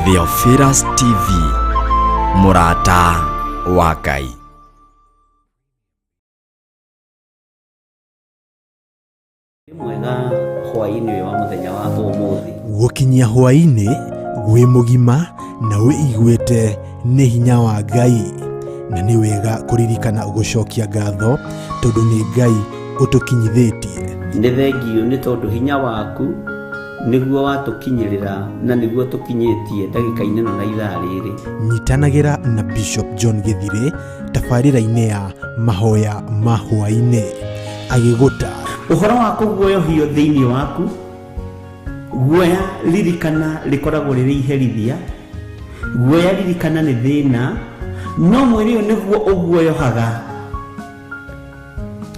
Theophilus TV, Mũrata wa Ngai. Mwega hwaini wa muthenya wa umuthi. Gukinyia hwaini gwi mugima na wĩiguĩte nĩ hinya wa Ngai, na nĩ wega kuririkana gucokia ngatho tondu nĩ Ngai utukinyithĩtie. Nĩ thengio nĩ tondu hinya waku niguo watukinyirira na niguo tukinyĩtie ndagĩka-inĩ na ithaa rĩrĩ. Nyitanagĩra na Bishop John Githire tabarĩra-inĩ ya mahoya ma hwainĩ agĩgũta uhoro wa kuguoyohio thĩinĩ waku. Guoya ririkana rikoragwo rĩrĩ iherithia, guoya ririkana nĩ thĩna, no mwĩrĩ ũyũ nĩguo ũguoyohaga.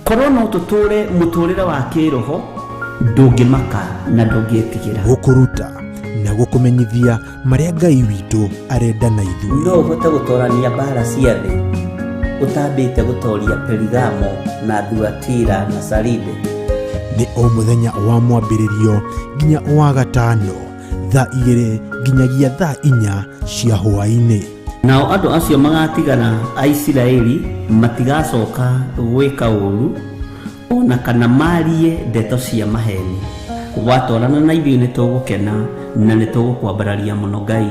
Korwo no tũtũre mũtũrĩre wa kĩroho, ndũngĩmaka na ndũngĩtigĩra. Gũkũruta na gũkũmenyithia marĩa Ngai witũ arenda na ithuĩ. No ũhote gũtorania mbara cia thĩ ũtambĩte gũtoria Perigamo na Thuatira na Saride. Nĩ o mũthenya wa mwambĩrĩrio nginya wa gatano thaa 2 nginyagia thaa 4 cia hwainĩ. Nao andũ acio magatigana a Isiraeli matigacoka gwĩka ũru ona kana marie ndeto cia maheni. Watwarana na ithuĩ nĩ tũgũkena na nĩ tũgũkwambararia mũno Ngai.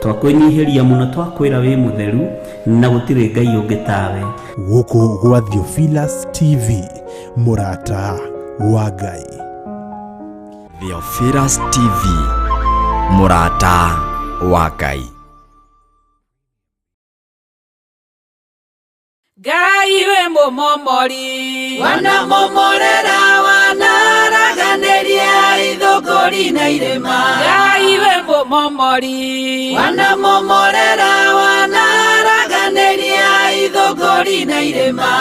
Twakwĩnyihĩria mũno, twakwĩra wĩ mũtheru na gũtirĩ Ngai ũngĩ tawe. Gũkũ gwa Theophilus TV, Mũrata wa Ngai. Theophilus TV, Mũrata wa Ngai. Ngai we mũmomori, wanamomorera wanaraganĩria ithũngũri na irĩma. Ngai we mũmomori, wanamomorera wanaraganĩria ithũngũri na irĩma.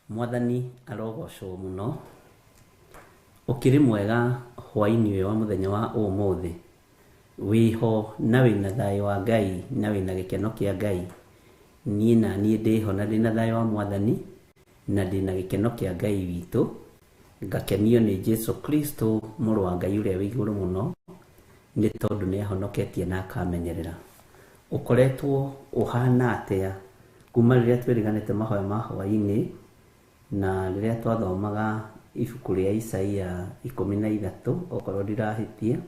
Mwathani arogocwo muno. Ukiri mwega hwaini uyu wa muthenya wa umuthi. Wiho na wina thayo wa Ngai na wina gikeno kia Ngai. Nie na nie ndiho na ndina thayo wa Mwathani na ndina gikeno kia Ngai witu. Ngakenio ni Jesu Kristo muru wa Ngai uria wi iguru muno, ni tondu ni ahonoketie na akamenyerera. Ukoretwo uhana atia kuma riria twiriganite mahoya ma hwaini na riria twathomaga ibuku ria Isaia 13 okorwo ndirahitie.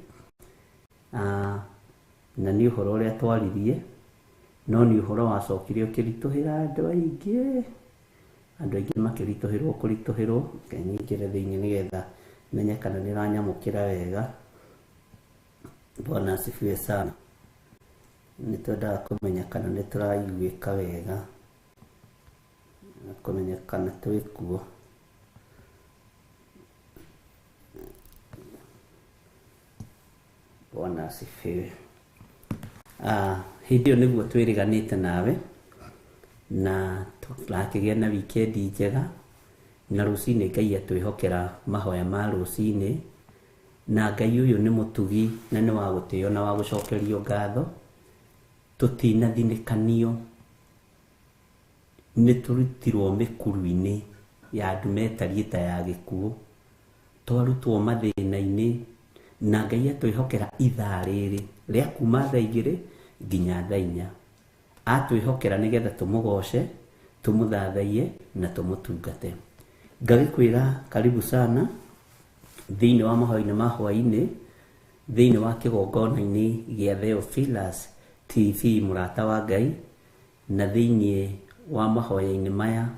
Na ni uhoro uria twaririe, no ni uhoro wacokirio kirituhira andu aingi makirituhirwo kurituhirwo kenyingire thiini nigetha menye kana niranyamukira wega. Bwana asifiwe sana. Nitwendaga kumenya kana nituraiguika wega, kumenya kana twikuo. Bwana asifiwe. Hindi niguo twiriganite nawe na turakigia na wikendi njega, na rucini Ngai atwihokera mahoya ma rucini, na Ngai uyu ni mutugi na ni wa gutio na wa gucokerio ngatho. Tutinathinikanio, ni turutirwo mikuruini ya andu metarieta ya gikuo, twarutwo mathina-ini, na Ngai atwihokera ithaa riri ria kuma thaa 2 nginya thaa 4. Atwihokera nigetha tumugoce, tumuthathaie na tumutungate. Ngagikwira karibu sana thiini wa mahoya ma hwaini, thiini wa kigongona-ini gia Theophilus TV murata wa Ngai, na thiini wa mahoya-ini maya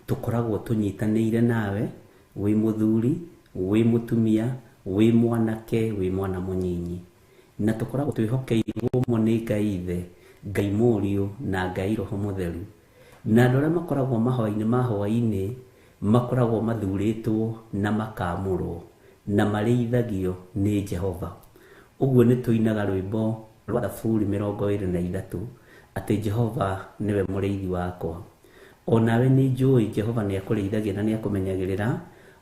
tukoragwo tunyitanire nawe, wi muthuri, wi mutumia, wi mwanake, wi mwana munyinyi, na tukoragwo twihokeirwo mo ni Ngai Ithe, Ngai Muriu na Ngai Roho Mutheru. Na andu aria makoragwo mahoya-ini ma hwaini makoragwo mathuritwo na makamurwo na marithagio ni Jehova. Uguo ni tuinaga rwimbo rwa Thaburi 23 ati Jehova niwe muriithi wakwa. Onawe ni njui Jehova ni akurithagia na ni akumenyagirira,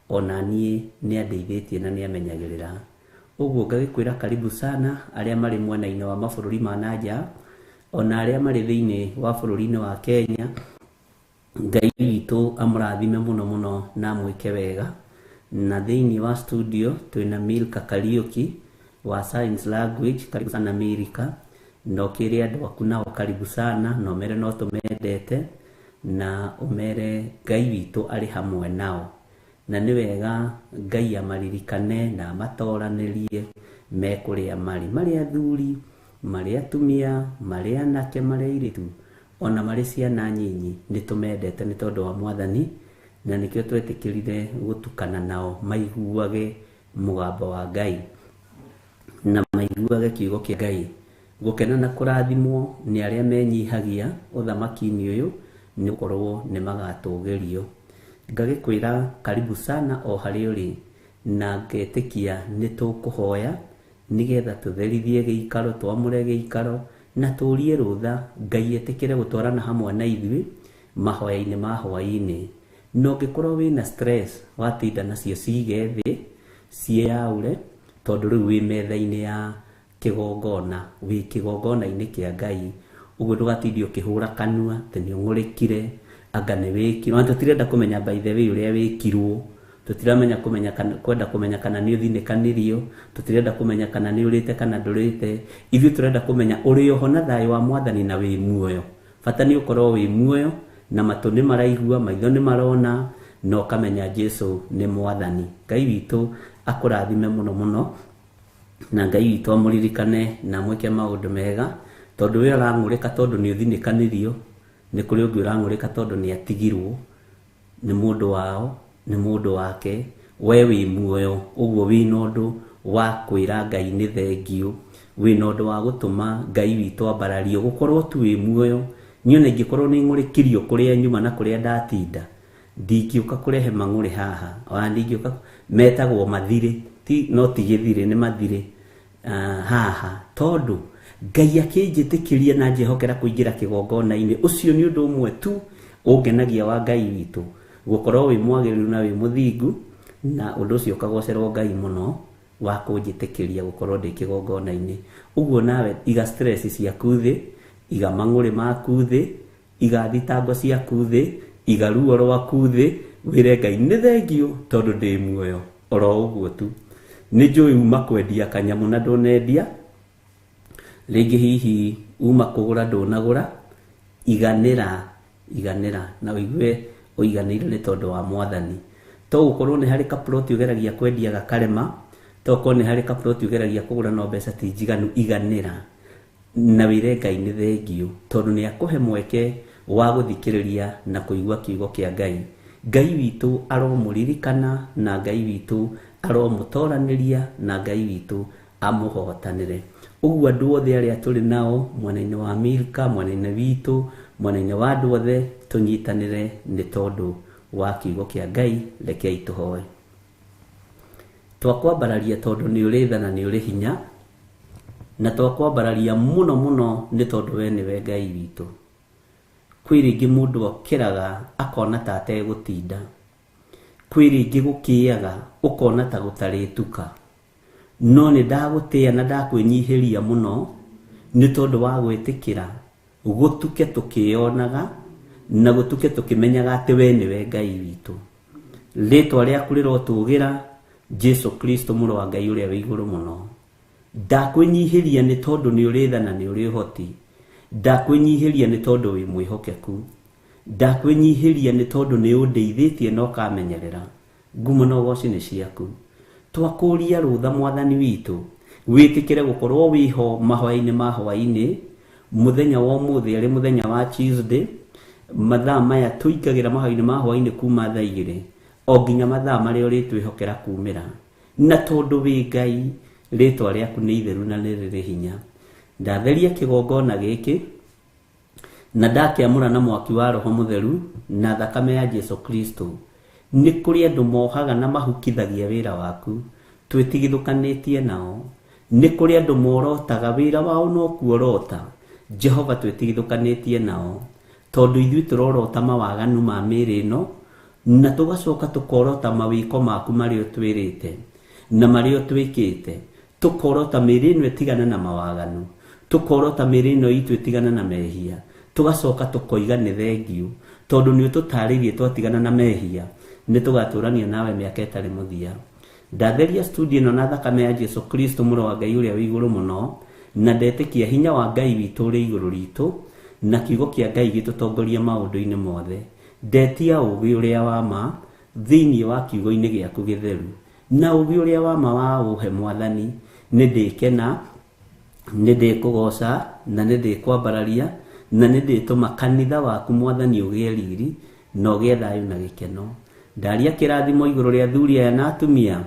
ona nie ni andeithitie na ni amenyagirira. Uguo ngagikwira karibu sana aria mari mwena-ini wa mabururi ma nanja, ona aria mari thiini wa bururi-ini wa Kenya. Ngai witu amurathime muno muno na mwike wega. Na thiini wa studio twina Milka Kariuki wa Science Language, karibu sana Amerika. No kiri andu aku nao karibu sana, no mere no tumendete na umere Ngai witu ari hamwe nao. Na ni wega Ngai amaririkane na amatoranirie me kuria mari athuri, mari atumia, mari anake, mari airitu, ona mari ciana nyinyi. Ni tumendete ni tondu wa Mwathani, na nikio twetikirire gutukana nao maiguage mugambo wa Ngai na maiguage kiugo kia Ngai. Gukena na kurathimwo ni aria menyihagia uthamaki-ini uyu, ni ukorwo ni magatugerio. Ngagikwira karibu sana o hari uri, na ngetikia ni tukuhoya nigetha tutherithie giikaro, twamure giikaro na turie rutha Ngai etikire gutwarana hamwe na ithui mahoya-ini ma hwaini. No ngikorwo wina stress watinda nacio cige thi cieaure, tondu riu wi metha-ini ya kigongona, wi kigongona-ini kia Ngai. Uguo ndugatindi ukihura kanua ati ni ungurikire, anga ni wikirwo. Tutirenda kumenya by the way uria wikirwo, tutiramenya kwenda kumenya kana ni uthinikanirio, tutirenda kumenya kana ni urite kana ndurite. Ithuĩ turenda kumenya uri oho na thayo wa Mwathani na wi muoyo. Bata ni ukorwo wi muoyo na matu ni maraigua, maitho ni marona, no kamenya Jesu ni Mwathani. Ngai witu akurathime muno muno, na Ngai witu amuririkane na mwike maundu mega, tondu we arang'urika tondu ni uthinikanirio, ni kuri ungi urang'urika tondu ni atigirwo. Ni mundu wao, ni mundu wake, we wi muoyo. Uguo wi nondu wa kwira Ngai ni thengio, wi nondu wa gutuma Ngai witu ambarario gukorwo tu wi muoyo. Nione ngikorwo ni ng'urikirio kuria nyuma na kuria ndatinda, ndingiuka kurehe mang'uri haha, ona ndingiuka metagwo mathire, ti no ti githire, ni mathire haha, tondu Ngai akinjitikiria na njehokera kuingira kigongona-ini. Ucio ni undu umwe tu ungenagia wa Ngai witu, gukorwo wi mwagiriru na wi muthingu na undu ucio ukagocerwo Ngai muno wa kunjitikiria gukorwo ndi kigongona-ini. Uguo nawe iga stress ciaku thi, iga mang'uri maku thi, iga thitango ciaku thi, iga ruo rwaku thi, wire Ngai ni thengiu tondu ndi muoyo. Oro uguo tu ni njui uma kwendia kanyamu na ndunendia, ringi hihi uma kugura ndunagura, iganira na wigue uiganire ni tondu wa Mwathani. To gukorwo ni hari kaploti ugeragia kwendia gakarema, to ko ni hari kaploti ugeragia kugura no mbeca ti njiganu, iganira na wire Ngai ni thengiu tondu ni akuhe mweke wa guthikiriria na kuigua kiugo kia Ngai. Ngai witu aromuririkana na Ngai witu aromutoraniria na Ngai witu amuhotanire. Uguo andu othe aria turi nao mwena-ini wa Milka, mwena-ini witu, mwena-ini wa andu othe tunyitanire ni tondu wa kiugo kia Ngai. Rekei tuhoe. Twakwambararia tondu ni uri tha na ni uri hinya, na twakwambararia muno ni tondu we niwe Ngai witu. Kwi ringi mundu okiraga akona ta ategutinda, kwi ringi gukiaga ukona ta gutarituka, no ni ndagutia na ndakwinyihiria muno ni tondu wa gwitikira gutuke tukionaga na gutuke tukimenyaga ati we niwe Ngai witu. Ritwa riaku rirotugira Jesu Kristo muru wa Ngai uria wi iguru muno. Ndakwinyihiria ni tondu ni uri tha na ni uri hoti. Ndakwinyihiria ni tondu wi mwihokeku. Ndakwinyihiria ni tondu ni undeithitie no kamenyerera. Ngumo no goci ni ciaku. Twakuria rutha Mwathani witu, witikire gukorwo wiho mahwa-ini ma hwa-ini. Muthenya wa umuthi ari muthenya wa Tuesday, mathaa maya tuingagira mahwa-ini ma hwa-ini kuma thaa 2 o nginya mathaa maria uritwihokera kumira. Na tondu wi Ngai, ritwa riaku ni itheru na ni riri hinya. Ndatheria kigongona giki na ndakiamura na mwaki wa Roho Mutheru na thakame ya Jesu Kristo. Ni kuri andu mohaga na mahukithagia wira waku, twitigithukanitie nao. Ni kuri andu morotaga wira wao no kuorota, Jehova twitigithukanitie nao. Tondu ithui turorota mawaganu ma miri ino na tugacoka tukorota mawiko maku mario twirite na mario twikite. Tukorota miri ino itigana na mawaganu, tukorota miri ino itu itigana na mehia, tugacoka tukoiga ni thengiu tondu ni ututaririe twatigana na mehia, ni tugaturania nawe miaka itari muthia. Ndatheria studio ino na thakame ya Jesu Kristo muru wa Ngai uria wi iguru muno, na ndetikia hinya wa Ngai witu uri iguru ritu na kiugo kia Ngai gitutongoria maundu-ini mothe. Ndetia ugi uria wa ma thiini wa kiugo-ini giaku githeru, na ugi uria wa ma wa uhe Mwathani. Ni ndikena, ni ndikugoca na ni ndikwambararia na ni ndituma kanitha waku Mwathani ugie riri na ugie thayu na gikeno. Ndaria kirathimo iguru ria athuri aya na atumia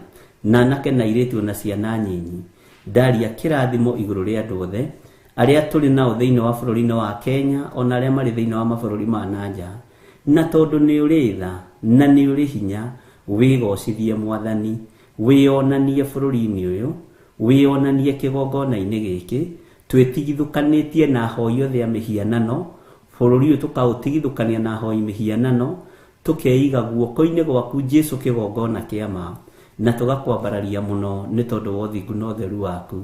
na anake na airitu na ciana nyinyi. Ndaria kirathimo iguru ria andu othe aria turi nao thiini wa bururi-ini wa Kenya ona aria mari thiini wa mabururi ma nanja. Na tondu ni uri tha na ni uri hinya, wigocithie Mwathani, wionanie bururi-ini uyu, wionanie kigongona-ini giki. Twitigithukanitie na hoi othe a mihianano, bururi uyu tukautigithukania na hoi mihianano, tukeiga guoko-ini gwaku Jesu kigongona kia ma, na tugakwambararia muno ni tondu wa uthingu na utheru waku.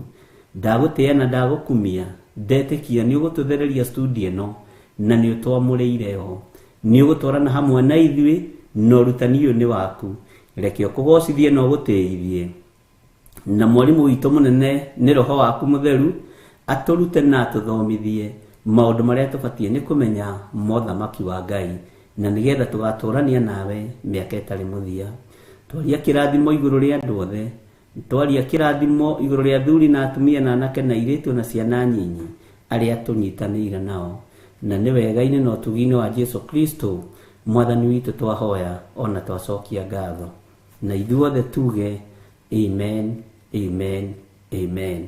Ndagutia na ndagukumia, ndetikia ni ugututhereria studio ino na ni utwamuriire ho, ni ugutwarana hamwe na ithui na urutani uyu ni waku. Reke ukugocithie na ugutiithie, na mwalimu witu munene ni Roho waku Mutheru aturute na atuthomithie maundu maria tubatie ni kumenya mothamaki wa Ngai, na nigetha tugaturania nawe miaka itari muthia. Twaria kirathimo iguru ria andu othe, twaria kirathimo iguru ria athuri na atumia na anake na airitu na ciana nyinyi aria tunyitanire nao. Na ni wega-ini na utugi-ini wa Jesu Kristo Mwathani witu twahoya ona twacokia ngatho. Na ithuothe tuge amen, amen, amen.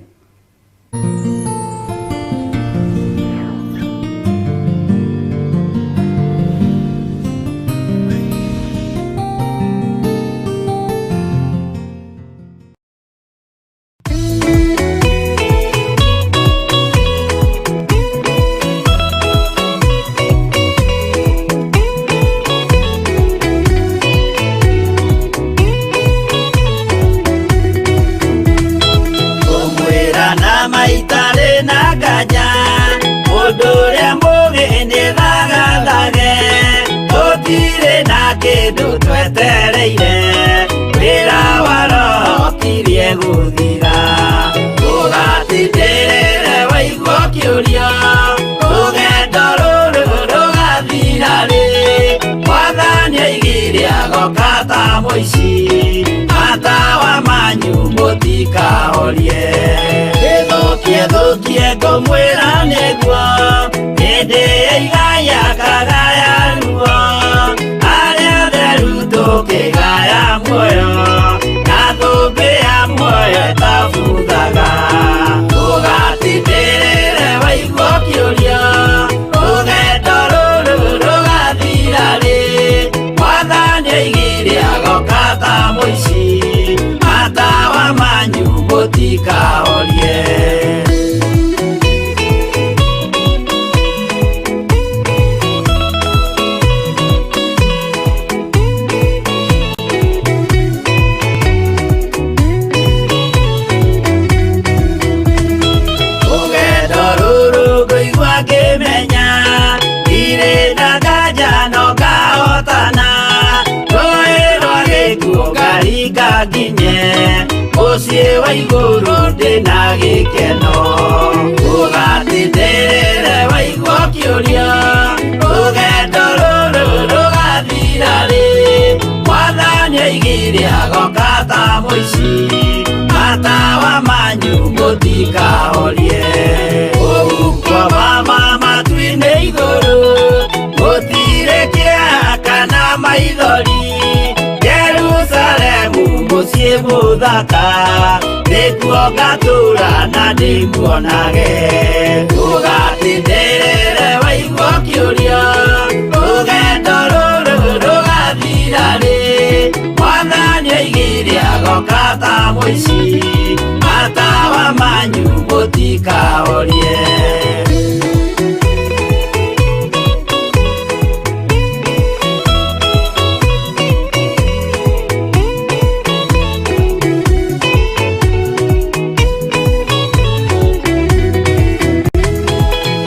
mũici matawa manyu mũtikahorie. Gĩthũkie ngũmwĩra nĩguo hĩndĩ ĩigaya kagaya ruo, arĩa theru tũkĩgaya muoyo na thũmbĩ ya muoyo ĩtabuthaga. Ndũgatindĩrĩre waigua kĩũria rũgendo rũrũ rũgathira rĩ, Mwathani oigire agoka ta mũici matawa manyu mũtikahorie. Mũciĩ wa igũrũ ndĩna gĩkeno, ndũgatindĩrĩre waigua kĩũria rũgendo rũrũ rũgathira rĩ, Mwathani oigire agoka ta mũici matawa manyu mũtikahorie. Ũgukwo mama matu-inĩ igũrũ gũtirĩ kĩeha kana maithori, Jerusalemu mũciĩ mũthaka nĩkuo ngatũũra na ndĩmuonage. Ndũgatindĩrĩre waigua kĩũria rũgendo rũrũ rũgathira rĩ, Mwathani oigire agoka ta mũici matawa manyu mũtikahorie.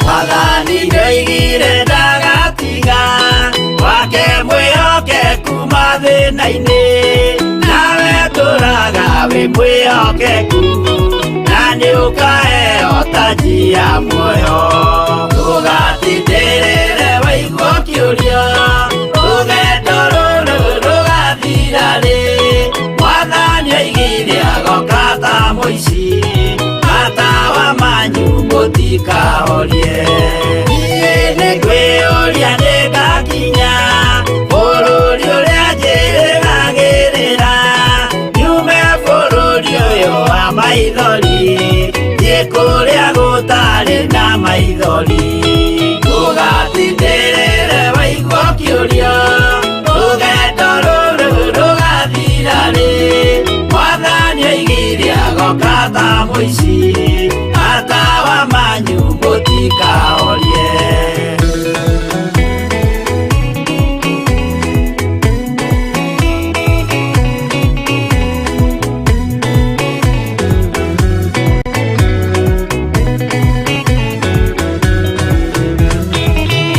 Mwathani nĩoigire ndagatiga wake mwĩhokeku mathĩna-inĩ, nawe tũũraga wĩ mwĩhokeku na nĩũkaheo taji ya muoyo. Ndũgatindĩrĩre waigua kĩũria rũgendo rũrũ rũgathira rĩ, Mwathani oigire agoka ta mũici matawa manyu mũtikahorie. Niĩ nĩngwĩyũria nĩngakinya bũrũri ũrĩa njĩrĩgagĩrĩra, nyume bũrũri ũyũ wa maithori thiĩ kũrĩa gũtarĩ na maithori. Ndũgatindĩrĩre waigua kĩũria rũgendo rũrũ rũgathira rĩ, Mwathani oigire agoka ta mũici matawa manyu mũtikahorie.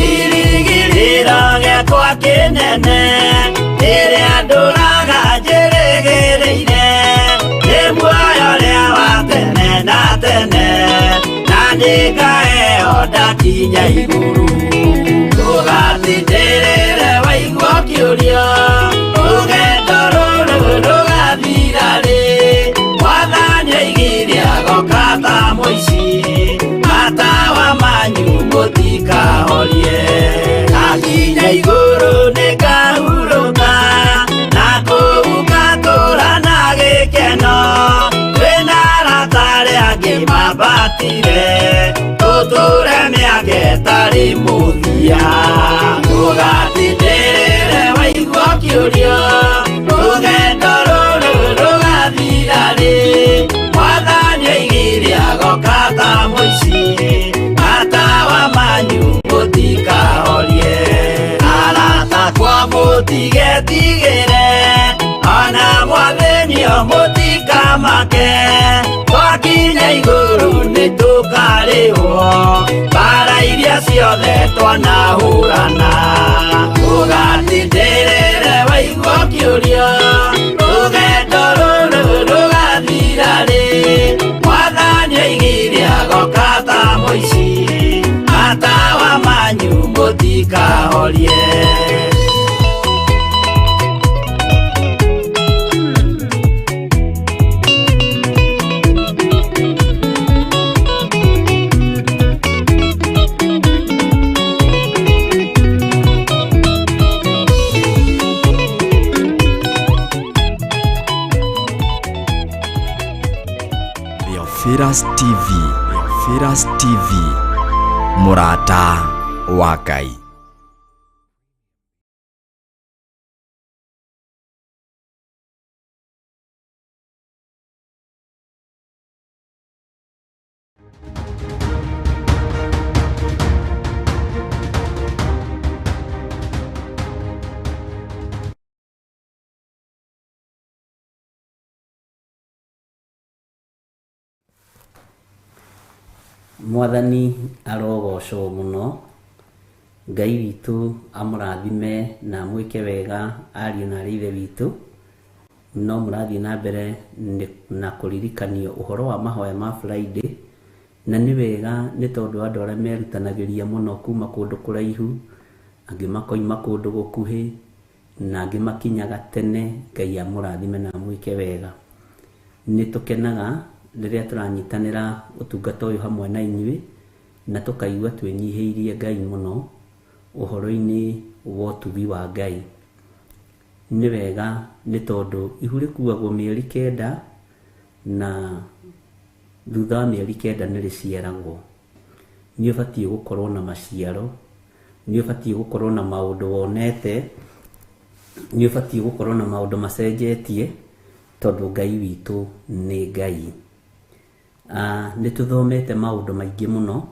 Irigirĩro gĩakwa kĩnene rĩrĩa ndũũraga njĩrĩgĩrĩire, nĩ muoyo ũrĩa wa tene na tene na nĩngaheo ndakinya igũrũ. Ndũgatindĩrĩre waigua kĩũria rũgendo rũrũ rũgathira rĩ, Mwathani oigire agoka ta mũici matawa manyu mũtikahorie. Ngakinya igũrũ nĩngahurũka na kũu ngatũũra na gĩkeno, kwĩna arata arĩa angĩ mambatire tũtũũre mĩaka ĩtarĩ mũthia. Ndũgatindĩrĩre waigua kĩũria rũgendo rũrũ rũgathira rĩ, Mwathani oigire agoka ta mũici matawa manyu mũtikahorie. Arata kwa mũtigetigĩre ona Mwathani mũtikamake, twakinya igũrũ nĩtũkarĩhwo mbara iria ciothe twanahũrana. Ndũgatindĩrĩre waigua kĩũria rũgendo rũrũ rũgathira rĩ, Mwathani oigire agoka ta mũici matawa manyu mũtikahorie. Firas TV, Firas TV, mũrata wa Ngai. Mwathani arogocwo muno, Ngai witũ amũrathime na mwĩke wega ariũ na ithe witũ. No mũrathiĩ na mbere na kũririkanio ũhoro wa mahoya ma Friday, na nĩ wega nĩ tondũ andũ arĩa merutanagĩria mũno kuma kũndũ kũraihu, angĩ makoima kũndũ gũkuhĩ, na angĩ makinyaga tene. Ngai amũrathime na mwĩke wega. Nĩ tũkenaga rĩrĩa tũranyitanĩra ũtungata ũyũ hamwe na inyuĩ, na tũkaigua twĩnyihĩirie Ngai mũno ũhoro-inĩ wa ũtugi wa Ngai. Nĩ wega nĩ tondũ ihu rĩkuagwo mĩeri 9, na thutha wa mĩeri 9 nĩ rĩciaragwo. Nĩ ũbatiĩ gũkorwo na maciaro, nĩ ũbatiĩ gũkorwo na maũndũ wonete, nĩ ũbatiĩ gũkorwo na maũndũ macenjetie, tondũ Ngai witũ nĩ Ngai. Nĩ tũthomete maũndũ maingĩ mũno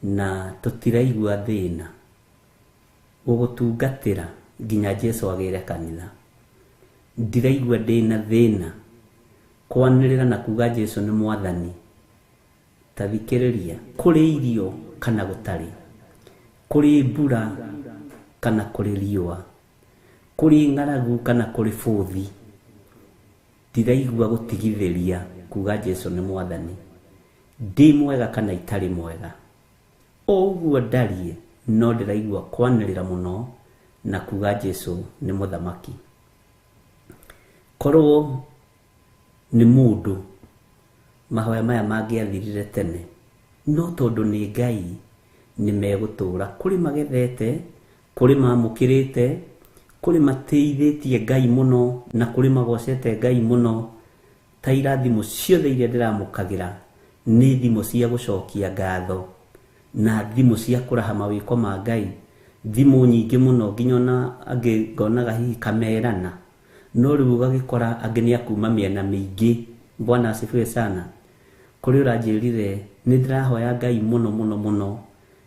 na tũtiraigua thĩna gũgũtungatĩra nginya Jesũ agĩre kanitha. Ndiraigua ndĩna thĩna kwanĩrĩra na kuga Jesũ nĩ Mwathani. Ta thikĩrĩria, kũrĩ irio kana gũtarĩ, kũrĩ mbura kana kũrĩ riũa, kũrĩ ng'aragu kana kũrĩ bũthi, ndiraigua gũtigithĩria kuga Jesũ nĩ Mwathani. Ndĩ mwega kana itarĩ mwega, o ũguo ndariĩ, no ndĩraigua kwanĩrĩra mũno na kuga Jesũ nĩ Mũthamaki. Korwo nĩ mũndũ mahoya maya mangĩathirire tene, no tondũ nĩ Ngai nĩ megũtũra. Kũrĩ magethete, kũrĩ mamũkĩrĩte, kũrĩ mateithĩtie Ngai mũno, na kũrĩ magocete Ngai mũno. Ta irathimo ciothe iria ndĩramũkagĩra nĩ thimo cia gũcokia ngatho na thimo cia kũraha mawĩko ma Ngai. Thimo nyingĩ mũno, nginya ona angĩ ngonaga hihi kamerana, no rĩu ũgagĩkora angĩ nĩ akuma mĩena mĩingĩ. Bwana asifiwe sana. Kũrĩ ũranjĩrire nĩ ndĩrahoya Ngai mũno mũno mũno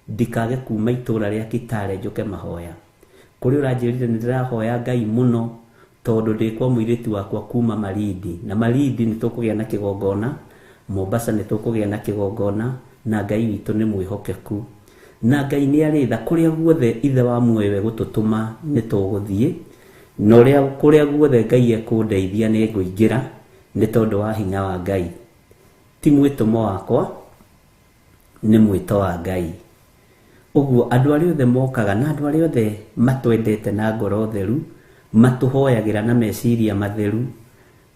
ndikage kuma itũra rĩa Kitale njoke mahoya. Kũrĩ ũranjĩrire nĩ ndĩrahoya Ngai mũno tondũ ndĩkwa mũirĩtu wakwa kuma Malindi, na Malindi nĩ tũkũgĩa na kĩgongona, Mombasa nĩ tũkũgĩa na kĩgongona, na Ngai witũ nĩ mwĩhokeku. Na Ngai nĩ arĩ tha kũrĩa guothe ithe wa muoyo gũtũtũma nĩ tũgũthiĩ, na kũrĩa guothe Ngai ekũndeithia nĩ ngũingĩra, nĩ tondũ wa hinya wa Ngai. Ti mwĩtũmo wakwa, nĩ mwĩto wa Ngai. Ũguo andũ arĩa othe mokaga na andũ arĩa othe matwendete na ngoro theru, matũhoyagĩra na meciria matheru,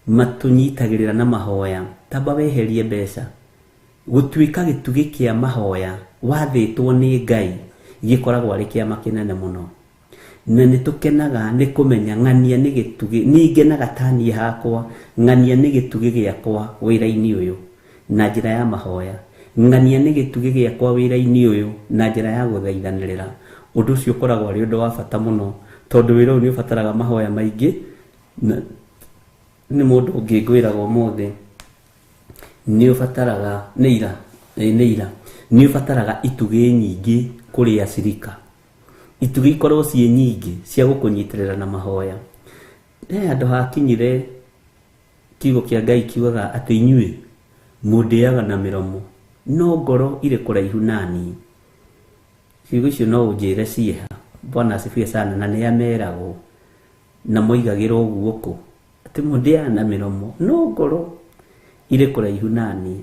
matũnyitagĩrĩra na mahoya, tamba weherie mbeca. Gũtuĩka gĩtugĩ kĩa mahoya wathĩtwo nĩ Ngai gĩkoragwo arĩ kĩama kĩnene mũno. Na nĩ tũkenaga nĩ kũmenya ng'ania nĩ gĩtugĩ, nĩ ngenaga ta niĩ hakwa, ng'ania nĩ gĩtugĩ gĩakwa wĩra-inĩ ũyũ na njĩra ya mahoya. Ng'ania nĩ gĩtugĩ gĩakwa wĩra-inĩ ũyũ na njĩra ya gũthaithanĩrĩra. Ũndũ ũcio ũkoragwo arĩ ũndũ wa bata mũno, tondũ wĩra ũyũ nĩ ũbataraga mahoya maingĩ. Nĩ mũndũ ũngĩ ngwĩraga ũmũthĩ, nĩ ũbataraga nĩ ũbataraga itugĩ nyingĩ kũrĩ acirika. Itugĩ ikorwo ciĩ nyingĩ cia gũkũnyitĩrĩra na mahoya. Handũ hakinyire kiugo kĩa Ngai kiugaga atĩ inyuĩ mũndĩaga na mĩromo, no ngoro irĩ kũraihu naniĩ. Ciugo icio no ũnjĩre ciĩha. Bwana asifiwe sana. Na nĩ ameragwo na moigagĩrwo guoko atĩ mũndĩaga na mĩromo, no ngoro irĩ kũraihu naniĩ.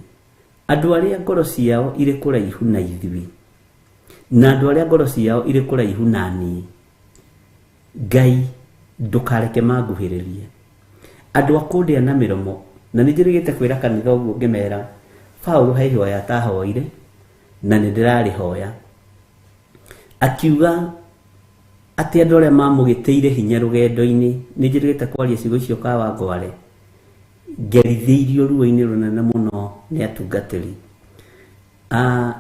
Andũ arĩa ngoro ciao irĩ kũraihu na ithuĩ, na andũ arĩa ngoro ciao irĩ kũraihu naniĩ, Ngai ndũkareke manguhĩrĩrie. Andũ akũndĩa na mĩromo, na nĩ njĩrĩgĩte kwĩra kanitha ũguo ngĩmera, Paũlũ he ihoya atahoire na nĩ ndĩrarĩhoya, akiuga atĩ andũ arĩa mamũgĩtĩire hinya rũgendo-inĩ, nĩ njĩrĩgĩte kwaria ciugo icio Kawangware, ngerithĩirio ruo-inĩ rũnene mũno nĩ atungatĩri.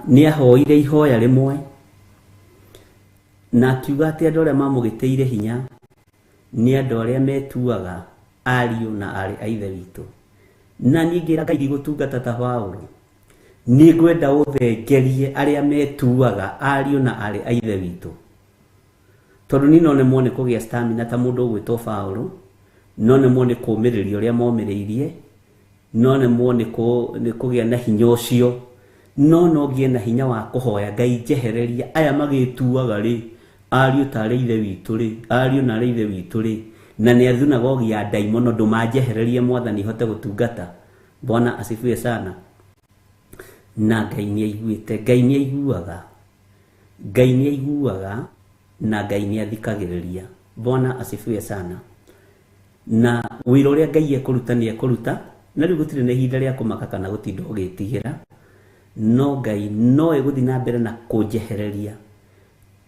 Nĩ ahoire ihoya rĩmwe na akiuga atĩ andũ arĩa mamũgĩtĩire hinya nĩ andũ arĩa metuaga ariũ na arĩ a ithe witũ. Na niĩ ngĩra Ngai gũtungata ta Paulo, nĩ ngwenda ũthengerie arĩa metuaga ariũ na arĩ a ithe witũ, tondũ niĩ no nĩmwo nĩ kũgĩa stamina ta mũndũ ũgwĩtwo Paulo, no nĩmwo nĩ kũũmĩrĩria ũrĩa momĩrĩirie, no nĩmwo nĩ kũgĩa na hinya ũcio, no ngĩe na hinya wa kũhoya Ngai njehereria aya magĩtuaga rĩ ariũ ta arĩ ithe witũ rĩ, ariũ na arĩ ithe witũ rĩ, na nĩ athunagogi ya daimono ndũmanjehererie Mwathani hote gũtungata. Bwana asifiwe sana. Na Ngai nĩ aiguĩte, Ngai nĩ aiguaga, Ngai nĩ aiguaga na Ngai nĩ athikagĩrĩria. Bwana asifiwe sana. Na wĩra ũrĩa Ngai ekũruta nĩ ekũruta, na rĩu gũtirĩ na ihinda rĩa kũmaka kana gũtinda ũgĩtigĩra, no Ngai no egũthiĩ na mbere na kũnjehereria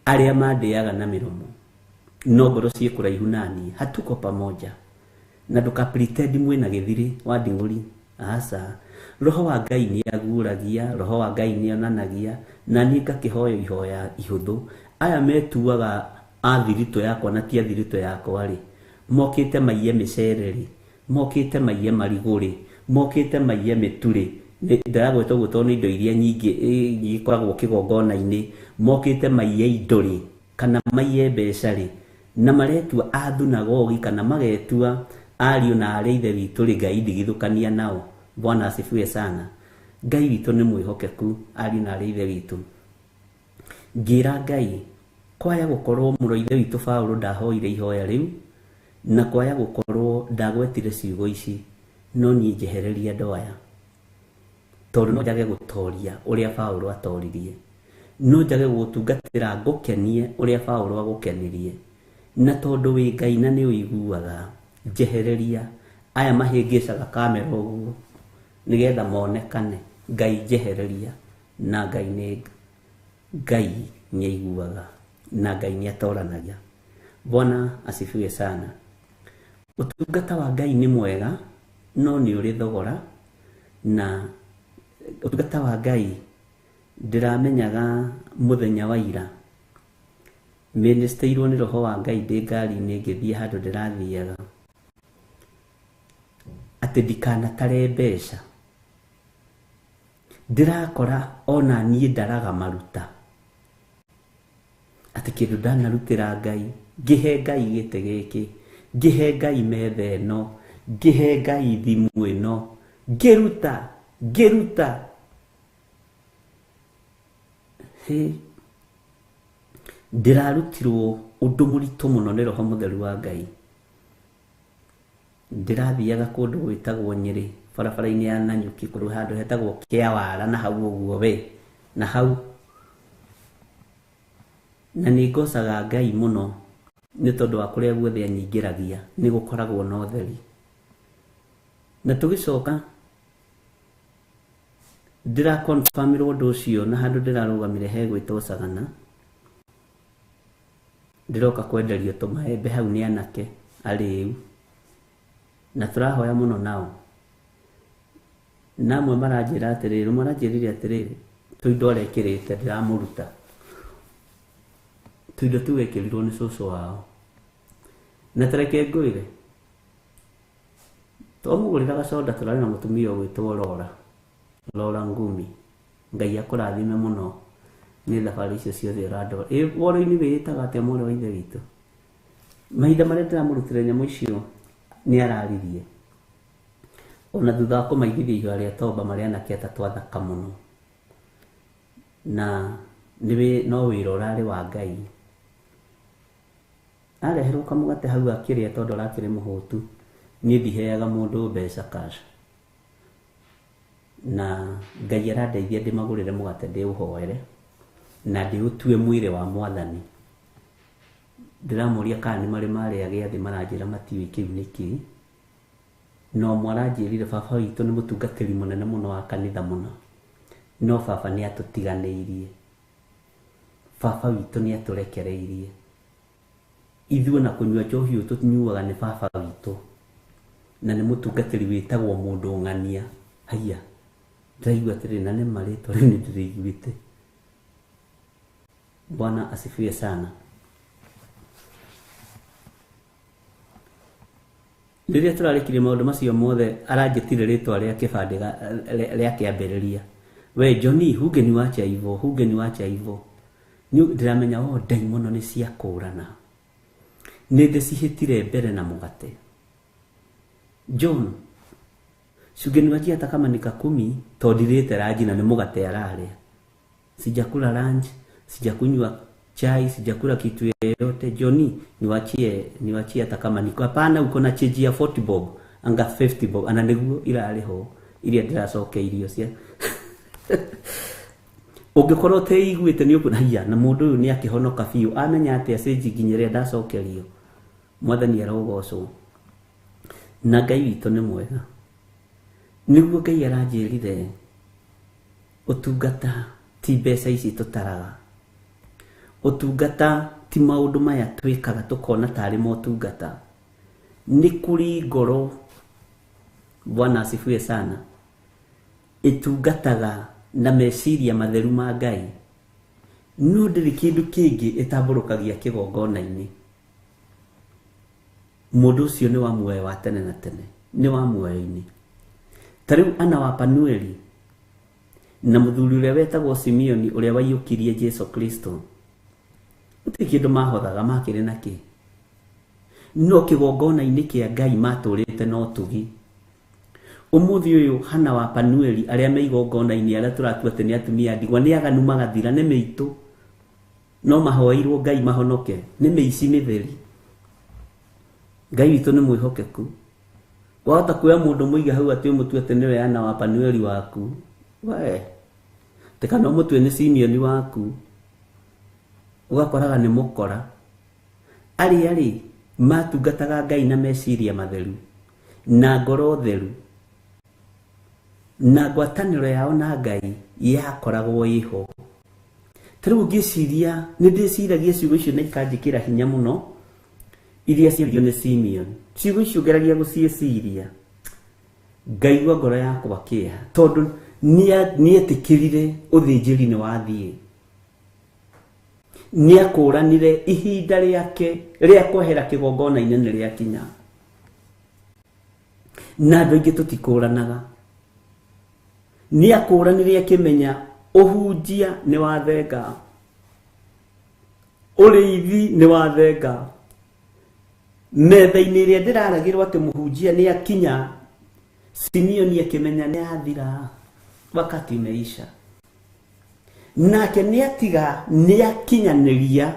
arĩa mandĩaga na mĩromo, no ngoro ciĩ kũraihu naniĩ, hatuko pamoja, na ndũka pretend mwĩna gĩthiri wa nding'ũri. Aca, roho wa Ngai nĩ aguragia, roho wa Ngai nĩ onanagia, na niĩ ngakĩhoya ihoya ihũthũ. Aya metuaga athiritũ yakwa na ti athiritũ yakwa rĩ, mokĩte maiye mĩcere rĩ, mokĩte maiye marigũ rĩ, mokĩte maiye mĩtu rĩ, ndaragweta ũguo tondũ nĩ indo iria nyingĩ ikoragwo kĩgongona-inĩ, mokĩte maiye indo rĩ, kana maiye mbeca rĩ, na maretua athunagogi kana magetua ariũ na arĩ ithe witũ rĩ, Ngai ndigithũkania nao. Bwana asifiwe sana. Ngai witũ nĩ mwĩhokeku, ariũ na arĩ ithe witũ. Ngĩra Ngai kwaya gũkorwo mũrũ ithe witũ Paulo ndahoire ihoya rĩu, na kwaya gũkorwo ndagwetire ciugo ici, no niĩ njehereria andũ aya, tondũ no njage gũtoria ũrĩa Paulo atoririe, no njage gũtungatĩra ngũkenie ũrĩa Paulo agũkenirie, na tondũ wĩ Ngai na nĩ ũiguaga, njehereria aya mahĩngĩcaga kamera ũguo nĩgetha monekane. Ngai njehereria, na Ngai nĩ aiguaga, na Ngai nĩ atoranagia. Bwana asifiwe sana. Ũtungata wa Ngai nĩ mwega, no nĩ ũrĩ thogora, na ũtungata wa Ngai ndĩramenyaga mũthenya wa ira ministĩirwo nĩ roho wa Ngai ndĩ ngari-inĩ ngĩthiĩ handũ ndĩrathiaga, atĩ ndikanatare mbeca. Ndĩrakora ona niĩ ndaraga maruta, atĩ kĩndũ ndanarutĩra Ngai, ngĩhe Ngai gĩtĩ gĩkĩ, ngĩhe Ngai metha ĩno, ngĩhe Ngai thimũ ĩno, ngĩruta ndĩrarutirwo ũndũ mũritũ mũno nĩ roho mũtheru wa Ngai. Ndĩrathiaga kũndũ gwĩtagwo Nyĩrĩ, barabara-inĩ ya Nanyuki, kũrĩ handũ hetagwo Kĩawara, na hau ũguo we, na hau, na nĩ ngocaga Ngai mũno nĩ tondũ wa kũrĩa guothe anyingĩragia nĩ gũkoragwo na ũtheri. Na tũgĩcoka ndĩrakonfamirwo ũndũ ũcio na handũ ndĩrarũgamire hegwĩtwo Sagana, ndĩroka kwenderio tũmaembe hau nĩ anake arĩu, na tũrahoya mũno nao, na amwe maranjĩra atĩrĩrĩ, maranjĩrire atĩrĩrĩ, tũindo arekĩrĩte ndĩramũruta, tũindo tũu ekĩrirwo nĩ cũcũ wao, na tareke ngwĩre, twamũgũrĩra gacoda tũrarĩ na mũtumia ũgwĩtwo Lora Ngumi. Ngai akũrathime mũno nĩ thabarĩ icio ciothe ũrandora. Woro-inĩ wĩĩtaga atĩa mwarĩ wa ithe witũ? Mahinda marĩa ndĩramũrutĩra nyamũ icio nĩ araririe, ona thutha wa kũmaigithia ihũa rĩa tomba marĩa anake atatũ athaka mũno, na no wĩra ũrarĩ wa Ngai. Areherwo kamũgate hau akĩrĩa tondũ arakĩrĩ mũhũtu, niĩ ndiheaga mũndũ mbeca cash, na Ngai arandeithia ndĩmagũrĩre mũgate ndĩũhoere na ndĩũtue mwĩrĩ wa Mwathani. Ndĩramũria kana nĩ marĩa gĩathĩ, maranjĩra matiũĩ kĩu nĩkĩ, no mwaranjĩrire baba witũ nĩ mũtungatĩri mũnene mũno wa kanitha mũno, no baba nĩ atũtiganĩirie, baba witũ nĩ atũrekereirie. Ithuĩ na kũnyua njohi ũyũ tũnyuaga nĩ baba witũ, na nĩ mũtungatĩri wĩtagwo mũndũ ng'ania. Haiya, ndaigua atĩrĩ na nĩ marĩtwa rĩu nĩndĩrĩiguĩte. Bwana asifiwe sana. Rĩrĩa tũrarĩkirie maũndũ macio mothe aranjĩtire rĩtwa rĩa kĩbandĩ rĩa kĩambĩrĩria, we Johnny hugeni wacha hivyo ni ndiramenya ndaimono nĩ cia kũrana nĩ ndĩcihĩtire mbere na mũgate. John shugeni wacha hata kama nika 10 tondĩrĩte ranji na nĩ mũgate ararĩa. Sijakula lunch, sijakunywa chai, sijakula kitu yoyote. Johnny niwachie hata kama niko hapana, uko na cheji ya 40 bob anga 50 bob ana niguo irarĩ ho iria ndĩracoke irio cia ũngĩkorwo teiguĩte nĩ ũkũna hiya na mũndũ ũyũ nĩ akĩhonoka biũ amenya atĩ acenji nginyĩre ndacokerio. Mwathani arogocwo na Ngai witũ nĩ mwega. Nĩguo Ngai aranjĩrire ũtungata ti mbeca ici tũtaraga. Ũtungata ti maũndũ maya twĩkaga tũkona tarĩ motungata. Nĩ kũrĩ ngoro, Bwana asifiwe sana, itungataga na meciria matheru ma Ngai. No ndĩrĩ kĩndũ kĩngĩ ĩtambũrũkagia kĩgongona-inĩ. Mũndũ ũcio nĩ wa muoyo wa tene na tene, nĩ wa muoyo-inĩ. Tarĩu ana wa Panueli na mũthuri ũrĩa wetagwo Simeoni ũrĩa waiyũkirie Jesu Kristo, gũtirĩ kĩndũ mahothaga makĩrĩ nakĩ. No kĩgongona-inĩ kĩa Ngai matũrĩte no tugi. Ũmũthĩ ũyũ hana wa Panueli arĩa me igongona-inĩ arĩa tũratua atĩ nĩ atumia ndigwa nĩ aganu magathira nĩ mĩitũ, no mahoeirwo Ngai mahonoke nĩ mĩici mĩtheri. Ngai witũ nĩ mwĩhokeku. Wahota kuoya mũndũ mũiga hau atĩ ũmũtue atĩ nĩwe ana wa Panueli waku, we tekana ũmũtue nĩ Simeoni waku, ũgakoraga nĩ mũkora. Arĩ matungataga Ngai na meciria matheru na ngoro theru, na ngwatanĩro yao na Ngai yakoragwo ĩho. Tarĩu ngĩciria nĩ ndĩciragia ciugo icio na ikanjĩkĩra hinya mũno iria ciario nĩ Simeoni. Ciugo icio ngeragia gũciĩciria ngaigua ngoro yakwa kĩeha tondũ nĩetĩkĩrire ũthĩnjĩri nĩ wathiĩ. Nĩakũranire ihinda rĩake rĩa kwehera kĩgongona-inĩ nĩ rĩakinya. Na andũ aingĩ tũtikũranaga. Nĩakũranire akĩmenya ũhunjia nĩ wathenga, ũrĩithi nĩ wathenga. Metha-inĩ ĩrĩa ndĩraragĩrwo atĩ mũhunjia nĩ akinya, Simeoni akĩmenya nĩ athira, wakati umeisha. Nake nĩ atiga nĩ akinyanĩria.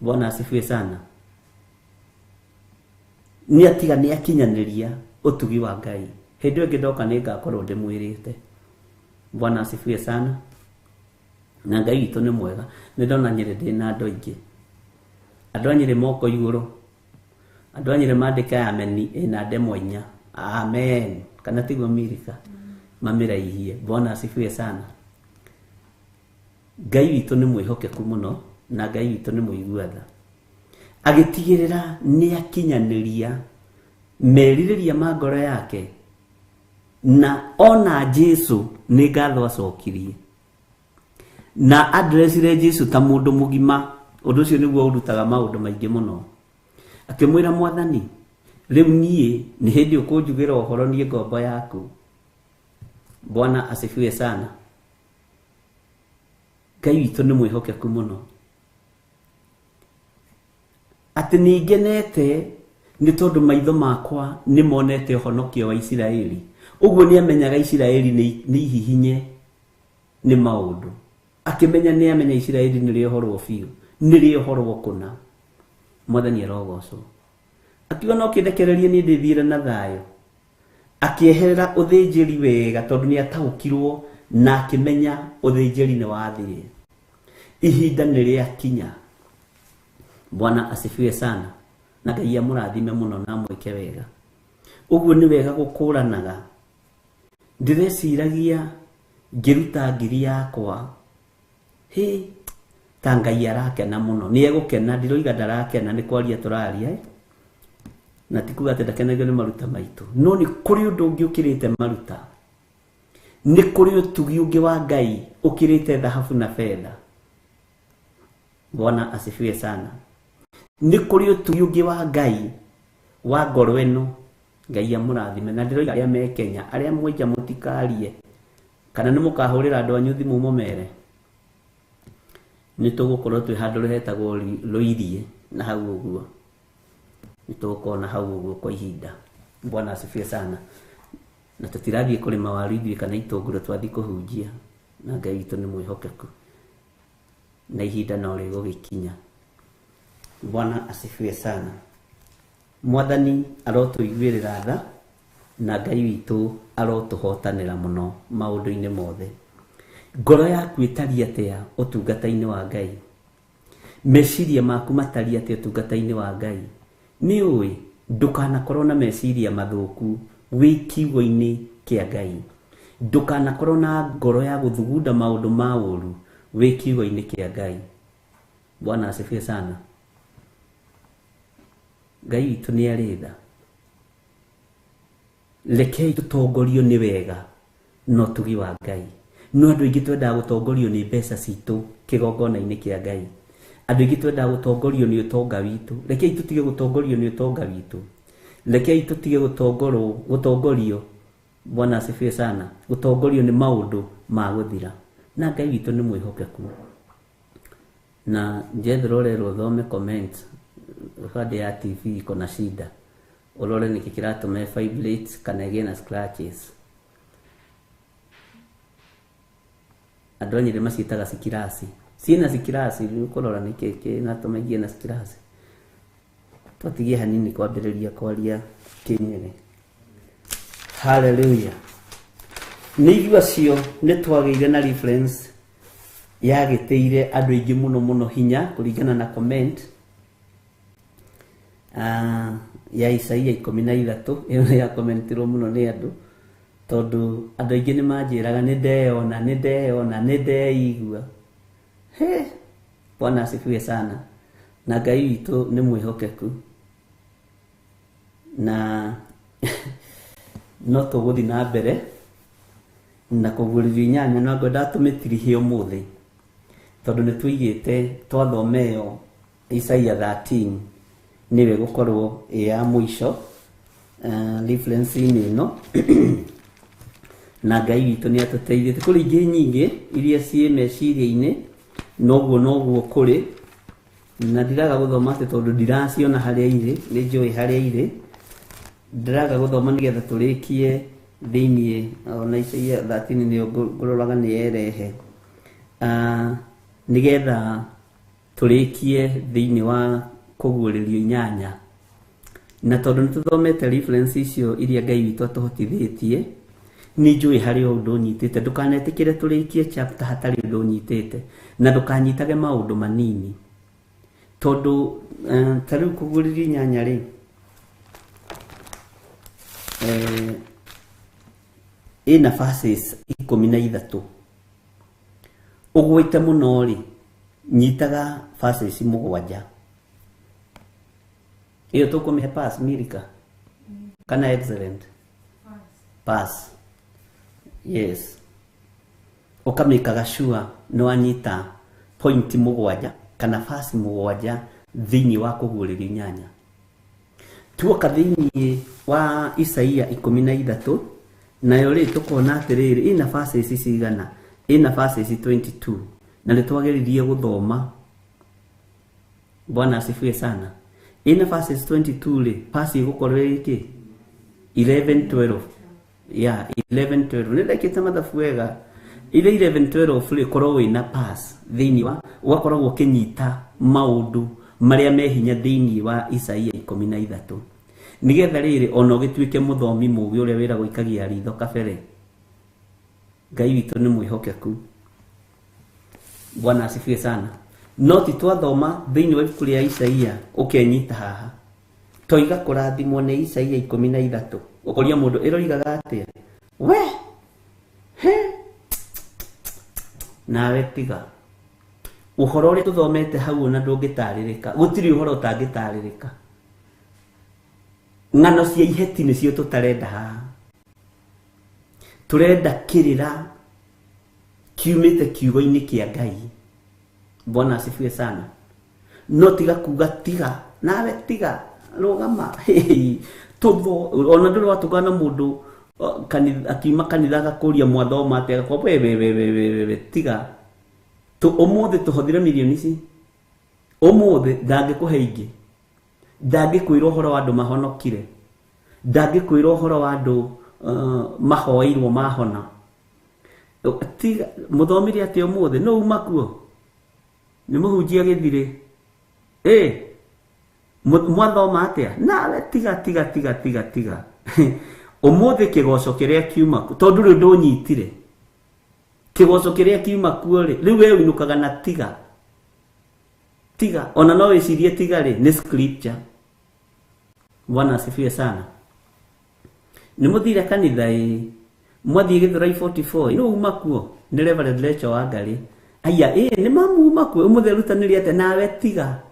Bwana asifiwe sana. Nĩ atiga nĩ akinyanĩria ũtugi wa Ngai. Hĩndĩ ĩngĩ ndoka nĩ ngakorwo ndĩmwĩrĩte. Bwana asifiwe sana. Na Ngai witũ nĩ mwega. Nĩ ndona Nyĩrĩ ndĩna andũ aingĩ. Andũ a Nyĩrĩ moko igũrũ. Andũ a Nyĩrĩ mandĩka ameni ĩna ndemwa 4. Amen. Kana tiguo Mirika mamĩraihie. Bwana asifiwe sana. Ngai witũ nĩ mwĩhokeku mũno na Ngai witũ nĩ mũiguatha. Agĩtigĩrĩra nĩ akinyanĩria merirĩria ma ngoro yake, na ona Jesu nĩ ngatho acokirie na adressire Jesu ta mũndũ mũgima. Ũndũ ũcio nĩguo ũrutaga maũndũ maingĩ mũno. Akĩmwĩra Mwathani, rĩu niĩ nĩ hĩndĩ ũkũnjugĩra ũhoro niĩ ngombo yaku. Bwana asifiwe sana. Ngai witũ nĩ mwĩhokeku mũno. Atĩ nĩngenete nĩ tondũ maitho makwa nĩ monete ũhonokio wa Isiraeli. Ũguo nĩ amenyaga Isiraeli nĩ ihihinye nĩ maũndũ. Akĩmenya nĩ amenya Isiraeli nĩ rĩohorwo biũ, nĩ rĩohorwo kũna. Mwathani arogocwo. Akiuga no kĩndekererie nĩ ndĩthiĩre na thayũ. Akĩeherera ũthĩnjĩri wega tondũ nĩ ataũkirwo na akĩmenya ũthĩnjĩri nĩ wathire. Ihinda nĩ rĩakinya. Bwana asifiwe sana. Na Ngai amũrathime mũno na mwĩke wega. Ũguo nĩ wega gũkũranaga. Ndĩreciragia ngĩruta ngiri yakwa. Ta Ngai arakena mũno. Nĩ egũkena, ndiroiga ndarakena, nĩ kwaria tũraria. Na tikuga atĩ ndakenagio nĩ maruta maitũ. No nĩ kũrĩ ũndũ ũngĩ ũkĩrĩte maruta. nĩ kũrĩ ũtugi ũngĩ wa Ngai ũkĩrĩte thahabu na fedha. Bwana asifiwe sana. Nĩ kũrĩ ũtugi ũngĩ wa Ngai wa ngoro ĩno. Ngai amũrathime. Na ndĩroiga arĩa me Kenya, arĩa mwaija mũtikarie kana nĩ mũkahũrĩra andũ anyu thimũ mũmere, nĩ tũgũkorwo twĩ handũ rĩhetagwo Rũirie na hau ũguo, nĩ tũgũkorwo na hau ũguo kwa ihinda. Bwana asifiwe sana. Na tũtirathiĩ kũrĩma waru ithuĩ kana itũngũrũ, twathiĩ kũhunjia, na Ngai witũ nĩ mwĩhokeku na ihinda no rĩgũgĩkinya. Bwana asifiwe sana. Mwathani arotũiguĩrĩra tha na Ngai witũ arotũhotanĩra mũno maũndũ-inĩ mothe. Ngoro yaku ĩtariĩ atĩa ũtungata-inĩ wa Ngai? Meciria maku matariĩ atĩa ũtungata-inĩ wa Ngai? Nĩ ũĩ ndũkanakorwo na meciria mathũku wĩ kiugo-inĩ kĩa Ngai. Ndũkanakorwo na ngoro ya gũthugunda maũndũ ma ũru wĩ kiugo-inĩ kĩa Ngai. Bwana asifiwe sana. Ngai witũ nĩ arĩ tha. Rekei tũtongorio nĩ wega no tugi wa Ngai. No andũ aingĩ twendaga gũtongorio nĩ mbeca citũ kĩgongona-inĩ kĩa Ngai. Andũ aingĩ twendaga gũtongorio nĩ ũtonga witũ. Rekei tũtige gũtongorio nĩ ũtonga witũ. Rekei tũtige gũtongorio, Bwana asifiwe sana, gũtongorio nĩ maũndũ ma gũthira. Na Ngai witũ nĩ mwĩhokeku. Na njethero rero thome comment upande ya TV iko na shida. Ulole niki kiratũma fibrillate kana igĩe na scratches. Andũ anyire maciĩtaga sikirasi. Ciĩna sikirasi ũkũrora nĩkĩ natũma igĩe na sikirasi. Tũtigie hanini kwambĩrĩria kwaria Kĩnyere. Hallelujah. Nĩ ithuacio nĩ twagĩire na reference yagĩteire andũ aingĩ mũno hinya kũringana na comment ya Isaia 13. Ĩyo nĩ ya commentirwo mũno nĩ andũ, tondũ andũ aingĩ nĩ manjĩraga nĩ ndeigua. Bwana asifiwe sana. Na Ngai witũ nĩ mwĩhokeku na no tũgũthiĩ na mbere na kũgũrĩrio inyanya. No ngwenda tũmĩtirihie ũmũthĩ tondũ nĩ tũigĩte twathomeo Isaia 13 niwe gũkorwo ya mũico reference-inĩ ĩno. Na Ngai witũ nĩ atũteithĩtie. Kũrĩ ingĩ nyingĩ iria ciĩ meciria-inĩ, noguo kũrĩ, na ndiraga gũthoma atĩ tondũ ndiraciona harĩa irĩ, nĩ njũĩ harĩa irĩ. Ndiraga gũthoma nĩgetha tũrĩkie thĩiniĩ ona Isaia 13 nĩyo ngũroraga nĩ yerehe, nĩgetha tũrĩkie thĩiniĩ wa kũguũrĩrio inyanya. Na tondũ nĩ tũthomete reference icio iria Ngai witũ atũhotithĩtie, nĩ njũĩ harĩ ũndũ ũnyitĩte. Ndũkanetĩkĩre tũrĩkie chapter hatarĩ ũndũ ũnyitĩte, na ndũkanyitage maũndũ manini, tondũ ta rĩu kũguũrĩrio inyanya rĩ, ĩna verses 13. Ũgwĩte mũno rĩ, nyitaga verses 7. Iyo tũkũmĩhe pass Milika kana excellent pass. Yes. Ũkamĩkaga sure nĩ wanyita point 7 kana verse 7 thĩinĩ wa kũguũrĩrio inyanya. Tuoka thĩinĩ wa Isaia 13, nayo rĩ tũkona atĩrĩrĩ ĩna verses cigana? Ĩna verses 22, na nĩ twagĩrĩire gũthoma. Bwana asifiwe sana. Ĩna verses 22 rĩ, verse ĩgũkorwo ĩkĩ 11-12. Yeah, 11-12. Nĩ ndekĩte mathabu wega. Ile 11-12 rĩ korwo wĩna pass thĩinĩ wa, ũgakoragwo ũkĩnyita maũndũ marĩa me hinya thĩinĩ wa Isaia 13. Nĩgetha rĩrĩ ona ũgĩtuĩke mũthomi mũũgĩ ũrĩa wĩragwo ikagia ritho kabere. Ngai witũ nĩ mwĩhokeku. Bwana asifiwe sana. No ti twathoma thĩinĩ wa ibuku rĩa Isaia ũkenyita haha, toiga kũrathimwo nĩ Isaia 13, ũkoria mũndũ ĩroigaga atĩa? We nawe tiga ũhoro ũrĩa tũthomete hau ona ndũngĩtarĩrĩka. Gũtirĩ ũhoro ũtangĩtarĩrĩka. Ng'ano cia iheti nĩcio tũtarenda haha. turenda kirira kiumite kiugo-ini kia Ngai. Bwana asifiwe sana. No tiga kuga tiga, nawe tiga, rugama. Totho, ona nduri watugana mundu akiuma kanitha agakuria mwathoma ati agakwa we tiga. Tu umuthi tuhuthire milioni ici. Umuthi ndangikuhe ingi. Ndangĩkwĩra ũhoro wa andũ mahonokire. Ndangĩkwĩra ũhoro wa andũ mahoeirwo mahona. Tiga muthomire atĩ ũmũthĩ no uma kuo. Nĩ mũhunjia gĩthirĩ. Mwathoma atĩa? Nawe tiga. Ũmũthĩ kĩgoco kĩrĩa kiuma tondũ rĩu ndũnyitire. Kĩgoco kĩrĩa kiuma kuo rĩ, rĩu we uinukaga na tiga. Tiga, ona no wĩcirie tiga rĩ, nĩ scripture. Bwana asifiwe sana. Nĩ mũthire kanitha mwathie Gĩthũrai 44, no uma kuo, nĩ Reverend Rachel Wangarĩ. Aya, nĩ mamuma kuo, ũmũthĩ arutanĩria atĩ nawe tiga.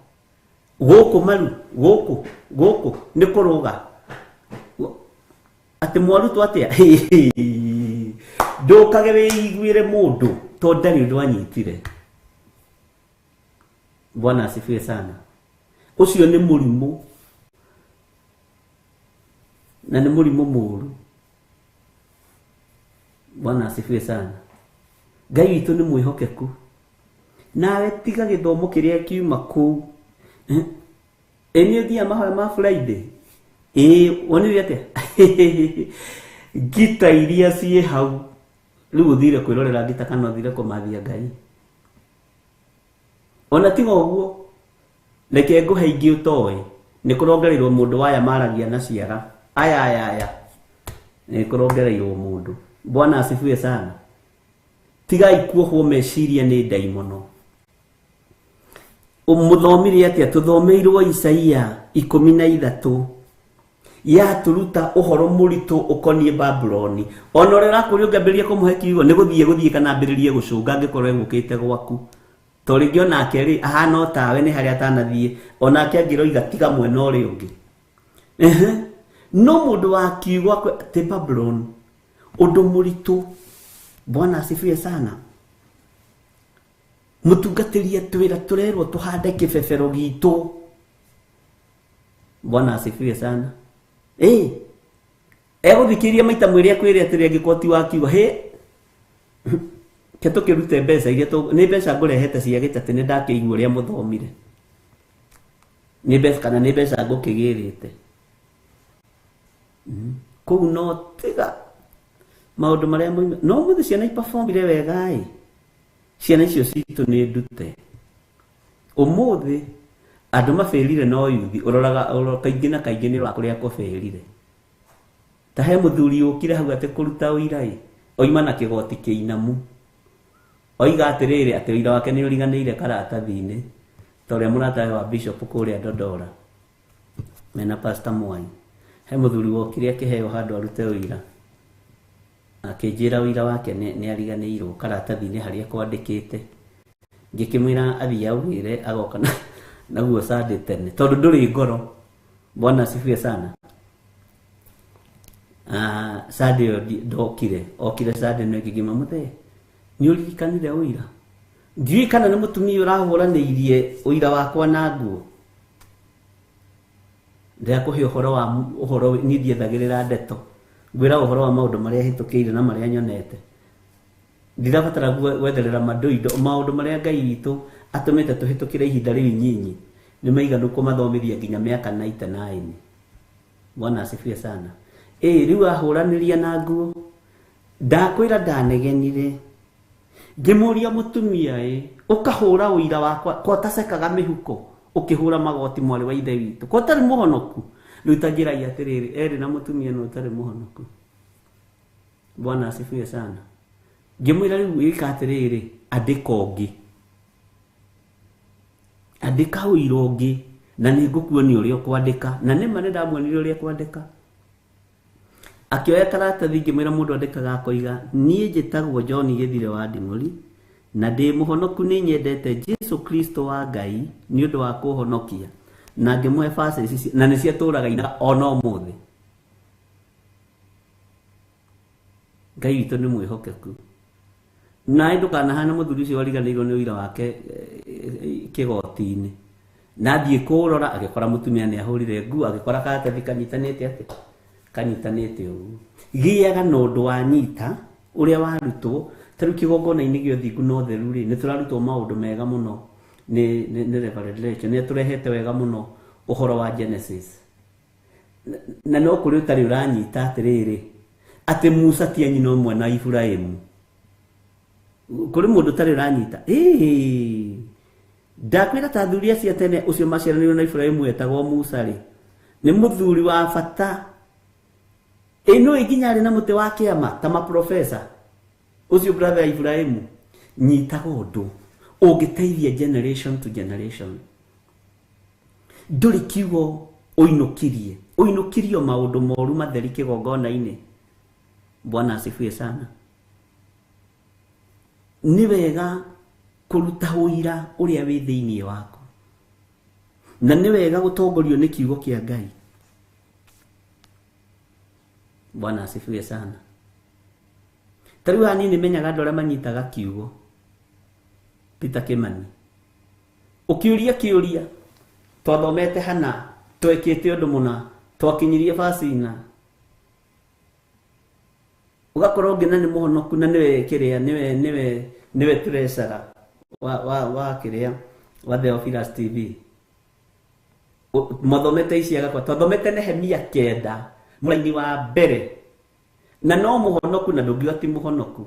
Gũkũ maru, gũkũ, nĩ kũrũga. Atĩ mwarutwo atĩa? Ndũkage wĩiguĩre mũndũ, tondũ ndarĩ ũndũ anyitire. Bwana asifiwe sana. Ucio ni murimu. Na ni murimu mũru. Bwana asifiwe sana. Ngai witũ ni mwĩhokeku. Nawe tiga gĩthomo kĩrĩa kiuma kũu. Nĩ ũthia mahoya ma Friday. Wonire atĩa? Ngita iria ciĩ hau. Rĩu ũthire kwĩrorera ngita kana ũthire kũmathia Ngai. Ona tiga ũguo, reke ngũhe ingĩ ũtoĩ, nĩ kũrongereirwo mũndũ waya maragia na ciara. Aya. Nĩ kũrongereirwo mũndũ. Bwana asifiwe sana. Tigai kuohwo meciria nĩ ndaimono. Mũthomire atĩa? Tũthomeirwo Isaia 13. Yaturuta ũhoro mũritũ ũkoniĩ Babuloni. Ona ũrĩa ũrakũria ũngĩambĩrĩria kũmũhe kiugo nĩ gũthiĩ kana ambĩrĩrie gũcũnga angĩkorwo egũkĩte gwaku. Torĩngĩ onake rĩ ahana o tawe nĩ harĩa atanathiĩ, onake angĩroiga tiga mwena ũrĩa ũngĩ. No mũndũ wa kiugo atĩ Babuloni ũndũ mũritũ. Bwana asifiwe sana. Mũtungatĩri atwĩra tũrerwo tũhande kĩbebero gitũ. Bwana asifiwe sana. Egũthikĩria maita mwĩrĩ akwĩre atĩrĩ angĩkorwo ti wa kiugo tukirute mbeca iria nĩ mbeca ngũrehete cia gĩtatĩ nĩ ndakĩigua ũrĩa mũthomire. Nĩ mbeca kana nĩ mbeca ngũkĩgĩrĩte. Kũu no tiga maũndũ marĩa moima. No mũthĩ ciana iperformire wega ciana icio citũ nĩ ndute. Ũmũthĩ andũ mabĩrire no yuthi ũroraga kaingĩ na kaingĩ nĩ ũrakũrĩa kũbĩrire. Ta he mũthuri ũkire hau atĩ kũruta ũira oima na kĩgoti kĩinamu. Oiga atĩrĩrĩ atĩ wĩra wake nĩ ũriganĩire karatathi-inĩ ta ũrĩa mũratawe wa Bishop kũrĩa Dodora mena Pastor Mwai. He mũthuri wokire akĩheo handũ arute ũira, akĩnjĩra ũira wake nĩ ariganĩirwo karatathi-inĩ harĩa kwandĩkĩte. Ngĩkĩmwĩra athiĩ augĩre agoka naguo Sunday tene tondũ ndũrĩ ngoro. Bwana asifiwe sana. Sunday ndokire, okire Sunday no ngĩgima mũthee. Nĩ ũririkanire ũira? Ndiũĩ kana nĩ mũtumia ũrahũranĩirie ũira wakwa na nguo. Ndakũhe ũhoro niĩ ndiethagĩrĩra ndeto. Ngwĩra ũhoro wa maũndũ marĩa hĩtũkĩire na marĩa nyonete. Ndirabatara gwetherera maũndũ marĩa Ngai witũ atũmĩte tũhĩtũkĩre ihinda rĩu inyinyi. Nĩ maiganu kũmathomithia nginya mĩaka 99. Bwana asifiwe sana. Rĩu ahũranĩria na nguo. Ndakwĩra ndanegenire. Ngĩmũria mũtumia ũkahũra ũira wakwa kwatacekaga mĩhuko ũkĩhũra magoti mwarĩ wa ithe witũ ko tarĩ mũhonoku. Rĩu ta njĩrai atĩrĩrĩ na mũtumia no tarĩ mũhonoku. Bwana asifiwe sana. Ngĩmwĩra rĩu wĩka atĩrĩrĩ andĩka ũngĩ. Andĩka ũira ũngĩ na nĩ ngũkuonia ũrĩa ũkwandĩka na nĩ ma nĩ ndamuonire ũrĩa kwandĩka. Akĩoya karatathi ngĩmwĩra mũndũ andĩkaga akoiga niĩ njĩtagwo John Gĩthire wa Nding'ũri na ndĩ mũhonoku nĩ nyendete Jesu Kristo wa Ngai nĩ ũndũ wa kũhonokia. Na ngĩmũhe verses ici na nĩ ciatũraga ina ona ũmũthĩ. Ngai witũ nĩ mwĩhokeku. Na ndũkanahana mũthuri ũcio wariganĩirwo nĩ ũira wake kĩgoti-inĩ. Na thiĩ kũrora agĩkora mũtumia nĩ ahũrire nguo, agĩkora karatathi kanyitanĩte atĩ kanyitanĩte ũguo. Gĩaga na ũndũ wanyita ũrĩa warutwo. Tarĩu kĩgongona-inĩ gĩa ũthingu na ũtheru rĩ, nĩ tũrarutwo maũndũ mega mũno nĩ Reverend Rachel. Nĩ tũrehete wega mũno ũhoro wa Genesis. Na no kũrĩ ũtarĩ ũranyita atĩrĩrĩ atĩ Musa ti nyina ũmwe na Iburahĩmu. Kũrĩ mũndũ ũtarĩ ũranyita. Ndakwĩra ta athuri acio tene ũcio maciaranĩirwo na Iburahĩmu etagwo Musa rĩ, nĩ mũthuri wa bata. Ĩno nginya arĩ na mũtĩ wa kĩama ta maprofesa. Ucio brother Ibrahimu nyitaga ũndũ ũngĩteithia generation to generation. Ndũrĩ kiugo ũinũkirio maũndũ moru matheri kĩgongona-inĩ. Bwana asifiwe sana. Nĩ wega kũruta ũira ũrĩa wĩ thĩinĩ waku, na nĩ wega gũtongorio nĩ kiugo kĩa Ngai. Bwana asifiwe sana. Tarĩu hanini menyaga andũ arĩa manyitaga kiugo. Peter Kimani, ũkiũria kĩũria, twathomete hana, twekĩte ũndũ mũna, twakinyirie Fasina, ũgakorwo ngina nĩ mũhonoku na nĩwe kĩrĩa, nĩwe treasurer wa kĩrĩa, wa Theophilus TV. Mwathomete ici agakwa, twathomete Nehemia 9 mũraini wa mbere. Na no mũhonoku na ndũngiuga ti mũhonoku.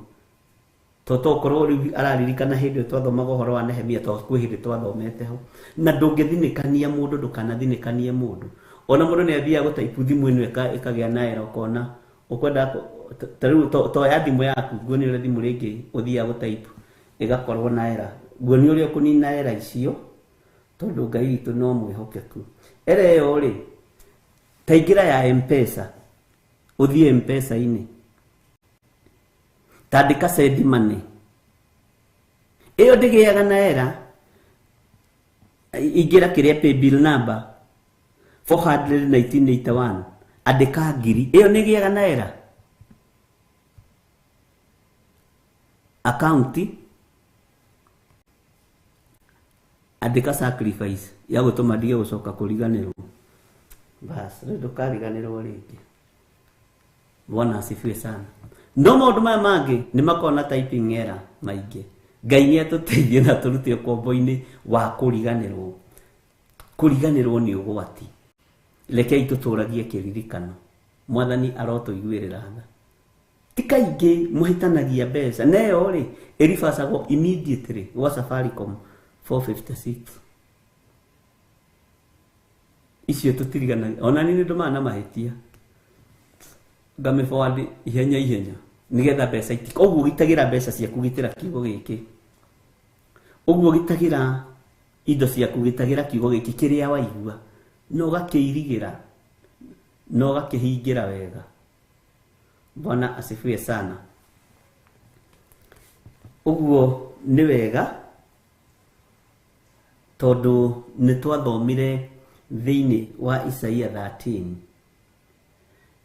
Tokorwo rĩu araririkana hĩndĩ twathomaga ũhoro wa Nehemia, kwĩ hĩndĩ twathomete ho. Na ndũngĩthinĩkania mũndũ, ndũkanathinĩkanie mũndũ. Ona mũndũ nĩ athiaga gũtaipu thimũ ĩno ĩkagĩa na error, ũkona ũkwenda tarĩu toya thimũ yaku, nguoni ũrĩa thimũ rĩngĩ ũthiaga gũtaipu ĩgakorwo na error. Nguoni ũrĩa ũkũnina error icio, tondũ Ngai witũ no mwĩhokeku. Error ĩyo rĩ, ta ingĩra ya M-Pesa, uthie M-Pesa-inĩ, tandĩka send money, ĩyo ndĩgĩaga na error. Ingĩra kĩrĩa pay bill number 41981, andĩka ngiri, ĩyo nĩ ĩgĩaga na error. Account, andĩka sacrifice ya gũtũma ndige gũcoka kũriganĩrwo. Bas, ndũkariganĩrwo rĩngĩ. Bwana asifiwe sana. No maũndũ maya mangĩ nĩ makona typing error maingĩ. Ngai nĩ atũteithie na tũrute ũkombo-inĩ wa kũriganĩrwo. Kũriganĩrwo nĩ ũgwati. Rekei tũtũragie kĩririkano. Mwathani arotũiguĩrĩra tha. Ti kaingĩ mũhĩtanagia mbeca. Neyo rĩ, ĩribacagwo immediately gwa Safaricom 456. Icio tũtiriganagia. Ona niĩ nĩndũmaga na mahĩtia. Game forward ihenya nigetha mbeca itika. Ũguo gitagĩra mbeca ciaku gitĩra kiugo gĩkĩ. Ũguo gitagĩra indo ciaku gitagĩra kiugo gĩkĩ kĩrĩa waigua. No gakĩirigĩra. No gakĩhingĩra wega. Bwana asifiwe sana. Ũguo nĩ wega tondũ nĩ twathomire thĩinĩ wa Isaia 13.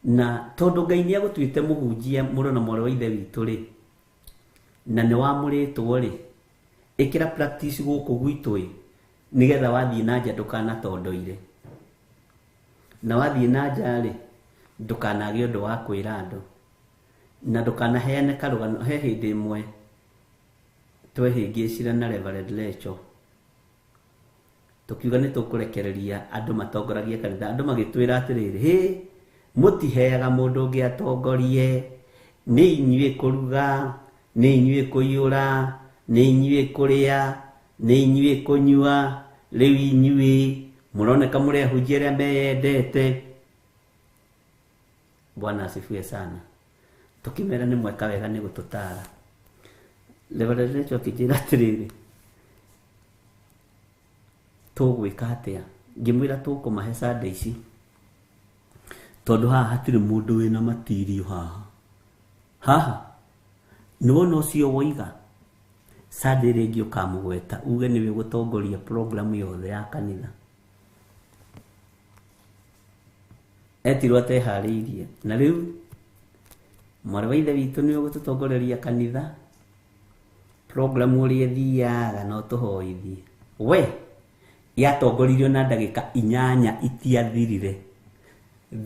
Na tondũ Ngai nĩ agũtuĩte mũhunjia mũrũ na mwarĩ wa ithe witũ rĩ, na nĩ wamũrĩtwo rĩ, ĩkĩra practice gũkũ gwitũ ĩ, nigetha wathiĩ na nja ndũkanatondoire. Na wathiĩ na nja rĩ, ndũkanage ũndũ wa kwĩra andũ, na ndũkanaheane karũgano. He hĩndĩ ĩmwe twehĩngĩcire na Reverend Rachel, tukiuga nĩ tũkũrekereria andũ matongoragie kanitha. Andũ magĩtwĩra atĩrĩrĩ, mũtiheaga mũndũ ũngĩ atongorie, nĩ inyuĩ kũruga, nĩ inyuĩ kũiyũra, nĩ inyuĩ kũrĩa, nĩ inyuĩ kũnyua, rĩu inyuĩ mũroneka mũrĩ ahunjia arĩa meyendete. Bwana asifiwe sana. Tukimera nĩ mweka wega nĩ gũtũtara. Reverend Rachel akĩnjĩra atĩrĩrĩ, tũgwĩka atĩa? Ngĩmwĩra tũkũmahe Sunday ici, tondũ haha hatirĩ mũndũ wĩna matirio haha. Nĩ wona ũcio woiga Sunday rĩngĩ ũkamũgweta uge nĩwe gũtongoria program yothe ya kanitha. Etirwo ateharĩirie. Na rĩu mwarĩ wa ithe witũ nĩ ũgũtũtongoreria kanitha program ũrĩa thiaga no tũhoithie we yatongoririo na ndagĩka 8 itiathirire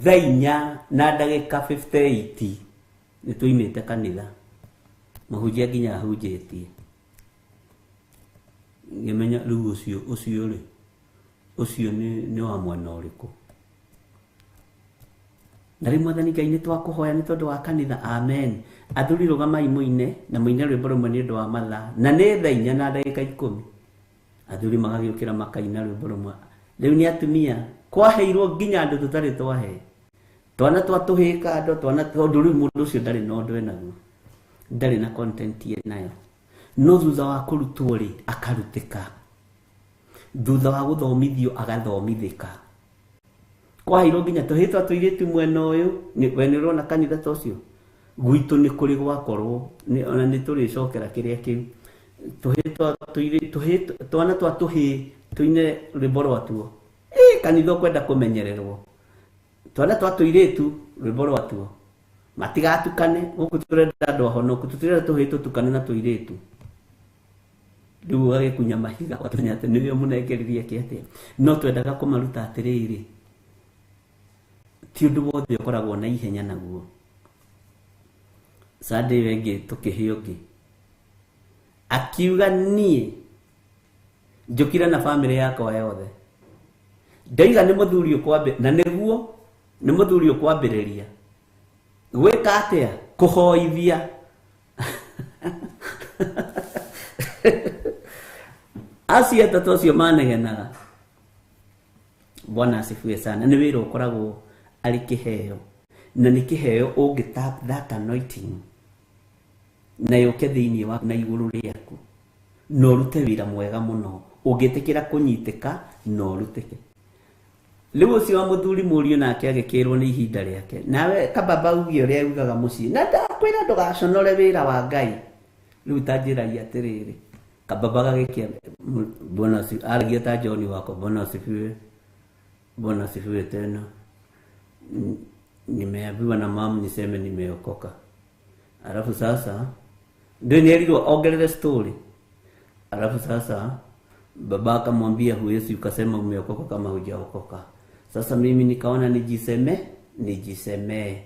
thaa 4 na ndagĩka 58 nĩ tũimĩte kanitha mũhunjia nginya ahunjĩtie ngĩmenya rĩu ũcio nĩ wa mwena ũrĩkũ na rĩmwe Mwathani Ngai nĩ twakũhoya nĩ tondũ wa kanitha amen athuri rũgamai mũine na mũine rwĩmbo rũmwe nĩ ũndũ wa mathaa na nĩ thaa 4 na ndagĩka 10 athuri magagĩũkĩra makaina rwĩmbo rũmwe rĩu nĩ atumia kwaheirwo nginya andũ tũtarĩ twahe twana twatũhĩka andũ twana tondũ rĩu mũndũ ũcio ndarĩ na ũndũ enaguo ndarĩ na content ye nayo no thutha wa kũrutwo rĩ akarutĩka thutha wa gũthomithio agathomithĩka kwaheirwo nginya tũhĩtwa tũirĩtu mwena ũyũ we nĩ ũrona kanitha ta ũcio gwitũ nĩ kũrĩ gwakorwo ona nĩ tũrĩcokera kĩrĩa kĩu twana twa tũhĩ tũine rwĩmbo rwatuo kanitha ũkwenda kũmenyererwo twana twa tũirĩtu rwĩmbo rwatuo matigatukane gũkũ tũrenda andũ ahonoku tũtirenda tũhĩ tũtukane na tũirĩtu rĩu ũgagĩkunya mahiga watũmenya atĩ nĩrĩo mũnengeririe kĩatĩa no twendaga kũmaruta atĩrĩrĩ ti ũndũ wothe ũkoragwo na ihenya naguo Sunday wengĩ tũkĩhe ũngĩ akiuga niĩ njũkire na family yakwa yothe ndaiga nĩ mũthuri ũkwambĩ na nĩguo nĩ mũthuri ũkwambĩrĩria gwĩka atĩa kũhoithia acio atatũ acio manegenaga Bwana asifiwe sana nĩ wĩra ũkoragwo arĩ kĩheo na nĩ kĩheo ũngĩtap that anointing na yũke thĩinĩ waku na igũrũ rĩaku no rute wĩra mwega mũno ũngĩtĩkĩra kũnyitĩka no rutĩke rĩu ũcio wa mũthuri mũriũ nake agĩkĩrwo nĩ ihinda rĩake nawe kababa uge ũrĩa ugaga mũciĩ na ndakwĩra ndũgaconore wĩra wa Ngai rĩu tanjĩragia atĩrĩrĩ kababa gagĩkia Bwana aragia ta John wako Bwana asifiwe tena nimeambiwa na mama niseme nimeokoka alafu sasa ndio nielizwa ongelele story alafu sasa baba akamwambia huwezi ukasema umeokoka kama hujaokoka sasa mimi nikaona nijisemee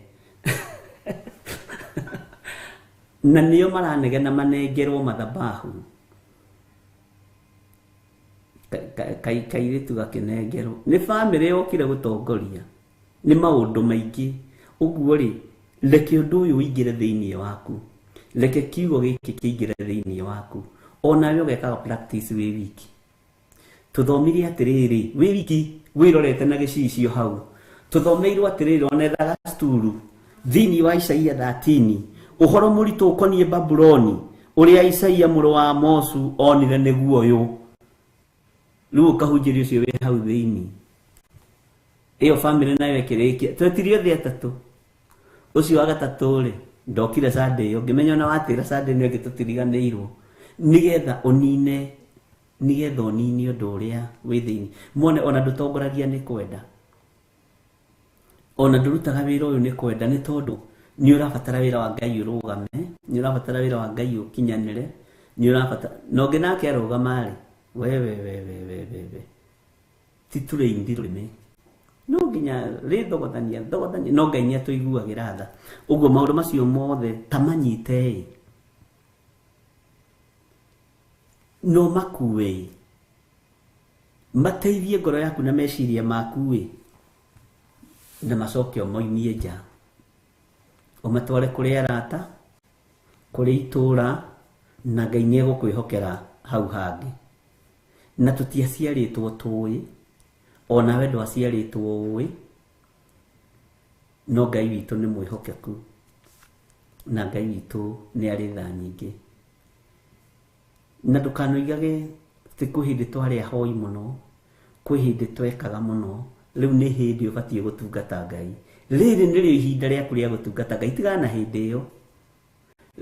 na niyo maranegena manengerwo mathabahu kairitu gakinengerwo ni family yokire gutongoria ni maundu maingi uguo ri leke undu uyu uingire thiini waku leke kiugo giki kiingire thiini waku ona we ugekaga practice we wiki tuthomirie atiriri we wiki wirorete na gicicio hau tuthomeirwo atiriri onethaga sturu thiini wa Isaia 13 uhoro muritu ukonie Babuloni uria Isaia muru wa Amosu onire niguo uyu riu kahunjirio cio we hau thiini iyo family nayo ekirikia twetirio thia tatu ucio wa gatatu ri ndokire Sunday ngimenya na watira Sunday ni ngitutiriganirwo nigetha unine undu uria wi thiini muone ona ndutongoragia ni kwenda ona ndurutaga wira uyu ni kwenda ni tondu ni urabatara wira wa Ngai urugame ni urabatara wira wa Ngai ukinyanire ni urabatara no nginake arugama ri we titule indirime no nginya rithogothania no Ngai ni atuiguagira tha uguo maundu macio mothe tamanyite no makuwe mateithie ngoro yaku na meciria maku na macokio moimie nja umatware kuri arata kuri itura na Ngai ni egũkwĩhokera hau hangi na tutiaciaritwo tui ona we ndwaciaritwo ui no Ngai witũ nĩ mwĩhokeku na Ngai witũ nĩ arĩ tha nyingĩ na ndũkanoigage tĩ kwĩ hĩndĩ twarĩ ahoi mũno kwĩ hĩndĩ twekaga mũno rĩu nĩ hĩndĩ ũbatiĩ gũtungata Ngai rĩrĩ nĩrĩo ihinda rĩaku rĩa gũtungata Ngai tigana na hĩndĩ ĩyo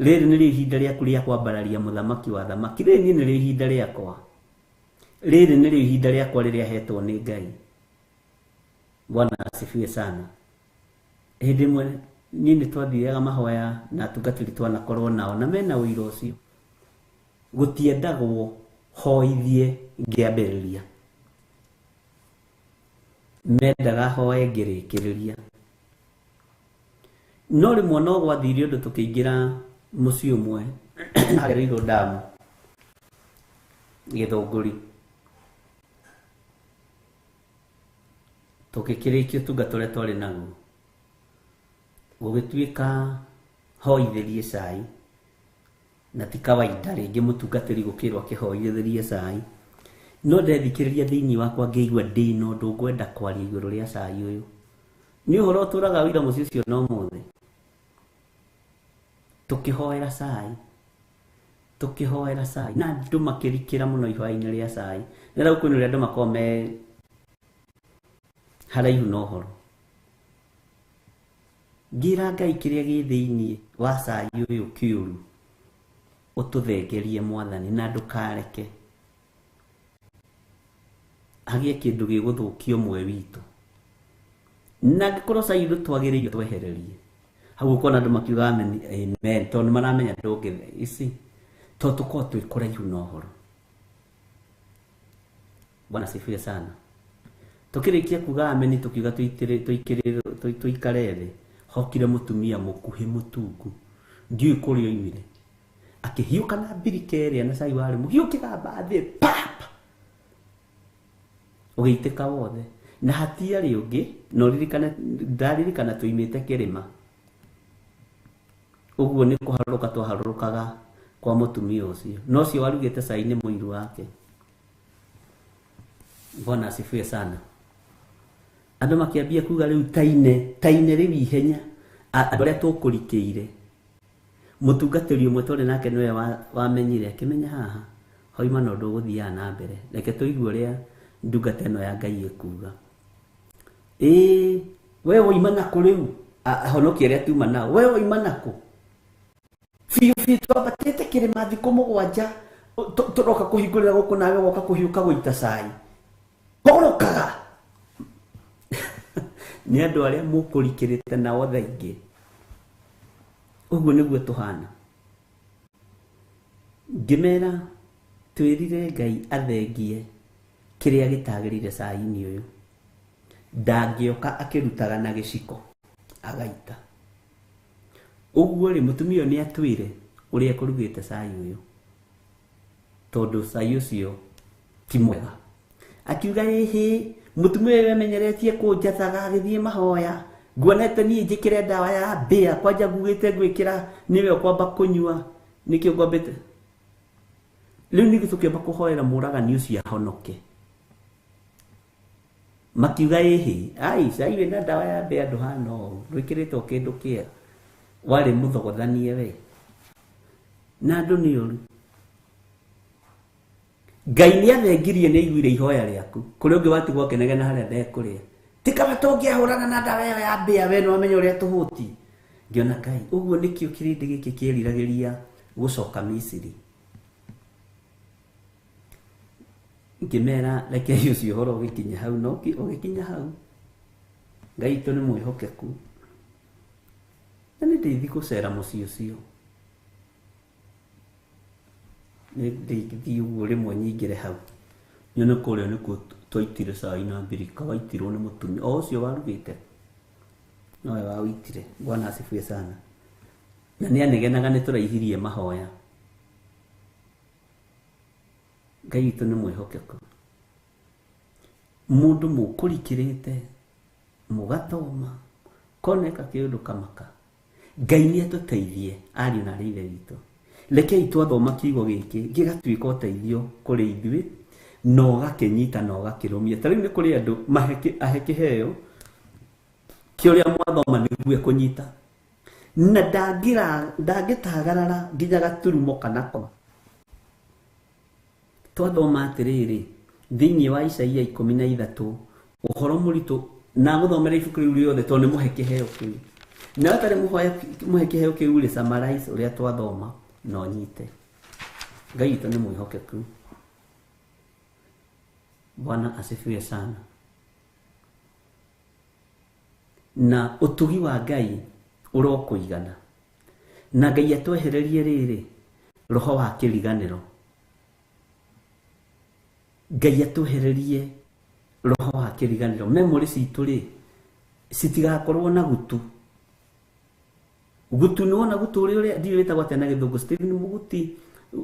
rĩrĩ nĩrĩo ihinda rĩaku rĩa kwambararia mũthamaki wa thamaki rĩrĩ nĩrĩo ihinda rĩakwa rĩrĩ nĩrĩo ihinda rĩakwa rĩrĩa hetwo nĩ Ngai Bwana asifiwe sana hĩndĩ ĩmwe nini twathiaga mahoya na tungatiri twanakorwo nao na mena wĩira ũcio gũtiendagwo hoithie ngĩambĩrĩria mendaga hoe ngĩrĩkĩrĩria no rĩmwe no gwathire ũndũ tũkĩingĩra mũciĩ ũmwe hagereirwo ndamu Gĩthũngũri tũkĩkĩrĩkio ũtungata ũrĩa twarĩ naguo gũgĩtuĩka hoithĩrie cai na ti kawaida rĩngĩ mũtungatĩri gũkĩrwo akĩhoithĩrie cai no ndethikĩrĩria thĩinĩ wakwa ngĩigua ndĩna ũndũ ngwenda kwaria igũrũ rĩa cai ũyũ nĩ ũhoro ũtũraga wĩra mũciĩ ũcio no mũthĩ tũkĩhoera cai na andũ makĩrikĩra mũno ihoya-inĩ rĩa cai na rĩu kwĩna andũ makorwo me haraihu na ũhoro ngira Ngai kĩrĩa gĩ thĩinĩ wa cai ũyũ kĩũru ũtũthengerie Mwathani na ndũkareke hagĩe kĩndũ gĩgũthũkia ũmwe witũ na ngĩkorwo cai ũyũ twagĩrĩirwo twehererie hau ũkona andũ makiuga amen tondũ maramenya ndũngĩthe ici tondũ tũkorwo twĩ kũraihu na ũhoro. Bwana asifiwe sana. Tukĩrĩkia kuga amen tukiuga tuikare thĩ hokire mũtumia mũkuhĩ mũtungu ndiũĩ kũrĩa oimire akĩhiũka na mbirika ĩrĩa na cai warĩ mũhiũ kĩgamba thĩ pap ũgĩitĩka wothe na hatiarĩ ũngĩ no ndaririkana tuimĩte kĩrĩma ũguo nĩ kũharũrũka twaharũrũkaga kwa mũtumia ũcio no cio warugĩte cai nĩ mũiru wake. Bwana asifiwe sana. Andũ makĩambia kuga rĩu taine rĩu ihenya andũ arĩa tũkũrikĩire mũtungatĩri ũmwe tũrĩ nake nĩwe wamenyire akĩmenya haha hoima na ũndũ ũgũthiaga na mbere reke tũigue ũrĩa ndungata ĩno ya Ngai ĩkuga. We woima nakũ rĩu ahonokia arĩa tuma nao we woima nakũ biũ twambatĩte kĩrĩma thikũ mũgwanja tũroka kũhingũrĩra gũkũ nawe woka kũhiũka gũita cai horokaga nĩ andũ arĩa mũkũrikĩrĩte nao thaingĩ ũguo nĩguo tũhana. Ngĩmera twĩrire Ngai athengie kĩrĩa gĩtagĩrĩire cai-inĩ ũyũ ndangĩoka akĩrutaga na gĩciko agaita ũguo rĩ mũtumia nĩ atwĩre ũrĩa kũrugĩte cai ũyũ tondũ cai ũcio ti mwega akiuga mũtumia ũyũ amenyeretie kũnjathaga agĩthiĩ mahoya nguonete niĩ njĩkĩre ndawa ya mbĩa kwanja ngugĩte gwĩkĩra nĩwe ũkwamba kũnyua nĩkĩo ngwambĩte rĩu nĩ tũkĩamba kũhoera mũragani ũcio ahonoke makiuga ai cai wĩna ndawa ya mbĩa ndũhana ũũ ndwĩkĩrĩtwo kĩndũ kĩega warĩ mũthogothanie we na andũ nĩ ũru. Ngai nĩ athengirie nĩ iguire ihoya rĩaku kũrĩ ũngĩ watigwo kĩnegena harĩa ndekũrĩa tikaba tũngĩahũrana na ndawa ĩyo ya mbĩa we nĩ wamenya ũrĩa tũhũti ngĩona Ngai ũguo nĩkĩo kĩrĩndĩ gĩkĩ kĩeriragĩria gũcoka Misiri. Ngĩmera reke ũcio ũhoro ũgĩkinya hau no ũgĩkinya hau Ngai witũ nĩ mwĩhokeku na nĩ ndĩithi gũcera mũciĩ ũcio nĩ ndĩithi ũguo rĩmwe nyingĩre hau nyone kũrĩa nĩkuo twaitire cai na mbirika waitirwo nĩ mũtumia o ũcio warugĩte nowe wawĩtire. Bwana asifiwe sana. Na nĩ anegenaga nĩ tũraihirie mahoya. Ngai witũ nĩ mwĩhokeku. Mũndũ mũkũrikĩrĩte mũgathoma koneka kĩũndũ kamaka Ngai nĩ atũteithie ariũ na ithe witũ rekei twathoma kiugo gĩkĩ gĩgatuĩka ũteithio kũrĩ ithuĩ na ũgakĩnyita na ũgakĩrũmia. Ta rĩu nĩ kũrĩ andũ ahe kĩheo kĩũrĩa mwathoma nĩguo kũnyita na ndangĩtagarara nginya gaturumo kana koma. Twathoma atĩrĩrĩ thĩinĩ wa Isaia 13 ũhoro mũritũ na gũthomera ibuku rĩu rĩothe tondũ nĩ mũhe kĩheo kĩu na atarĩ mũhe kĩheo kĩu rĩ summarize ũrĩa twathoma no nyite. Ngai witũ nĩ mwĩhokeku. Bwana asifiwe sana. Na ũtugi wa Ngai urokuigana na Ngai atwehererie riri roho wa kiriganiro. Ngai atwehererie roho wa kiriganiro. Memory citu ri citigakorwo na gutu. Gutu no na gutu uri ndi wetagwo atĩa na githungu. Stephen Muguti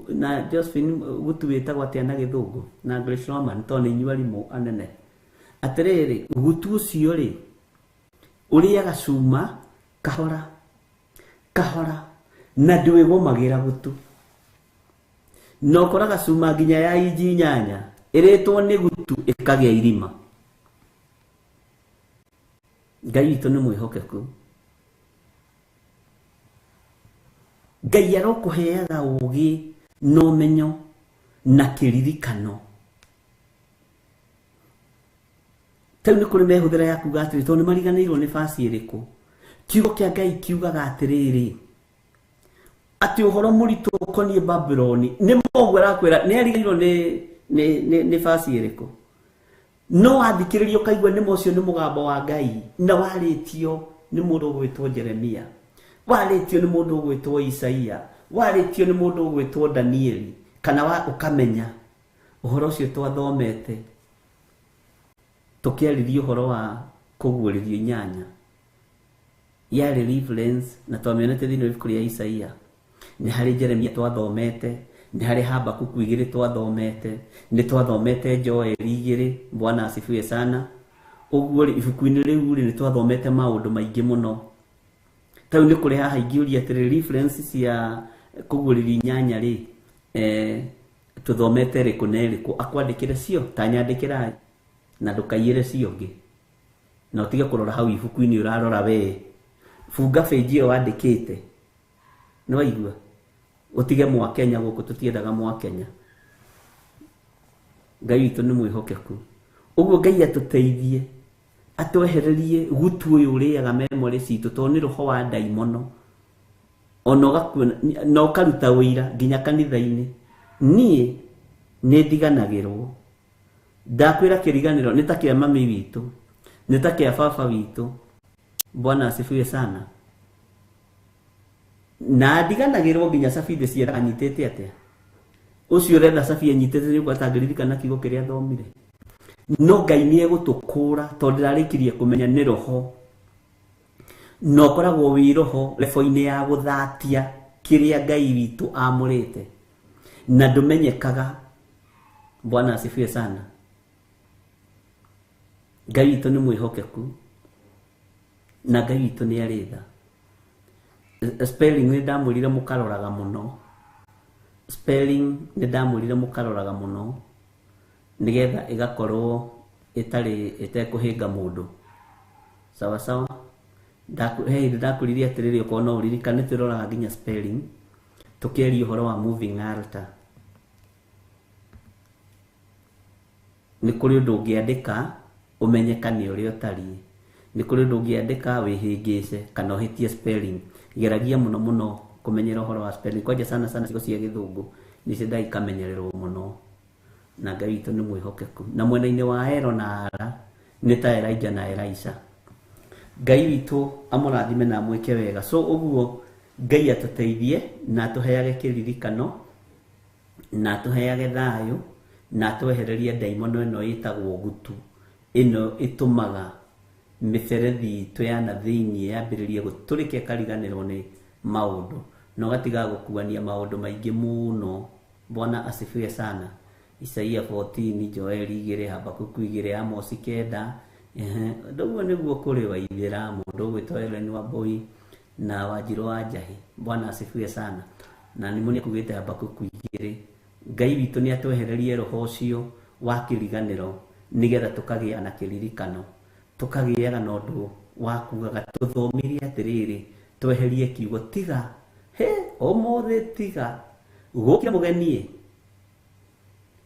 na Josephine gutu wetagwo atĩa na githungu na Grace Roman to ni nyuarimu anene. Atiriri gutu ucio ri uriaga cuma kahora na ndwĩgũmagĩra gutu. No koraga cuma nginya ya inji nyanya iretwo ni gutu ikagĩa irima. Ngai witũ nĩ mwĩhokeku. Ngai arokuheaga ũgĩ na ũmenyo na kĩririkano. Tau nĩ kũrĩ mehũthĩra ya kuga atĩrĩ tondũ nĩ mariganĩirwo nĩ basi ĩrĩkũ. Kiugo kĩa Ngai kiugaga atĩrĩrĩ atĩ ũhoro mũritũ ũkoniĩ Babyloni nĩ mũguo arakwĩra nĩ ariganĩirwo nĩ basi ĩrĩkũ. No athikĩrĩrio kaigua nĩ mocio nĩ mũgambo wa Ngai na warĩtio nĩ mũndũ ũgwĩtwo Jeremia, warĩtio nĩ mũndũ ũgwĩtwo Isaia, warĩtio nĩ mũndũ ũgwĩtwo Danieli, kana ũkamenya ũhoro ũcio twathomete tũkĩarĩria ũhoro wa kũguũrĩrio inyanya yarĩ reference na twamĩonete thĩinĩ wa ibuku rĩa Isaia. Nĩ harĩ Jeremia twathomete, nĩ harĩ Habakuku 2 twathomete, nĩ twathomete Joel 2. Bwana asifiwe sana. Ũguo ibuku-inĩ rĩu nĩ twathomete maũndũ maingĩ mũno. Tau nĩ kũrĩ haha ingĩũria atĩrĩ reference cia kũguũrĩrio inyanya rĩ tũthomete rĩkũ na rĩkũ. Akwandĩkĩre cio ta nyandĩkĩra na ndũkaiyĩre cio ngĩ na ũtige kũrora hau ibuku-inĩ ũrarora we. Funga page ĩyo wandĩkĩte nĩ waigua utige Mwakenya gũkũ tũtiendaga Mwakenya. Ngai witũ nĩ mwĩhokeku. Ũguo Ngai atũteithie atwehererie gutu ũyũ ũrĩaga memory citũ tondũ nĩ roho wa ndaimono. Ona ũgakuona na ũkaruta ũira nginya kanitha-inĩ. Niĩ nĩ ndiganagĩrwo. Ndakwĩra kĩriganĩro nĩ ta kĩa mami witũ, nĩ ta kĩa baba witũ. Bwana asifiwe sana. Na ndiganagĩrwo nginya Safi cia anyitĩte atĩa. Ũcio ũrenda Safi anyitĩte nĩ gwatangĩririkana kiugo kĩrĩa athomire. No Ngai nĩ egũtũkũra tondũ ndarĩkirie kũmenya nĩ roho. No koragwo wĩ roho lebo-inĩ ya gũthatia kĩrĩa Ngai witũ amũrĩte na ndũmenyekaga. Bwana asifiwe sana. Ngai witũ nĩ mwĩhokeku na Ngai witũ nĩ arĩ tha. Spelling nĩ ndamwĩrire mũkaroraga mũno. Spelling nĩ ndamwĩrire mũkaroraga mũno nigetha ĩgakorwo ĩtekũhĩnga mũndũ. Sawa sawa. Ndakũririe atĩrĩrĩ ũkorwo no ũririkane tũroraga nginya spelling tũkĩaria ũhoro wa moving altar. Nĩ kũrĩ ũndũ ũngĩandĩka ũmenyekane ũrĩa ũtariĩ. Nĩ kũrĩ ũndũ ũngĩandĩka wĩhĩngĩce kana ũhĩtie spelling. Geragia mũno mũno kũmenyera ũhoro wa spelling. Kwanja sana cigo cia gĩthũngũ nĩcio ikamenyererwo mũno. Na Ngai witũ nĩ mwĩhokeku. Na mwena-inĩ wa Ero na Ara nĩ ta Elijah na Elisha. Ngai witũ amũrathime na mwĩke wega. So ũguo Ngai atũteithie na atũheage kĩririkano na atũheage thayũ na atwehererie ndaimono ĩno ĩtagwo gutu. Ĩno ĩtũmaga mĩberethi itũ ya na thĩinĩ yambĩrĩrie gũtũrĩke kariganĩrwo nĩ maũndũ na ũgatiga gũkuania maũndũ maingĩ mũno. Bwana asifiwe sana. Isaia 14, Joel 2, Habakuku 2, Amos 9. Ndoguo nĩguo kũrĩ wa ithĩra mũndũ ũgwĩtwo Helen Wambui na Wanjirũ wa Njahi. Bwana asifiwe sana. Na nĩ mũni kugĩte Habakuku 2. Ngai witũ nĩ atwehererie roho ũcio wa kĩriganĩro nigetha tũkagĩa na kĩririkano, tũkagĩaga na ũndũ wa kugaga tũthomire atĩrĩrĩ tweherie kiugo tiga ũmũthĩ tiga gũkĩa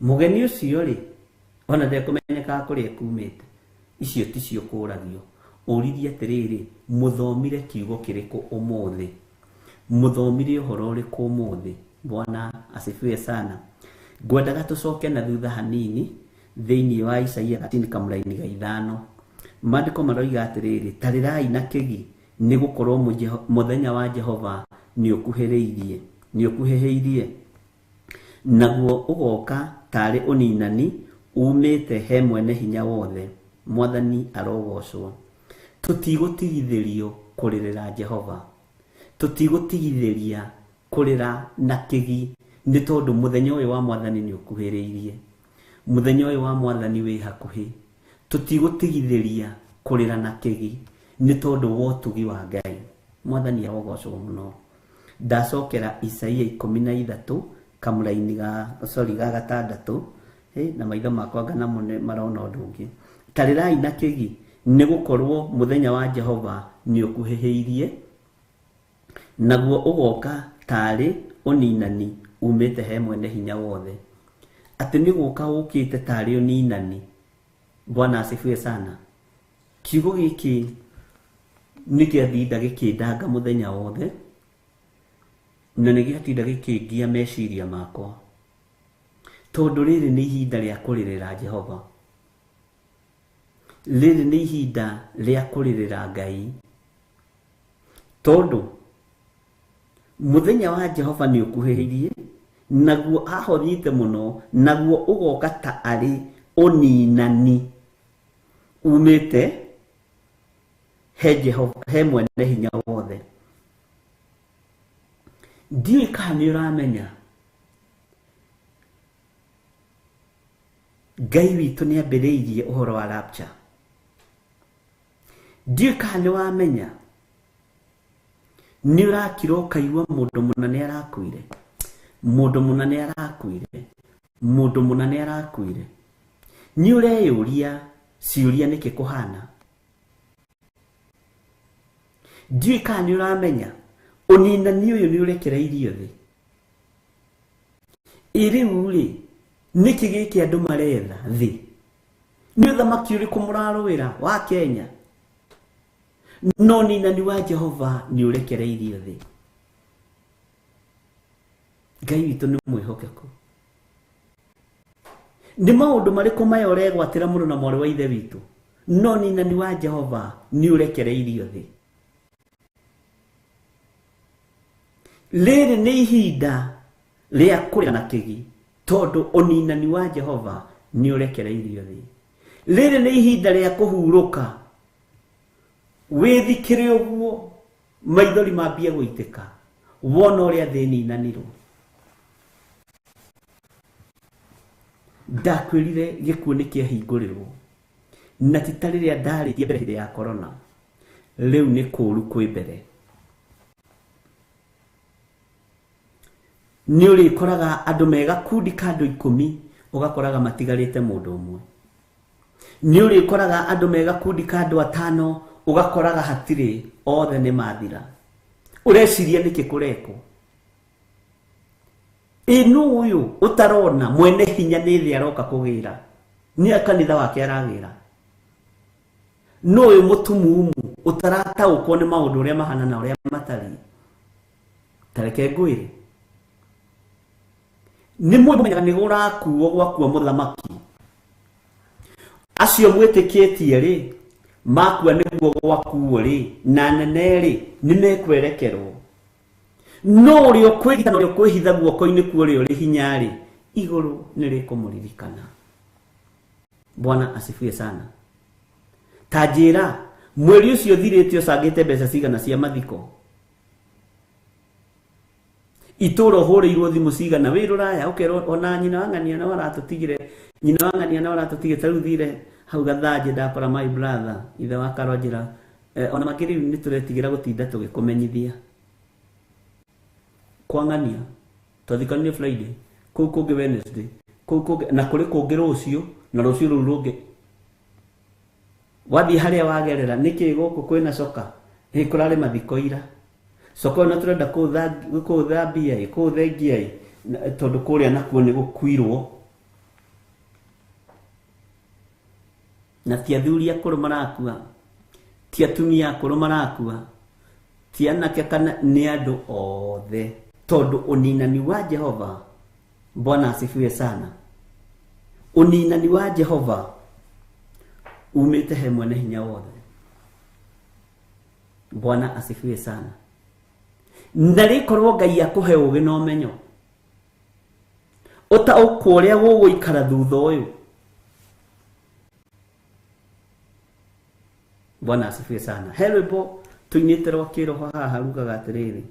mũgeni ũcio rĩ ona ndekũmenyeka kũrĩa kumĩte. Icio ticio kũragio. Ũririe atĩrĩrĩ mũthomire kiugo kĩrĩkũ ũmũthĩ, mũthomire ũhoro ũrĩkũ ũmũthĩ. Bwana asifiwe sana. Ngwendaga tũcoke na thutha hanini thĩinĩ wa Isaia 30 kamũraini ga 5. Maandĩko maroiga atĩrĩrĩ tarĩrai na kĩgi nĩ gũkorwo mũthenya wa Jehova nĩ ũkuhĩrĩirie naguo ũgoka tarĩ ũninani umĩte he mwene hinya wothe. Mwathani arogocwo. Tũtigũtigithĩrio kũrĩrĩra Jehova, tũtigũtigithĩria kũrĩra na kĩgi, nĩ tondũ mũthenya ũyũ wa Mwathani nĩ ũkuhĩrĩirie, mũthenya ũyũ wa Mwathani wĩ hakuhĩ. Tũtigũtigithĩria kũrĩra na kĩgi nĩ tondũ wa ũtugi wa Ngai. Mwathani arogocwo mũno. Ndacokera Isaia 13 kamũraini ga 6 na maitho makwa ngana mone marona ũndũ ũngĩ. Tarĩrai na kĩgi nĩ gũkorwo mũthenya wa Jehova nĩ ũkuhĩrĩirie naguo ũgoka tarĩ ũninani umĩte he mwene hinya wothe. Atĩ nĩ gũka ũkĩte tarĩ ũninani. Bwana asifiwe sana. Kiugo gĩkĩ nĩ kĩathinda gĩkĩndanga mũthenya wothe, na nĩ gĩatinda gĩkĩngia meciria makwa, tondũ rĩrĩ nĩ ihinda rĩa kũrĩrĩra Jehova, rĩrĩ nĩ ihinda rĩa kũrĩrĩra Ngai, tondũ mũthenya wa Jehova nĩ ũkuhĩrĩirie naguo ahonyite mũno, naguo ũgoka ta arĩ ũninani umĩte he Jehova, he mwene hinya wothe. Ndiũĩ kana nĩ ũramenya Ngai witũ nĩ ambĩrĩirie ũhoro wa rapture. Ndiũĩ kana nĩ wamenya nĩ ũrakira ũkaigua mũndũ mũna nĩ arakuire, mũndũ mũna nĩ arakuire, mũndũ mũna nĩ arakuire. Nĩ ũreyũria ciũria nĩkĩ kũhana. Ndiũĩ kana nĩ ũramenya ũninani ũyũ nĩ ũrekereirio thĩ. Rĩu-rĩ, nĩkĩ gĩkĩ andũ maretha thĩ? Nĩ ũthamaki ũrĩkũ mũrarũĩra wa Kenya? No ũninani wa Jehova nĩ ũrekereirio thĩ. Ngai witũ nĩ mwĩhokeku. Nĩ maũndũ marĩkũ maya ũregwatĩra mũno na mwarĩ wa ithe witũ? No ũninani wa Jehova nĩ ũrekereirio thĩ. Rĩrĩ nĩ ihinda rĩa kũrĩa na kĩgi, tondũ ũninani wa Jehova nĩ ũrekereirio thĩ. Rĩrĩ nĩ ihinda rĩa kũhurũka. Wĩthikĩre ũguo, maithori mambie gũitĩka, wona ũrĩa thĩ ninanirwo. Ndakwĩrire gĩkuũ nĩ kĩahingũrĩrwo, na ti ta rĩrĩa ndarĩtie mbere hĩndĩ ya corona. Rĩu nĩ kũũru kwĩ mbere. Nĩ ũrĩkoraga andũ me gakundi ka andũ 10, ũgakoraga matigarĩte mũndũ ũmwe. Nĩ ũrĩkoraga andũ me gakundi ka andũ 5, ũgakoraga hatirĩ, othe nĩ mathira. Ũreciria nĩkĩ kũrekwo? Nũ ũyũ ũtarona mwene hinya nĩ thĩ aroka kũgĩra? Nĩ kanitha wake aragĩra. Nũ ũyũ mũtumumu ũtarataũkwo nĩ maũndũ ũrĩa mahana na ũrĩa matariĩ? Tareke ngwĩre, nĩ mũmenyaga nĩ gũrakuo gwakua mũthamaki. Acio mwĩtĩkĩtie-rĩ, makua nĩguo gwakuo-rĩ, na nene-rĩ, nĩ mekwerekerwo. No ũrĩa ũkwĩgita na ũrĩa ũkwĩhitha guoko-inĩ kwa ũrĩa ũrĩ hinya-rĩ, igũrũ nĩ rĩkũmũririkana. Bwana asifiwe sana. Ta njĩra, mweri ũcio ũthirĩte ũcangĩte mbeca cigana cia mathiko? Itũra ũhũrĩirwo thimũ cigana? Wĩ rũraya ũkerwo ona nyina wa ng'ania na waratũtigire, nyina wa ng'ania na waratũtigire. Tarĩu thire hau Gathanjĩ ndakora my brother ithe wa Karwanjĩra, ona makĩrĩ nĩ tũretigĩra gũtinda tũgĩkũmenyithia kwa ng'ania. Twathikanire Friday, kũu kũngĩ Wednesday, kũu kũngĩ na kũrĩ kũngĩ rũciũ, na rũciũ rũu rũngĩ. Wathiĩ harĩa wagerera, nĩkĩ gũkũ kwĩna coka? Kũrarĩ mathiko ira. Coka na tũrenda kũũthambia, kũũthengia, tondũ kũrĩa nakuo nĩ gũkuirwo. Na ti athuri akũrũ marakua, ti atumia akũrũ marakua, ti anake kana nĩ andũ othe, tondũ ũninani wa Jehova. Bwana asifiwe sana. Ũninani wa Jehova umĩte he mwene hinya wothe. Bwana asifiwe sana. Ndari korwo Ngai akuhe ugi no menyo ota ukuria guguikara thutha uyu. Bwana asifiwe sana. Helbo tuinite rwa kiroho haha rugaga atiriri,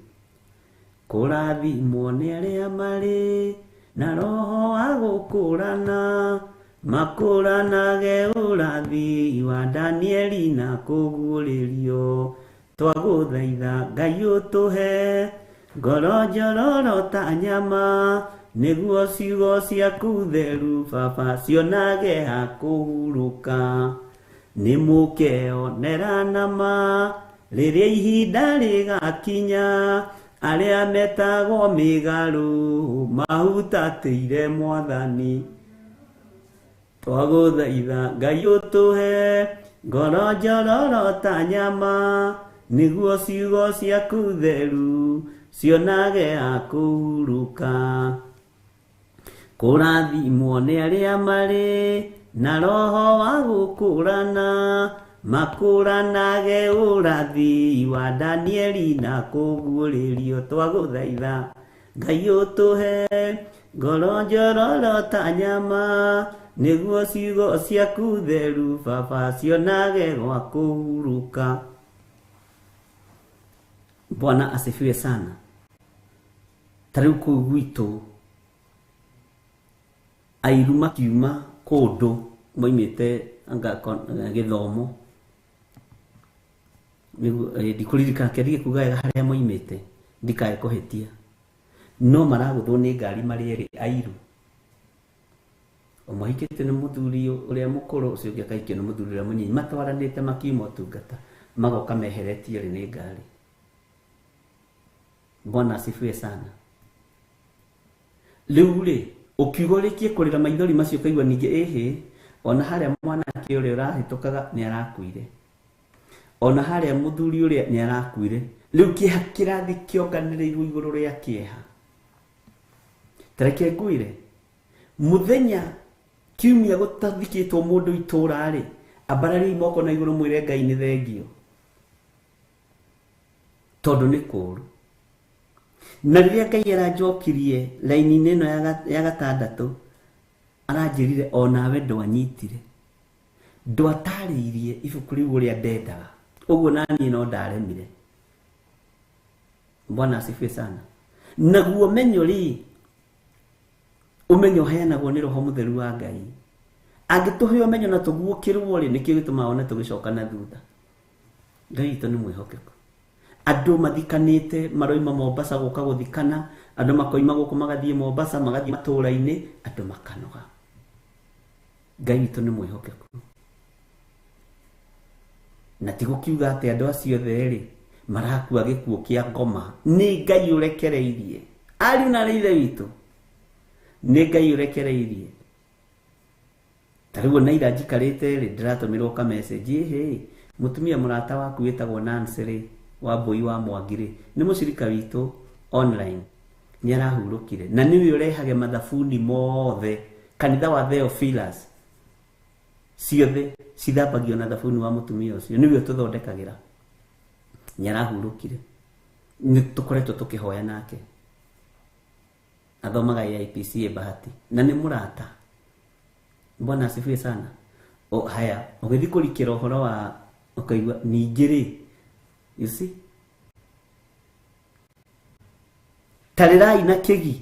kurathimwo ni aria mari na roho wa gukurana, makuranage urathi wa Danieli na kuguririo. Twaguthaitha Ngai utuhe ngoro njororo ta nyama, niguo ciugo ciaku theru Baba cionage ha kuhuruka. Nĩ mũkeonera nama rĩrĩa ihinda rĩgakinya, arĩa metagwo mĩgarũ mahutatĩire Mwathani. Twagũthaitha Ngai ũtũhe ngoro njororo ta nyama, nĩguo ciugo ciaku theru cionage ha kũhurũka. Kũrathimwo nĩ arĩa marĩ na roho wa gũkũrana, makũranage ũrathi wa Danieli na kũguũrĩrio. Twagũthaitha Ngai ũtũhe ngoro njororo ta nyama, nĩguo ciugo ciaku theru Baba cionage gwa kũhurũka. Bwana asifiwe sana. Tarĩu kũu gwitũ airu makiuma kũndũ moimĩte gĩthomo, ndikũririkana kĩrĩa kugaga harĩa moimĩte ndikae kũhĩtia, no maragũthwo nĩ ngari marĩ erĩ airu. Ũmwe ahikĩte nĩ mũthuri ũrĩa mũkũrũ, ũcio ũngĩ akahikio nĩ mũthuri ũrĩa mũnyinyi, matwaranĩte makiuma ũtungata magoka meheretie nĩ ngari. Bwana asifiwe sana. Rĩu rĩ ukiuga rĩkie kũrĩra maithori macio kaigua ningĩ ĩhĩ, ona harĩa mwanake ũrĩa ũrahĩtũkaga nĩ arakuire, ona harĩa mũthuri ũrĩa nĩ arakuire. Rĩu kĩeha kĩrathi kĩonganĩrĩirwo igũrũ rĩa kĩeha. Tareke ngwĩre mũthenya kiumia gũtathikĩtwo mũndũ itũra rĩ, ambarariai moko na igũrũ mwĩre Ngai nĩ thengio, tondũ nĩ kũũru. Na rĩrĩa Ngai aranjokirie raini-inĩ ĩno ya gatandatũ, aranjĩrire onawe ndwanyitire, ndwatarĩirie ibuku rĩu ũrĩa ndendaga, ũguo naniĩ no ndaremire. Bwana asifiwe sana. Naguo menyo rĩ, ũmenyo ũheanagwo nĩ Roho Mũtheru wa Ngai. Angĩtũhe ũmenyo na tũguũkĩrwo rĩ, nĩkĩo gĩtũmaga one tũgĩcoka na thutha. Ngai witũ nĩ mwĩhokeku. Andũ mathikanĩte maroima Mombasa gũka gũthikana, andũ makoima gũkũ magathiĩ Mombasa magathiĩ matũũra-inĩ, andũ makanoga. Ngai witũ nĩ mwĩhokeku. Na ti gũkiuga atĩ andũ acio othe marakua gĩkuũ kĩa ngoma. Nĩ Ngai ũrekereirie. Ariũ na aarĩ a Ithe witũ, nĩ Ngai ũrekereirie. Tarĩu na ira njikarĩte rĩ, ndĩratũmĩrwo ka message, mũtumia mũrata waku wĩtagwo Nancy rĩ, wa Mbũi wa Mwangi rĩ, nĩ mũcirika witũ online, nĩ arahurũkire na nĩwe ũrehage mathabuni mothe kanitha wa Theophilus ciothe cithambagio na thabuni wa mũtumia ũcio, nĩwe ũtũthondekagĩra. Nĩ arahurũkire, nĩ tũkoretwo tũkĩhoya nake, athomaga IPCA Bahati na nĩ mũrata. Bwana asifiwe sana. Haya, ũgĩthiĩ kũrikĩra ũhoro wa ũkaigua ningĩ rĩ, you see, tarĩrai na kĩgi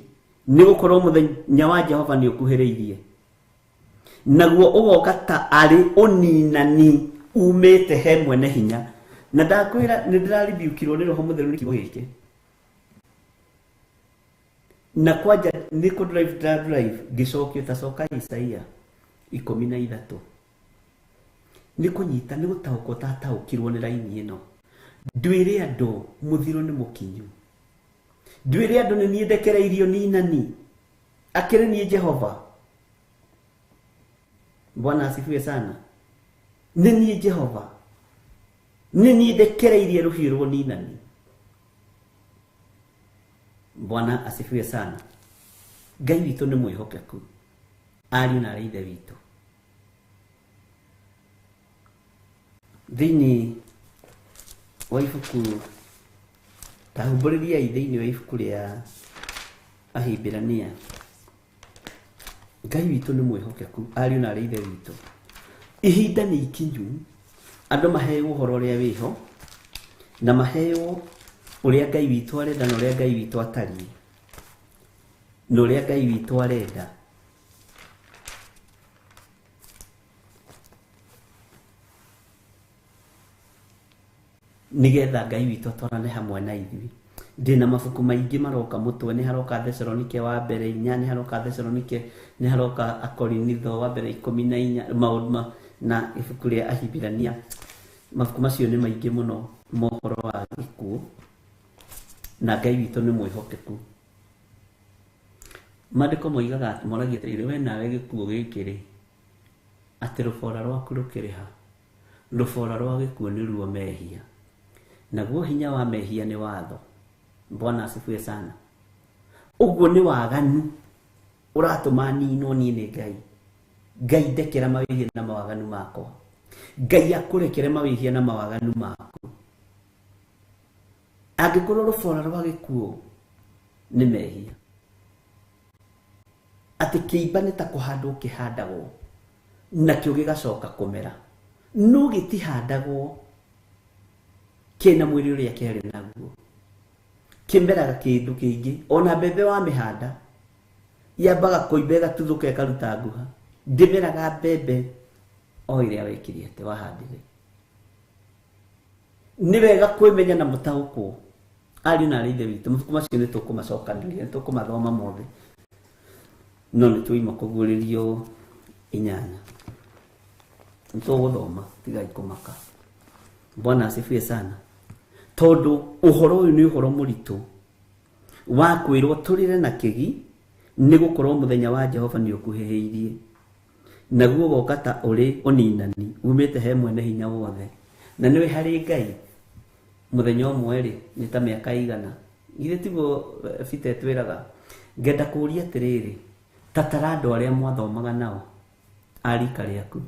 nĩ gũkorwo mũthenya wa Jehova nĩ ũkuhĩrĩirie. Naguo ũgoka ta arĩ ũninani umĩte he mwene hinya. Na ndakwĩra nĩ ndĩraribiukirwo nĩ Roho Mũtheru nĩ kiugo gĩkĩ. Na kwanja nĩ kũ drive ngĩcokio tacoka Isaia 13. Nĩ kũnyita nĩ gũtaũkwo tataũkirwo nĩ raini ĩno. Ndwĩre andũ mũthiro nĩ mũkinyu. Ndwĩre andũ nĩ niĩ ndekereirio ninani, akĩrĩ niĩ Jehova. Bwana asifiwe sana. Nĩ niĩ Jehova, nĩ niĩ ndekereirie rũhiũ rwa ninani. Bwana asifiwe sana. Ngai witũ nĩ mwĩhokeku, ariũ na aarĩ a Ithe witũ. Thĩinĩ wa ibuku tahumbũrĩriai thĩinĩ wa ibuku rĩa Ahibirania. Ngai witũ nĩ mwĩhokeku, ariũ na arĩ ithe witũ. Ihinda nĩ ikinyu andũ maheo ũhoro ũrĩa wĩho na maheo ũrĩa Ngai witũ arenda na ũrĩa Ngai witũ atariĩ na ũrĩa Ngai witũ arenda. Nigetha Ngai witũ atwarane hamwe na ithuĩ. Ndĩna mabuku maingĩ maroka mũtwe, nĩ haroka Thesalonike wa mbere 4, nĩ haroka Thesalonike, nĩ haroka Akorinitho wa mbere 14, maũndũ na ibuku rĩa Ahibirania. Mabuku macio nĩ maingĩ mũno mohoro wa gĩkuũ na Ngai witũ nĩ mwĩhokeku. Maandĩko moigaga moragia atĩrĩrĩ, we nawe gĩkuũ gĩkĩ rĩ, atĩ rũbora rwaku rũkĩrĩ ha? Rũbora rwa gĩkuũ nĩ ruo mehia, naguo hinya wa mehia nĩ watho. Bwana asifiwe sana. Ũguo nĩ waganu ũratũma ninwo niĩ nĩ Ngai. Ngai ndekera mawĩhia na mawaganu makwa. Ngai akũrekere mawĩhia na mawaganu maku. Angĩkorwo rũbora rwa gĩkuũ nĩ mehia, atĩ kĩimba nĩ ta kũhandwo kĩhandagwo nakĩo gĩgacoka kũmera, no gĩtihandagwo kĩna mwĩrĩ ũrĩa kĩarĩ naguo, kĩmeraga kĩndũ kĩngĩ. Ona mbembe wa mĩhanda yambaga kũimba ĩgatuthuka ĩkaruta nguha, ndĩmeraga mbembe o ĩrĩa wekire atĩ wahandire. Nĩ wega kwĩmenya na mũtaũkwo, ariũ na arĩ ithe witũ. Mabuku macio nĩ tũkũmacokanĩrĩria, nĩ tũkũmathoma mothe, no nĩ tũima kũguũrĩrio 8. Nĩ tũgũthoma, tigai kũmaka. Bwana asifiwe sana. Tondũ ũhoro ũyũ nĩ ũhoro mũritũ wa kwĩrwo tũrĩre na kĩgi, nĩ gũkorwo mũthenya wa Jehova nĩ ũkuhĩhĩirie, naguo goka ta ũrĩ ũninani umĩte he mwene hinya wothe. Na nĩwe harĩ Ngai mũthenya ũmwe rĩ nĩ ta mĩaka 100. Githĩ tiguo Peter twĩraga? Ngenda kũũria atĩrĩrĩ, tatara andũ arĩa mwathomaga nao a rika rĩaku,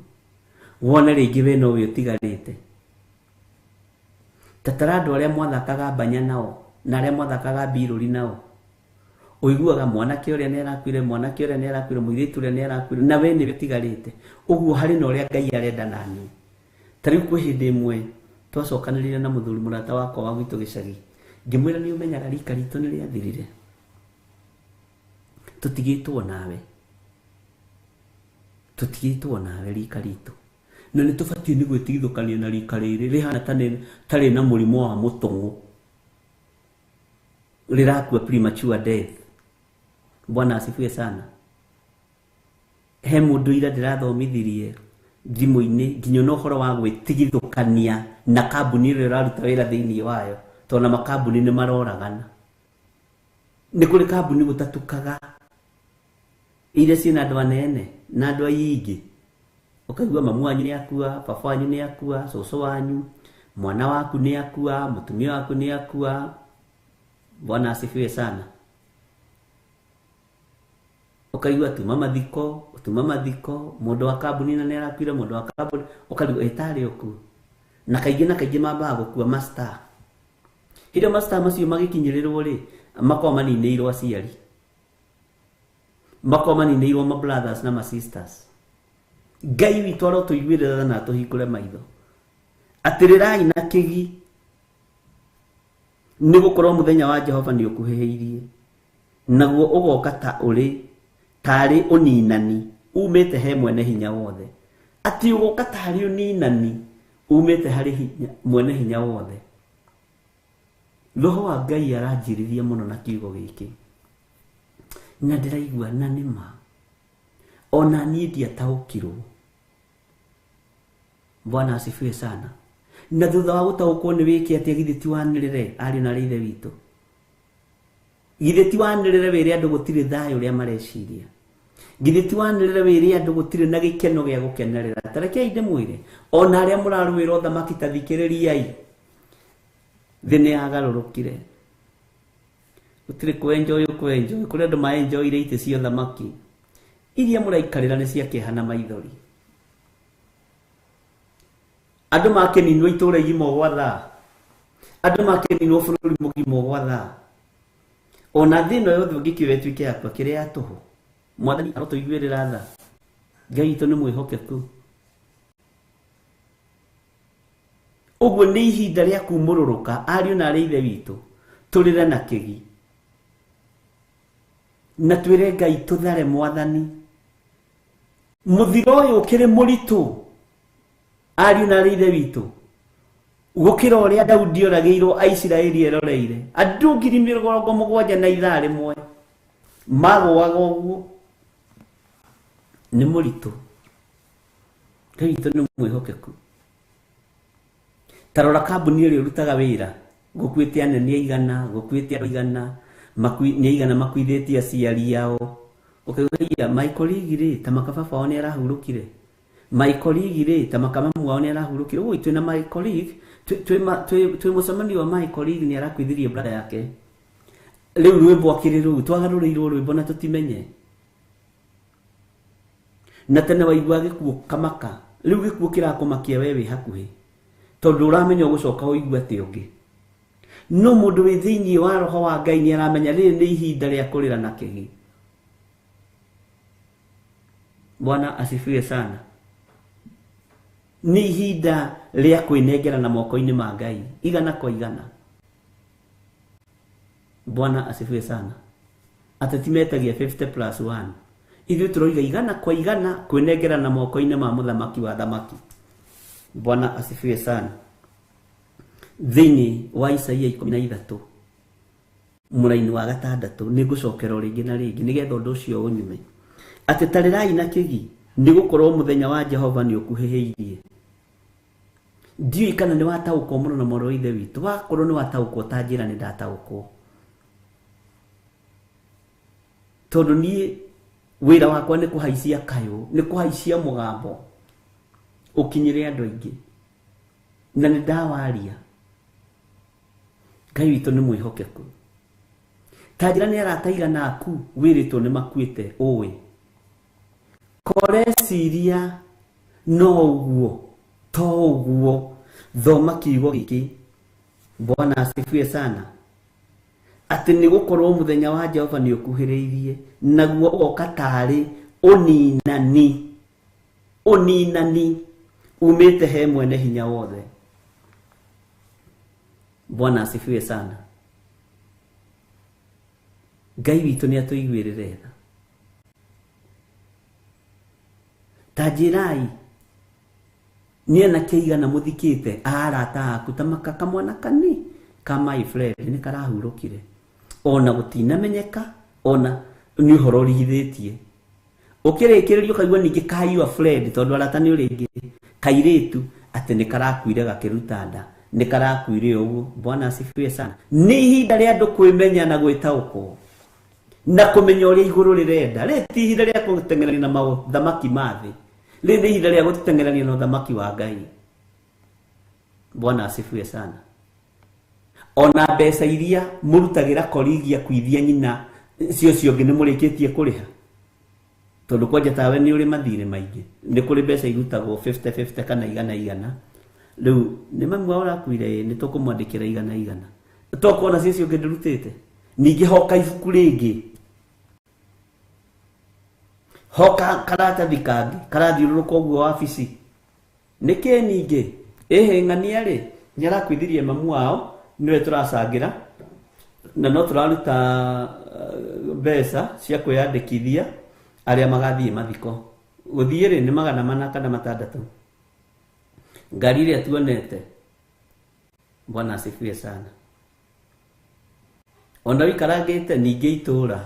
wone rĩngĩ we no we ũtigarĩte. Tatara andũ arĩa mwathakaga mbanya nao na arĩa mwathakaga mbirũri nao, ũiguaga mwanake ũrĩa nĩ arakuire, mwanake ũrĩa nĩ arakuire, mũirĩtu ũrĩa nĩ arakuire, na we nĩ ũtigarĩte. Ũguo harĩ na ũrĩa Ngai arenda naniĩ. Ta rĩu kwĩ hĩndĩ ĩmwe twacokanĩrĩire na mũthuri mũrata wakwa wa gwitũ gĩcagi, ngĩmwĩra nĩ ũmenyaga rika ritũ nĩ rĩathirire, tũtigĩtwo nawe, tũtigĩtwo nawe rika ritũ, na nĩ tũbatiĩ nĩ gwĩtigithũkania na rika rĩrĩ rĩhana tarĩ na mũrimũ wa mũtũng'ũ, rĩrakua premature death. Bwana asifiwe sana. He mũndũ ira ndĩrathomithirie thimũ-inĩ nginya no ũhoro wa gwĩtigithũkania na kambuni ĩrĩa ĩraruta wĩra thĩinĩ wayo, tondũ na makambuni nĩ maroragana. Nĩ kũrĩ kambuni gũtatukaga iria ciĩna andũ anene na andũ aingĩ, ũkaigua mamu wanyu nĩ akua, baba wanyu nĩ akua, cũcũ wanyu, mwana waku nĩ akua, mũtumia waku nĩ akua. Bwana asifiwe sana. Ukaigua tuma mathiko, mũndũ wa kambuni na nĩ arakuire, mũndũ wa kambuni, ũkaigua ĩtarĩ ũku. Na kaingĩ mambaga gũkua master. Hĩndĩ master macio magĩkinyĩrĩrwo rĩ, makorwo maninĩirwo aciari, makorwo maninĩirwo ma brothers na ma sisters. Ngai witũ arotũiguĩrĩra na tũhingũre maitho, atĩrĩrai na kĩgi, nĩ gũkorwo mũthenya wa Jehova nĩ ũkuhĩhĩirie, naguo ũgoka ta ũrĩ tarĩ ũninani umĩte he mwene hinya wothe. Atĩ ũgoka tarĩ ũninani umĩte harĩ mwene hinya wothe. Roho wa Ngai aranjĩrĩria mũno na kiugo gĩkĩ, na ndĩraigua na nĩma ona niĩ ndiataũkirwo. Bwana asifiwe sana. Na thutha wa gũtaũkwo nĩ wĩke atĩa githĩ ti wanĩrĩre, ariũ na arĩ ithe witũ? Githĩ ti wanĩrĩre wĩre andũ gũtirĩ thayũ ũrĩa mareciria? Githĩ ti wanĩrĩre wĩre andũ gũtirĩ na gĩkeno gĩa gũkenerera? Tarekei ndĩmwĩre, ona arĩa mũrarũĩra ũthamaki ta thikĩrĩriai, thĩ nĩ yagarũrũkire. Gũtirĩ kwenjoy, kũrĩ andũ maenjoyire itĩ cia ũthamaki iria mũraikarĩra nĩ cia kĩeha na maithori. Andũ makĩninwo itũũra igima gwa thaa, andũ makeninwo bũrũri mũgima gwa thaa. Ona thĩno yothe ũngĩkiuga ĩtuĩke yakwa kĩrĩa ya tũhũ, Mwathani arotũiguĩrĩra tha. Ngai witũ nĩ mwĩhokeku. Ũguo nĩ ihinda rĩa kumũrũrũka, ariũ na arĩ ithe witũ, tũrĩre na kĩgi na twĩre Ngai tũthare Mwathani. Mũthiro ũyũ ũkĩrĩ mũritũ, ariũ na arĩ ithe witũ, gũkĩra ũrĩa Daudi oragĩirwo Aisiraeli eroreire. Andũ 70,000 na ithaa rĩmwe magũaga ũguo. Nĩ mũritũ. Ngai witũ nĩ mwĩhokeku. Tarora kambuni ĩrĩa ĩrutaga wĩra, gũkuĩte anene aigana, gũkuĩte andũ aigana, nĩ aigana makuithĩtie aciari ao. Ũkaigua Michael Rigiri ta makababa wao nĩ arahurũkire. Michael Rigiri ta makamamu wao nĩ arahurũkire. Ũguo twĩna Michael Rigiri, twĩ mũcemanio wa Michael Rigiri nĩ arakuithirie brother yake. Rĩu rwĩmbo akĩrĩ rũu, twagarũrĩirwo rwĩmbo na tũtimenye. Na tene waigua gĩkuũ kamaka, rĩu gĩkuũ kĩrakũmakia we wĩ hakuhĩ, tondũ ũramenya ũgũcoka ũigua atĩ ũngĩ. No mũndũ wĩ thĩinĩ wa roho wa Ngai nĩ aramenya rĩrĩ nĩ ihinda rĩa kũrĩra na kĩgi. Bwana asifiwe sana. Nĩ ihinda rĩa kwĩnengera na moko-inĩ ma Ngai, igana kwa igana. Bwana asifiwe sana. Ateti metagia 50+1. Ithuĩ tũroiga igana kwa igana kwĩnengera na moko-inĩ ma mũthamaki wa thamaki. Bwana asifiwe sana. Thĩinĩ wa Isaia 13 mũraini wa 6 nĩ ngũcokera rĩngĩ na rĩngĩ nĩgetha ũndũ ũcio ũnyume. Atĩ tarĩrai na kĩgi, nĩ gũkorwo mũthenya wa Jehova nĩ ũkuhĩhĩirie. Ndiũĩ kana nĩ wataũkwo mũno na mũrũ wa ithe witũ. Wakorwo nĩ wataũkwo ta njĩra nĩ ndataũkwo. Tondũ niĩ wĩra wakwa nĩ kũhaicia kayũ, nĩ kũhaicia mũgambo ũkinyĩre andũ aingĩ. Na nĩ ndawaria. Ngai witũ nĩ mwĩhokeku. Ta njĩra nĩ arataigana aku wĩrĩtwo nĩ makuĩte ũĩ. Koreciria no ũguo, to ũguo, thoma kiugo gĩkĩ. Bwana asifiwe sana. Atĩ nĩ gũkorwo mũthenya wa Jehova nĩ ũkuhĩrĩirie, naguo ũgoka tarĩ ũninani. Ũninani umĩte he mwene hinya wothe. Bwana asifiwe sana. Ngai witũ nĩ atũiguĩrĩre tha. Ta njĩrai nĩ anake aigana mũthikĩte arata aku ta makaka mwana kani ka my friend nĩ karahurũkire. Ona gũtinamenyeka, ona nĩ ũhoro ũrigithĩtie. Ũkĩrĩkĩrĩrio kaigua ningĩ ka your friend, tondũ arata nĩ ũrĩngĩ kairĩtu atĩ nĩ karakuire gakĩruta nda, nĩ karakuire ũguo. Bwana asifiwe sana. Nĩ ihinda rĩa andũ kwĩmenya na gwĩtaũkwo na kũmenya ũrĩa igũrũ rĩrenda. Rĩrĩ ti ihinda rĩa gũteng'erania na mathamaki ma thĩ. Rĩrĩ nĩ ihinda rĩa gũteng'erania na ũthamaki wa Ngai. Bwana asifiwe sana. Ona mbeca iria mũrutagĩra korigi akuithia nyina cio ciongĩ nĩ mũrĩkĩtie kũrĩha. Tondũ kwanja tawe nĩ ũrĩ mathirĩ maingĩ. Nĩ kũrĩ mbeca irutagwo 50-50 kana igana. Rĩu nĩ mamu wao ũrakuire, nĩ tũkũmwandĩkĩra igana. Tũkuona cio ciongĩ ndĩrutĩte. Ningĩ hoka ibuku rĩngĩ. Hoka karatathi kangĩ karathiũrũrũka ũguo wabici. Nĩkĩ ningĩ? Ng'ania rĩ, nĩ arakuithirie mamu wao, nĩwe tũracangĩra na no tũraruta mbeca cia kwĩyandĩkithia arĩa magathiĩ mathiko. Gũthiĩ rĩ nĩ 400 kana 600. Ngari ĩrĩa tuonete. Bwana asifiwe sana. Ona wikarangĩte ningĩ itũra.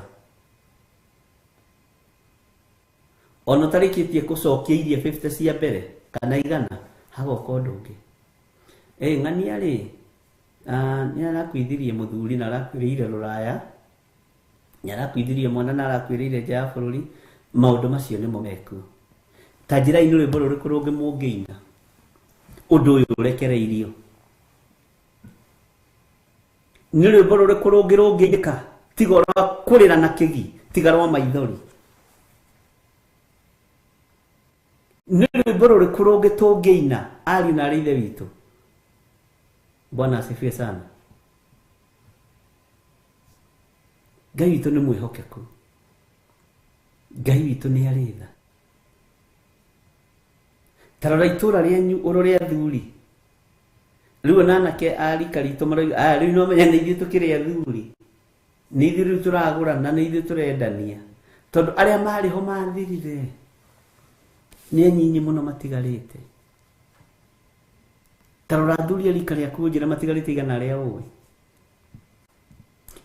Ona tarĩkĩtie gũcokia iria 50 cia mbere kana igana hagoka ũndũ ũngĩ. Ng'ania rĩ, nĩ arakuithirie mũthuri na arakuĩrĩire rũraya, nĩ arakuithirie mwana na arakuĩrĩire nja ya bũrũri. Maũndũ macio nĩ momeku. Ta njĩra-inĩ rwĩmbo rũrĩkũ rũngĩ mũngĩina ũndũ ũyũ ũrekereirio? Nĩ rwĩmbo rũrĩkũ rũngĩ rũngĩinĩka tiga rwa kũrĩra na kĩgi, tiga rwa maithori? Nĩ rwĩmbo rũrĩkũ rũngĩ tũngĩina ariũ na arĩ ithe witũ? Bwana asifiwe sana. Ngai witũ nĩ mwĩhokeku. Ngai witũ nĩ arĩ tha. Tarora itũra rĩanyu ũrore athuri. Rĩu anake arika ritũ marauga rĩu no menya nĩ ithuĩ tũkĩrĩ athuri. Nĩ ithuĩ rĩu tũragũrana, nĩ ithuĩ tũrendania. Tondũ arĩa marĩho mathirire nĩ anyinyi mũno matigarĩte. Tarora athuri arika rĩaku njĩra matigarĩte igana rĩa ũĩ.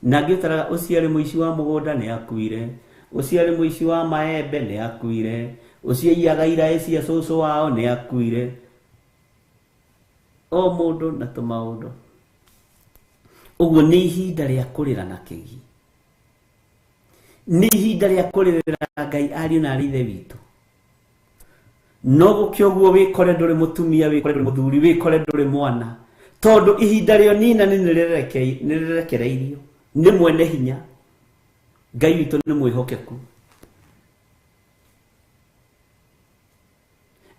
Na ngĩtara ũcio arĩ mũici wa mũgũnda nĩ akuire, ũcio arĩ mũici wa maembe nĩ akuire, ũcio aiyaga iraĩ cia cũcũ wao nĩ akuire. O mũndũ na tũmaũndũ. Ũguo nĩ ihinda rĩa kũrĩra na kĩgi. Nĩ ihinda rĩa kũrĩrĩra Ngai ariũ na ithe witũ. No gũkĩ ũguo wĩkore ndũrĩ mũtumia, wĩkore ndũrĩ mũthuri, wĩkore ndũrĩ mwana. Tondũ ihinda rĩo nina nĩ rĩrekereirio. Nĩ mwene hinya. Ngai witũ nĩ mwĩhokeku.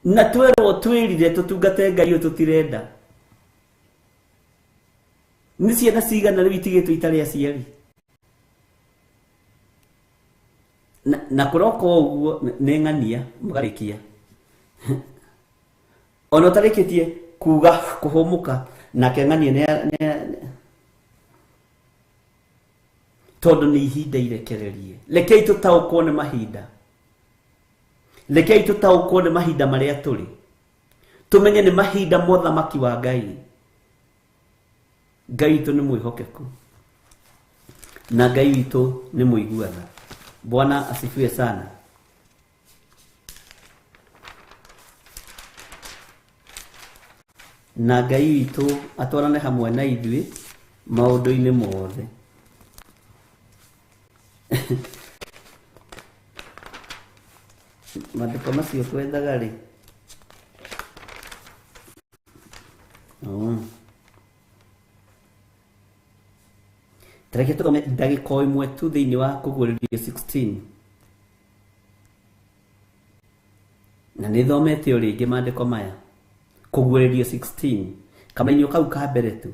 Na twerwo twĩrire tũtungate Ngai ũyũ tũtirenda. Nĩ ciana cigana rĩu itigĩtwo itarĩ aciari. Na kũroka ũguo nĩ ng'ania mũgarĩkia. Ona ũtarĩkĩtie kuga kũhũmũka nake ng'ania nĩ tondũ nĩ ihinda irekererie. Rekei tũtaũkwo nĩ mahinda. Rekei tũtaũkwo nĩ mahinda marĩa tũrĩ. Tũmenye nĩ mahinda mothamaki wa Ngai. Ngai witũ nĩ mwĩhokeku. Na Ngai witũ nĩ mũiguana. Bwana asifiwe sana. Na Ngai witũ atwarane hamwe na ithuĩ maũndũ-inĩ mothe. Maandĩko macio twendaga rĩ. Tareke tũthome ndagĩka ĩmwe tu thĩinĩ wa Kũguũrĩrio 16. Na nĩ thomete o rĩngĩ maandĩko maya. Kũguũrĩrio 16. Kamenyo kau ka mbere tu.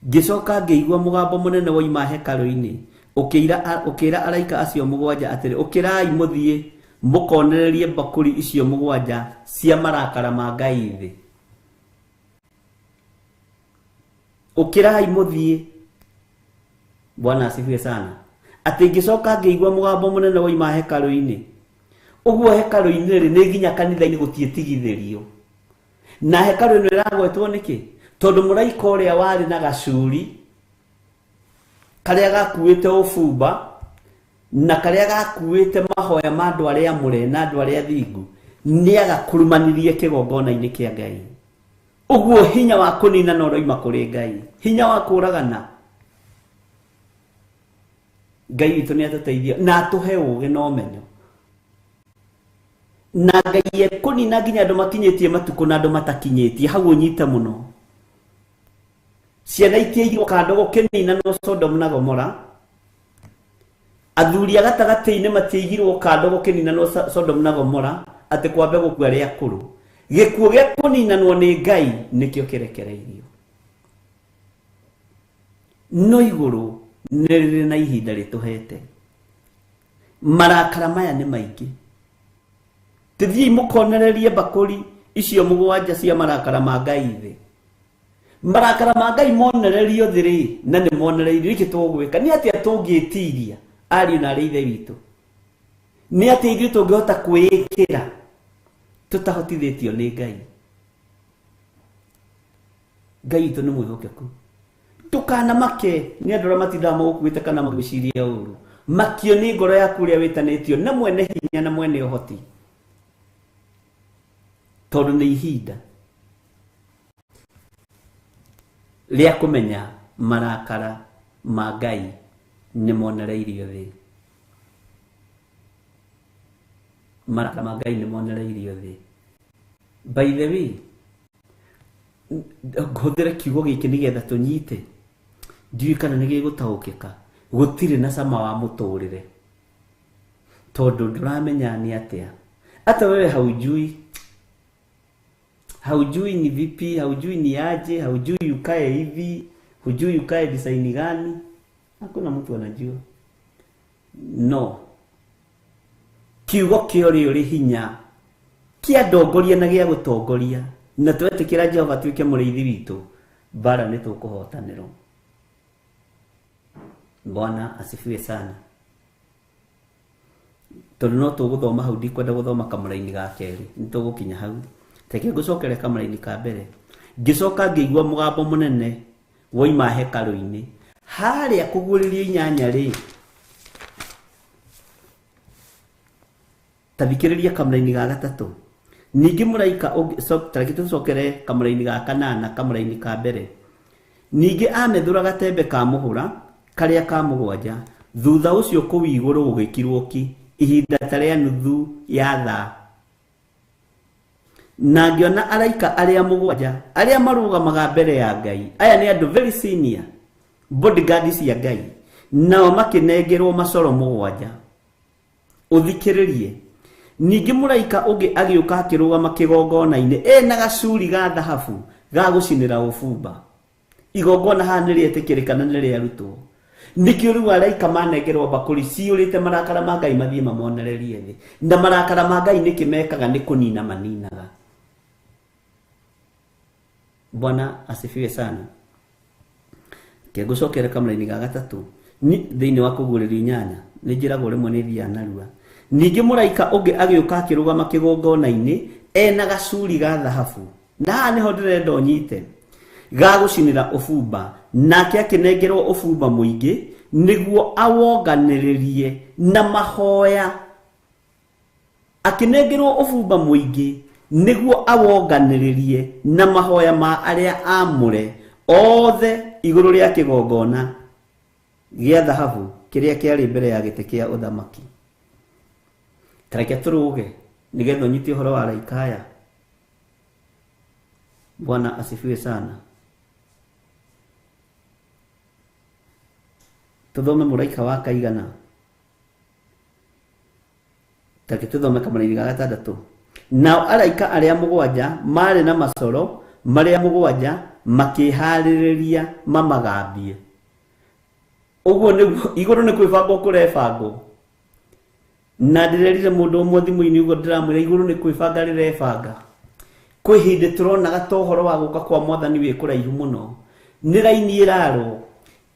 Ngĩcoka ngĩigua mũgambo mũnene woima hekarũ-inĩ ũkĩra araika acio mũgwanja atĩrĩ, ũkĩrai mũthiĩ mũkonererie mbakũri icio mũgwanja cia marakara ma Ngai thĩ. Ũkĩrai mũthiĩ. Bwana asifiwe sana. Atĩ ngĩcoka ngĩigua mũgambo mũnene woima hekarũ-inĩ. Ũguo hekarũ-inĩ rĩ nĩ nginya kanitha-inĩ gũtiĩtigithĩrio. Na hekarũ ĩno ĩragwetwo nĩkĩ? Tondũ mũraika ũrĩa warĩ na gacuri karĩa gakuĩte ũbumba na karĩa gakuĩte mahoya ma andũ arĩa amũre na andũ arĩa athingu nĩ agakurumanirie kĩgongona-inĩ kĩa Ngai. Ũguo hinya wa kũnina no ũroima kũrĩ Ngai. Hinya wa kũragana. Ngai witũ nĩ atũteithia na atũhe ũũgĩ na ũmenyo. Na Ngai ekũnina nginya andũ makinyĩtie matukũ na andũ matakinyĩtie. Hau ũnyite mũno. Ciana itiaigirwo kando gũkĩnina no Sodom na Gomora. Athuri a gatagatĩ-inĩ matiaigirwo kando gũkĩnina no Sodom na Gomora atĩ kwambe gũkua arĩa akũrũ. Gĩkuũ gĩa kũninanwo nĩ Ngai nĩkĩo kĩrekereirio. No igũrũ nĩ rĩrĩ na ihinda rĩtũhete. Marakara maya nĩ maingĩ. Tithiĩ mũkonererie mbakũri icio mũgwanja cia marakara ma Ngai thĩ. Marakara ma Ngai monererio thĩ rĩ, na nĩ monereirio iki tũgwĩka. Nĩ atĩa tũngĩĩtiria ariũ na ithe witũ? Nĩ atĩa ithuĩ tũngĩhota kwĩĩkĩra tũtahotithĩtio nĩ Ngai? Ngai witũ nĩ mwĩhokeku. Ndũkanamake nĩ andũ arĩa matindaga magũkuĩte kana magwĩciria ũũru. Makio nĩ ngoro yaku ũrĩa wĩtanĩtio na mwene hinya na mwene ũhoti. Tondũ nĩ ihinda rĩa kũmenya marakara ma Ngai nĩ monereirio thĩ. Marakara ma Ngai nĩ monereirio thĩ. By the way, ngũhũthĩre kiugo gĩkĩ nĩgetha tũnyite. Ndiũĩ kana nĩ gĩgũtaũkĩka. Gũtirĩ na cama wa mũtũrĩre. Tondũ ndũramenya nĩ atĩa. Ata wewe haujui haujui ni vipi, haujui ni aje, haujui ukae hivi, hujui ukae design gani. Hakuna mtu anajua. No. Kiugo kĩorĩ ũrĩ hinya kia ndongoria na gĩa gũtongoria, na twetĩkĩra Jehova tuĩke mũrĩithi witũ, bara nĩ tũkũhotanĩrwo. Bwana asifiwe sana. Tondũ no tũgũthoma hau, ndikwenda gũthoma kamũra-inĩ ga kerĩ, nĩ tũgũkinya hau. Teke ngũcokere kamũra-inĩ ka mbere. Ngĩcoka ngĩigua mũgambo mũnene woima hekarũ-inĩ harĩa kũguũrĩrio 8 rĩ. Tabikĩrĩria kamũra-inĩ ga gatatũ. Ningĩ mũraika tareke tũcokere kamũra-inĩ ga 8 kamũra-inĩ ka mbere. Ningĩ amethũra gatembe ka mũhũra karĩa ka 7. Thutha ũcio kũu igũrũ gũgĩkirwo ki ihinda tarĩa nuthu ya thaa. Na ngĩona araika arĩa 7 arĩa marũgamaga mbere ya Ngai. Aya nĩ andũ very senior bodyguards ya Ngai. Nao makĩnengerwo macoro 7. Ũthikĩrĩrie. Ningĩ mũraika ũngĩ agĩũka akĩrũgama kĩgongona-inĩ na gacuri ga thahabu ga gũcinĩra ũbumba. Igongona haha nĩ rĩetĩkĩrĩkana nĩ rĩarutwo. Nĩkĩo rĩu araika manengerwo mbakũri ciũrĩte marakara ma Ngai mathiĩ mamonererie thĩ. Na marakara ma Ngai nĩkĩ mekaga nĩ kũnina maninaga. Bwana asifiwe sana. Kĩngũcokere kamũra-inĩ ga gatatũ thĩinĩ wa kũguũrĩrio 8 nĩ njĩragwo rĩmwe nĩ thiaga narua. Ningĩ mũraika ũngĩ agĩũka akĩrũgama kĩgongona-inĩ na gacuri ga thahabu. Na haha nĩho ndĩrenda ũnyite. Ga gũcinĩra ũbumba. Nake akĩnengerwo ũbumba mũingĩ nĩguo awonganĩrĩrie na mahoya. Akĩnengerwo ũbumba mũingĩ nĩguo awonganĩrĩrie na mahoya ma arĩa amũre othe igũrũ rĩa kĩgongona gĩa thahabu kĩrĩa kĩarĩ mbere ya gĩtĩ kĩa ũthamaki. Tareke tũrũge nĩgetha ũnyite ũhoro wa araika aya. Bwana asifiwe sana. Tũthome mũraika wa kaigana. Tareke tũthome kamũra-inĩ ga gatandatũ. Nao araika arĩa 7 marĩ na macoro marĩa 7 makĩharĩrĩria mamagambie. Ũguo nĩguo igũrũ nĩ kwĩbangwo kũrebangwo. Na ndĩrerire mũndũ ũmwe thimũ-inĩ ũguo ndĩramwĩra igũrũ nĩ kwĩbanga rĩrebanga. Kwĩ hĩndĩ tũronaga ta ũhoro wa gũka kwa Mwathani wĩ kũraihu mũno. Nĩ raini ĩrarwo.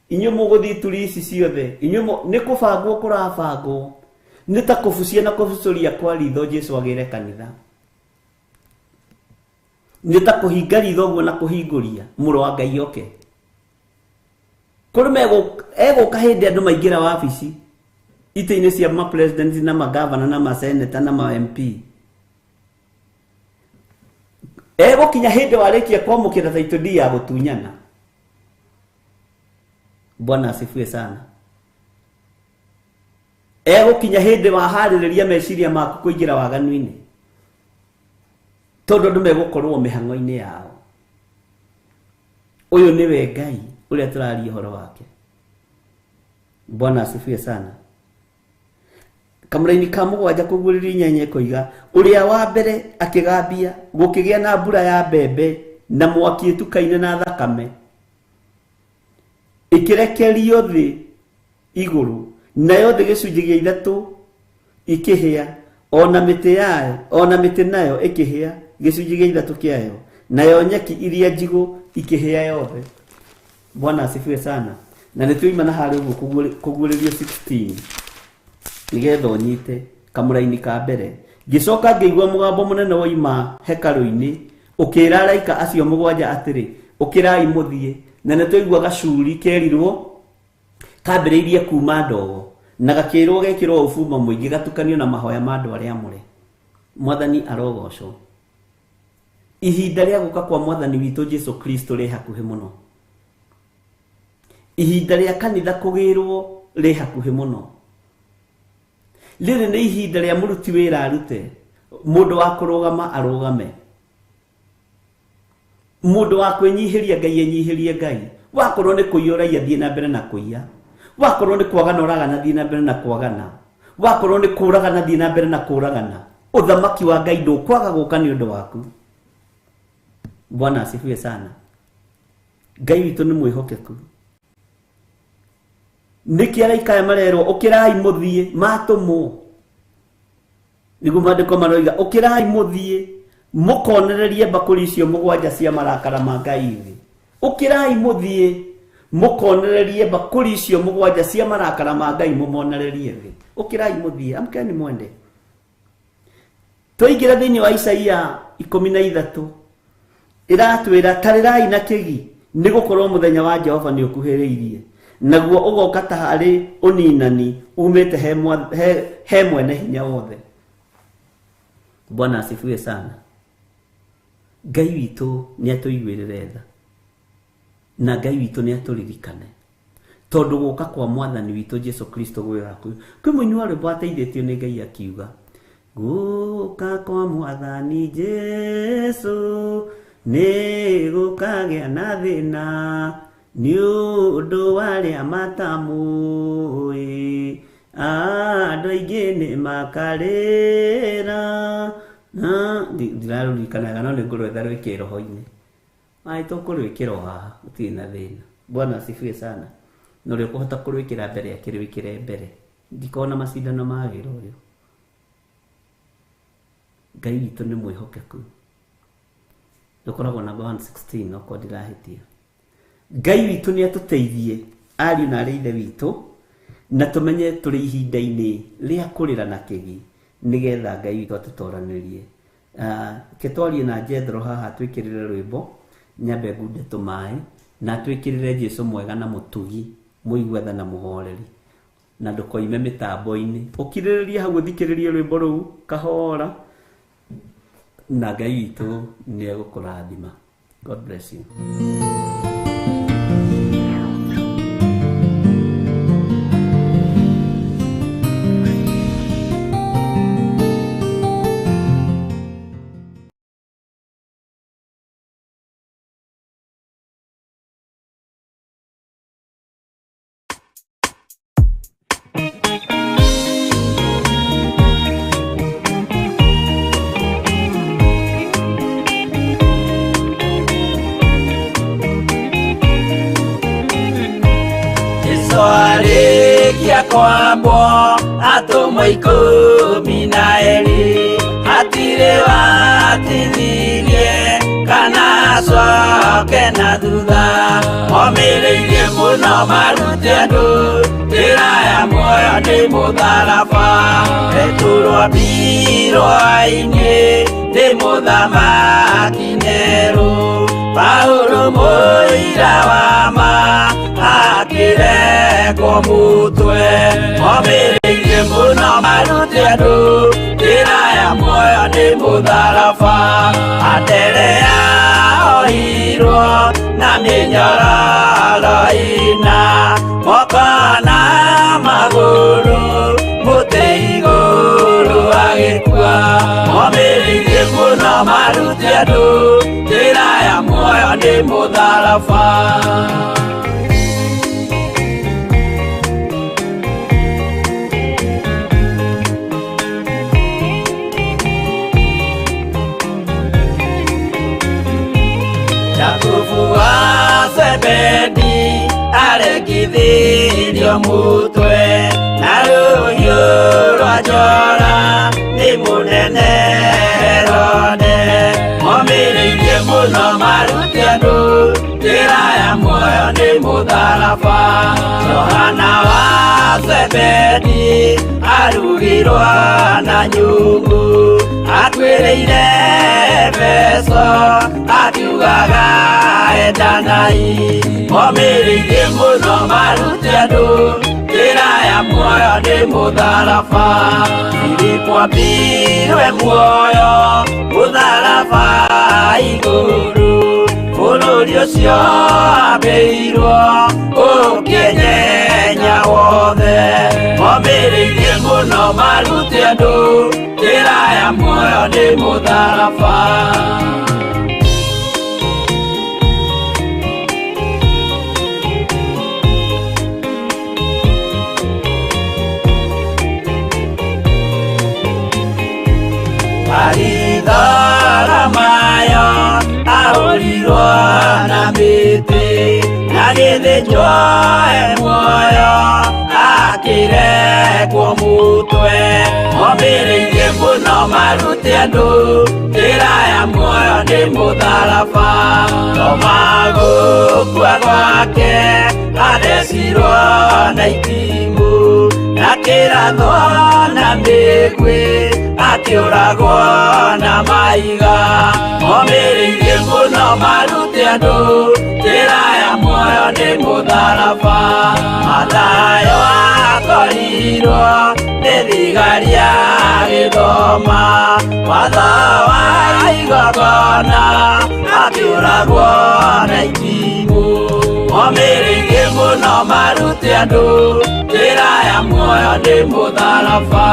Inyuĩ mũgũthiĩ turi ici ciothe. Inyuĩ nĩ kũbangwo kũrabangwo. Nĩ ta kũbucia na kũbucũria kwa ritho Jesũ agĩre kanitha. Nĩ ta kũhinga ritho ũguo na kũhingũria mũrũ wa Ngai oke. Kũrĩ egũka hĩndĩ andũ maingĩra wabici itĩ-inĩ cia ma president na magavana na ma senator na ma MP. Egũkinya hĩndĩ warĩkia kwamũkĩra title deed ya gũtunyana. Bwana asifiwe sana. Egũkinya hĩndĩ waharĩrĩria meciria maku kũingĩra waganu-inĩ. Tondũ andũ megũkorwo mĩhang'o-inĩ yao. Ũyũ nĩwe Ngai ũrĩa tũraria ũhoro wake. Bwana asifiwe sana. Kamũra-inĩ ka 7 kũguũrĩrio 8 koiga ũrĩa wa mbere akĩgambia gũkĩgĩa na mbura ya mbembe na mwaki ĩtukaine na thakame ĩkĩrekerio thĩ igũrũ, nayo thĩ gĩcunjĩ gĩa 3 ikĩhĩa, ona mĩtĩ nayo ĩkĩhĩa gĩcunjĩ gĩa 3 kĩayo, nayo nyeki iria njigũ ikĩhĩa yothe. Bwana asifiwe sana. Na nĩtũimana harĩ ũguo kũguũrĩrio 16 nĩgetha ũnyite kamũra-inĩ ka mbere. Ngĩcoka ngĩigua mũgambo mũnene woima hekarũ-inĩ ũkĩĩra araika acio 7 atĩrĩ, ũkĩrai mũthiĩ. Na nĩtũigua gacuri kerirwo kambĩrĩirie kuma ndogo na gakĩrwo gekĩrwo ũbumba mũingĩ gatukanio na mahoya ma andũ arĩa amũre. Mwathani arogocwo. Ihinda rĩa gũka kwa Mwathani witũ Jesũ Kristo rĩ hakuhĩ mũno. Ihinda rĩa kanitha kũgĩrwo rĩ hakuhĩ mũno. Rĩrĩ nĩ ihinda rĩa mũruti wĩra arute. Mũndũ wa kũrũgama arũgame. Mũndũ wa kwĩnyihĩria Ngai enyihĩrie Ngai. Wakorwo nĩ kũiya ũraiya thiĩ na mbere na kũiya. Wakorwo nĩ kwagana ũragana thiĩ na mbere na kwagana. Wakorwo nĩ kũragana thiĩ na mbere na kũragana. Ũthamaki wa Ngai ndũkwaga gũka nĩ ũndũ waku. Bwana asifiwe sana. Ngai witũ nĩ mwĩhokeku. Nĩkĩ araikaya marerwo ũkĩrai mũthiĩ matũmwo. Nĩguo maandĩko maroiga ũkĩrai mũthiĩ mũkonererie mbakũri icio mũgwanja cia marakara ma Ngai thĩ. Ũkĩrai mũthiĩ mũkonererie mbakũri icio mũgwanja cia marakara ma Ngai mũmonererie thĩ. Ũkĩrai mũthiĩ, amkeni mwende. Tũingĩra thĩinĩ wa Isaia 13 iratwĩra tarĩrai na kĩgi nĩ gũkorwo mũthenya wa Jehova nĩ ũkuhĩrĩirie, naguo ũgoka ta harĩ ũninani umĩte he mwene hinya wothe. Bwana asifiwe sana. Ngai witũ nĩ atũiguĩrĩre tha, na Ngai witũ nĩ atũririkane tondũ gũka kwa mwathani witũ Jesu Kristo gwĩgaku. Kwĩ mũini wa rwĩmbo ateithĩtio nĩ Ngai akiuga gũka kwa mwathani Jesu nĩ gũkagĩa na thĩna nĩ ũndũ wa arĩa matamũĩ, andũ aingĩ nĩ makarĩra. Ndirarũrikanaga no nĩ ngũrwetha rwĩke roho-inĩ. Tũkũrwĩkĩra haha gũtirĩ na thĩna. Bwana asifiwe sana. Na ũrĩa ũkũhota kũrwĩkĩra mbere akĩrwĩkĩre mbere. Ndikona macindano ma wĩra ũyũ. Ngai witũ nĩ mwĩhokeku. Nĩũkoragwo namba 116 okorwo ndirahĩtia. Ngai witũ nĩ atũteithie ariũ na arĩ ithe witũ, na tũmenye tũrĩ ihinda-inĩ rĩa kũrĩra na kĩgi nĩgetha Ngai witũ atũtoranĩrie. Ketwarie na Jethro haha twĩkĩrĩre rwĩmbo nyambe ngunde tũmaĩ na twĩkĩrĩre Jesũ mwega na mũtugi mũigwetha na mũhoreri na ndũkoime mĩtambo-inĩ. Ũkirĩrĩrie hau ũthikĩrĩrie rwĩmbo rũu kahora na Ngai witũ nĩ egũkũrathima. God bless you. Arĩkia kwambwo atũmwo 12 hatirĩ watithirie kana acoke na thutha, momĩrĩirie mũno marute andũ njĩra ya muoyo nĩ mũtharaba, rĩturwo mbirwa-inĩ nĩ mũthamaki Nero, Paulo mũira wa ma akĩrengwo mũtwe, momĩrĩirie mũno marute andũ njĩra ya muoyo nĩ mũtharaba, Andere yaohirwo na mĩnyororo ina moko na magũrũ, mũtĩ igũrũ agĩkua, momĩrĩirie mũno marute andũ njĩra ya muoyo nĩ mũtharaba. Zebedi arekithirio mũtwe na rũhiũ rwa njora nĩ mũnene Herode, momĩrĩirie mũno marute andũ njĩra ya muoyo nĩ mũtharaba, Johana wa Zebedi arugirwo na nyũngũ atuĩrĩire Efeso akiugaga endanai, momĩrĩirie mũno marute andũ njĩra ya muoyo nĩ mũtharaba, Filipo ambirwe muoyo mũtharaba igũrũ, bũrũri ũcio ambĩirwo ũkĩnyenya wothe, momĩrĩirie mũno marute andũ njĩra ya muoyo nĩ mũtharaba. Maritho mayo ahũri aturwo na mĩtĩ na gĩthĩnjwo muoyo akĩrekwo mũtwe momĩrĩirie mũno marute andũ njĩra ya muoyo nĩ mũtharaba no magũkua gwake athecirwo na itimũ na kĩratho na mĩguĩ akĩũragwo na maiga momĩrĩirie mũno marute andũ njĩra ya muoyo nĩ mũtharaba mathayo akorirwo nĩ thigari ya gĩthoma watho wa igongona akĩũragwo na itimũ momĩrĩirie mũno marute andũ njĩra ya muoyo nĩ mũtharaba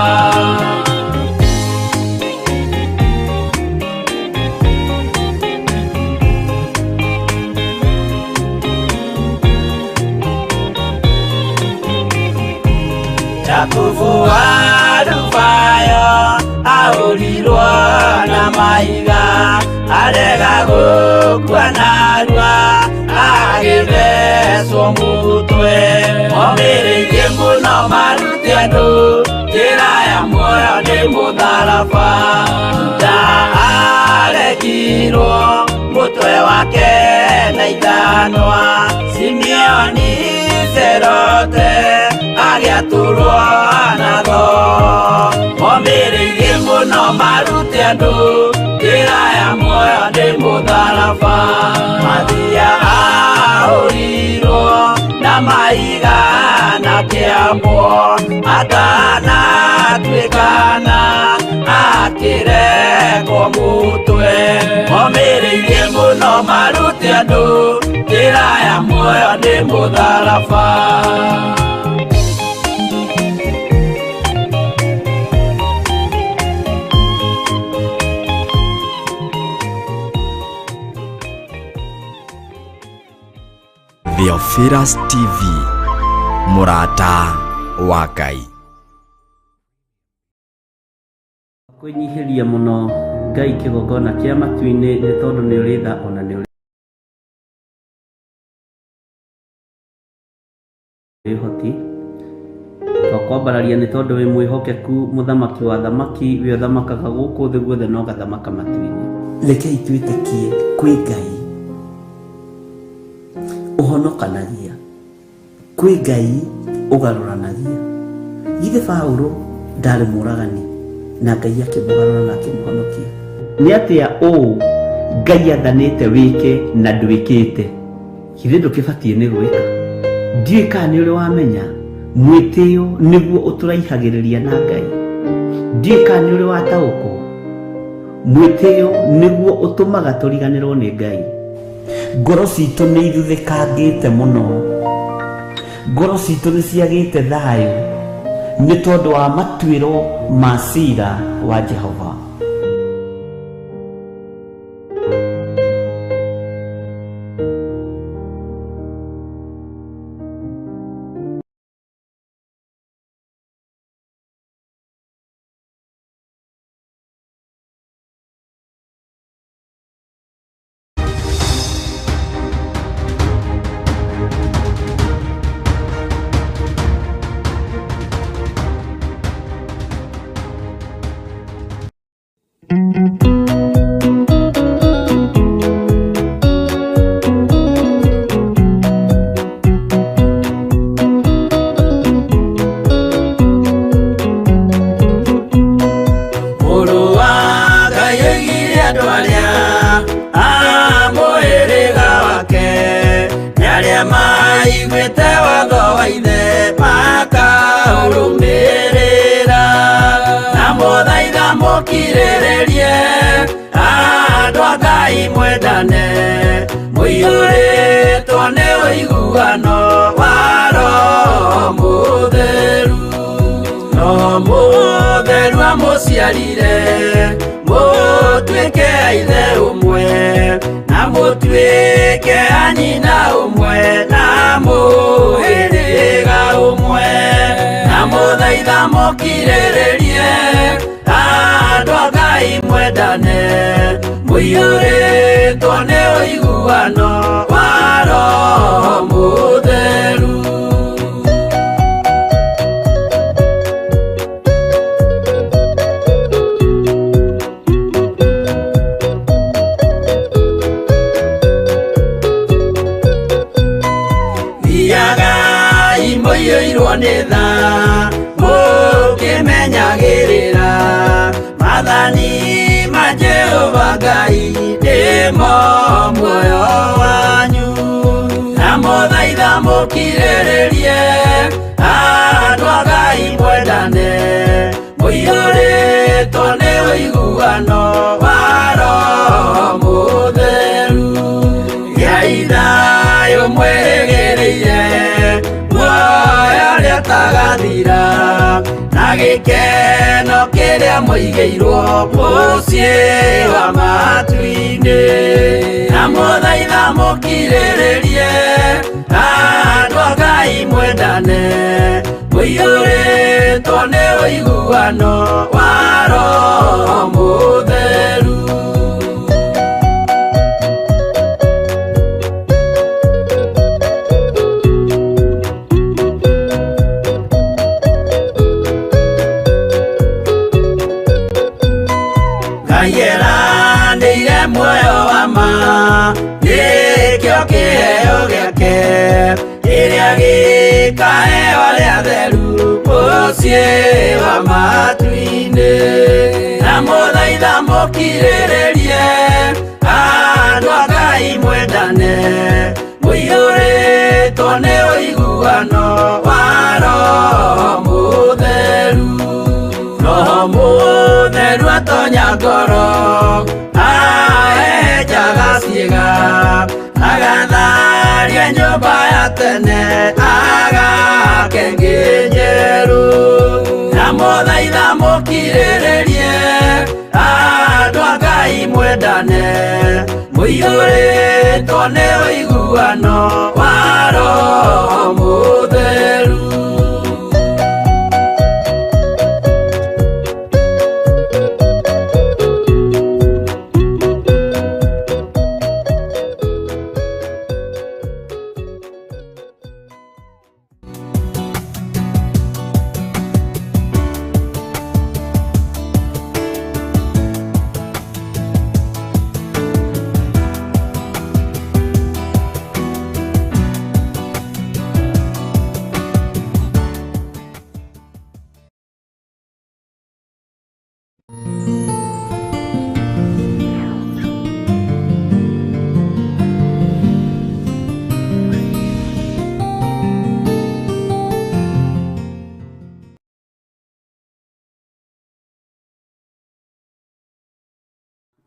Jakubu wa Rufayo ahũrirwo na maiga arega gũkua narua agĩthecwo mũtwe momĩrĩirie mũno marute andũ njĩra ya muoyo nĩ mũtharaba Juda aregirwo mũtwe wake na ithanwa Simeoni Zelote agĩatũrwo na thoo momĩrĩirie mũno marute andũ njĩra ya muoyo nĩ mũtharaba Mathia ahũrirwo na maiga na kĩambo atanatuĩkana akĩrekwo mũtwe momĩrĩirie mũno marute andũ njĩra ya muoyo nĩ mũtharaba Theophilus TV, mũrata wa Ngai. Kwĩnyihĩria mũno Ngai kĩgongona kĩa matu-inĩ nĩ tondũ nĩ ũrĩ tha ona nĩ ũrĩ hoti twakwambararia nĩ tondũ wĩ mwĩhokeku mũthamaki wa thamaki wĩ ũthamakaga gũkũ thĩ guothe no gathamaka matu-inĩ rekei twĩtĩkie kwĩ Ngai ũhonokanagia kwĩ Ngai ũgarũranagia githĩ Paulo ndarĩ mũragani na Ngai akĩmũgarũra na akĩmũhonokia nĩ atĩa ũũ Ngai athanĩte wĩke na ndwĩkĩte githĩ ndũkĩbatiĩ nĩ gwĩka ndiũĩ kana nĩ ũrĩ wamenya mwĩtĩo nĩguo ũtũraihagĩrĩria na Ngai ndiũĩ kana nĩ ũrĩ wataũkwo mwĩtĩo nĩguo ũtũmaga tũriganĩrwo nĩ Ngai ngoro citũ nĩ ithuthĩkangĩte mũno ngoro citũ nĩ ciagĩte thayũ nĩ tondũ wa matuĩro ma ciira wa Jehova kirĩrĩrie andũ a Ngai mwendane mũiyũrĩtwo nĩ ũiguano wa Roho Mũtheru Roho Mũtheru amũciarire mũtuĩke a ithe ũmwe na mũtuĩke a nyina ũmwe na mũhĩrĩga ũmwe na mũthaitha mũkirĩrĩrie andũ a Ngai mwendane mũiyũrĩtwo nĩ ũiguano wa Roho Mũtheru. Thiagai mũiyũirwo nĩ tha mũkĩmenyagĩrĩra maathani ma Jehova Ngai nĩmo muoyo wanyu. Na mũthaitha mũkirĩrĩrie andũ a Ngai mwendane, mũiyũrĩtwo nĩ ũiguano wa Roho Mũtheru. Gĩai thayũ mwĩrĩgĩrĩire muoyo ũrĩa ũtagathira, na gĩkeno kĩrĩa mũigĩirwo mũciĩ wa matu-inĩ. Na mũthaitha mũkirĩrĩrie andũ a Ngai mwendane, mũiyũrĩtwo nĩ ũiguano wa Roho Mũtheru. Nĩire muoyo wa ma, nĩkĩo kĩheo gĩake kĩrĩa gĩkaheo arĩa atheru mũciĩ wa matu-inĩ. Na mũthaitha mũkirĩrĩrie andũ a Ngai mwendane, mũiyũrĩtwo nĩ ũiguano wa Roho Mũtheru. Roho Mũtheru atonya ngoro, ahejaga ciĩga, agatharia nyũmba ya tene, agake njerũ. Na mũthaitha mũkirĩrĩrie andũ a Ngai mwendane, mũiyũrĩtwo nĩ ũiguano wa Roho Mũtheru.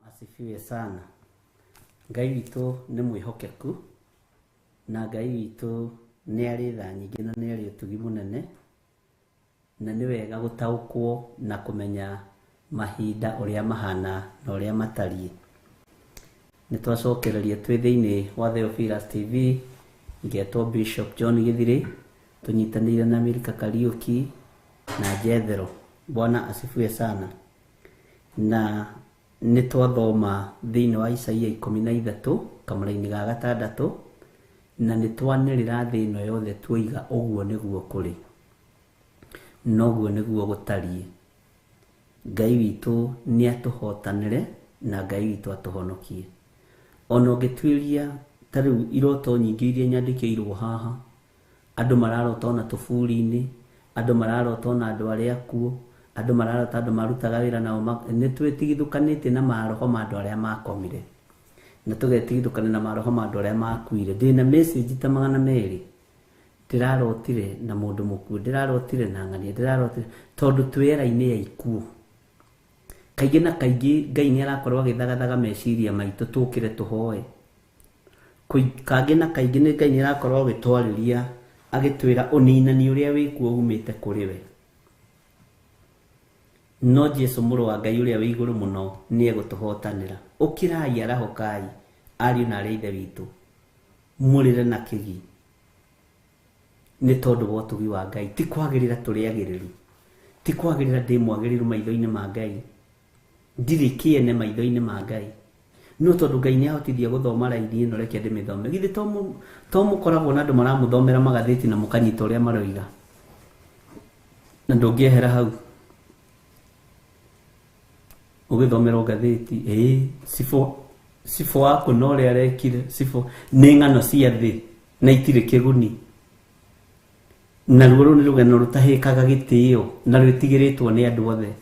Asifiwe sana. Ngai witũ nĩ mwĩhokeku, na Ngai witũ nĩ arĩ tha nyingĩ na nĩ arĩ ũtugi mũnene, na nĩ wega gũtaũkwo na kũmenya mahinda ũrĩa mahana na ũrĩa matariĩ. Nĩ twacokereria twĩ thĩinĩ wa Theophilus TV, ngetwo Bishop John Githiri, tũnyitanĩire na Milka Kariuki na Jethero. Bwana asifiwe sana. Na nĩ twathoma thĩinĩ wa Isaia 13 kamũra-inĩ ga 6, na nĩ twanĩrĩra thĩ ĩno yothe tuoiga ũguo nĩguo kũrĩ, noguo nĩguo gũtariĩ. Ngai witũ nĩ atũhotanĩre na Ngai witũ atũhonokie. Ona ũngĩtuĩria ta rĩu iroto nyingĩ iria nyandĩkĩirwo haha, andũ mararota ona tũburi-inĩ, andũ mararota ona andũ arĩa akuo, andũ mararota andũ marutaga wĩra nao, nĩ twĩtigithũkanĩtie na maroho ma andũ arĩa makomire, na tũgetigithũkania na maroho ma andũ arĩa makuire. Ndĩna message ta 200 ndĩrarotire na mũndũ mũkuũ, ndĩrarotire na ng'ania, ndĩrarotire tondũ twĩra-inĩ ya ikuũ. Kaingĩ na kaingĩ Ngai nĩ arakorwo agĩthagathaga meciria maitũ tũkĩre tũhoe. Kaingĩ na kaingĩ nĩ Ngai nĩ arakorwo agĩtwarĩria agĩtwĩra ũninani ũrĩa wĩkuo umĩte kũrĩ we. No Jesu mũrũ wa Ngai ũrĩa wĩ igũrũ mũno nĩ egũtũhotanĩra. Ũkĩrai arahokai ariũ na arĩa ithe witũ, mũrĩre na kĩgi nĩ tondũ wa ũtugi wa Ngai. Ti kwagĩrĩra tũrĩagĩrĩru, ti kwagĩrĩra ndĩ mwagĩrĩru maitho-inĩ ma Ngai, ndirĩ kĩene maitho-inĩ ma Ngai. no tondu Ngai ni ahotithia guthoma raidi ino reke ndimithome githi to mukoragwo na andu maramuthomera magatheti na mukanyita uria maroiga na ndungiehera hau ugithomera gatheti sifo wako no ria rekire sifo ni ng'ano cia thi na itire kiguni na ruo ni rugeno rutahikaga gitio na rwitigiritwo ni andu othe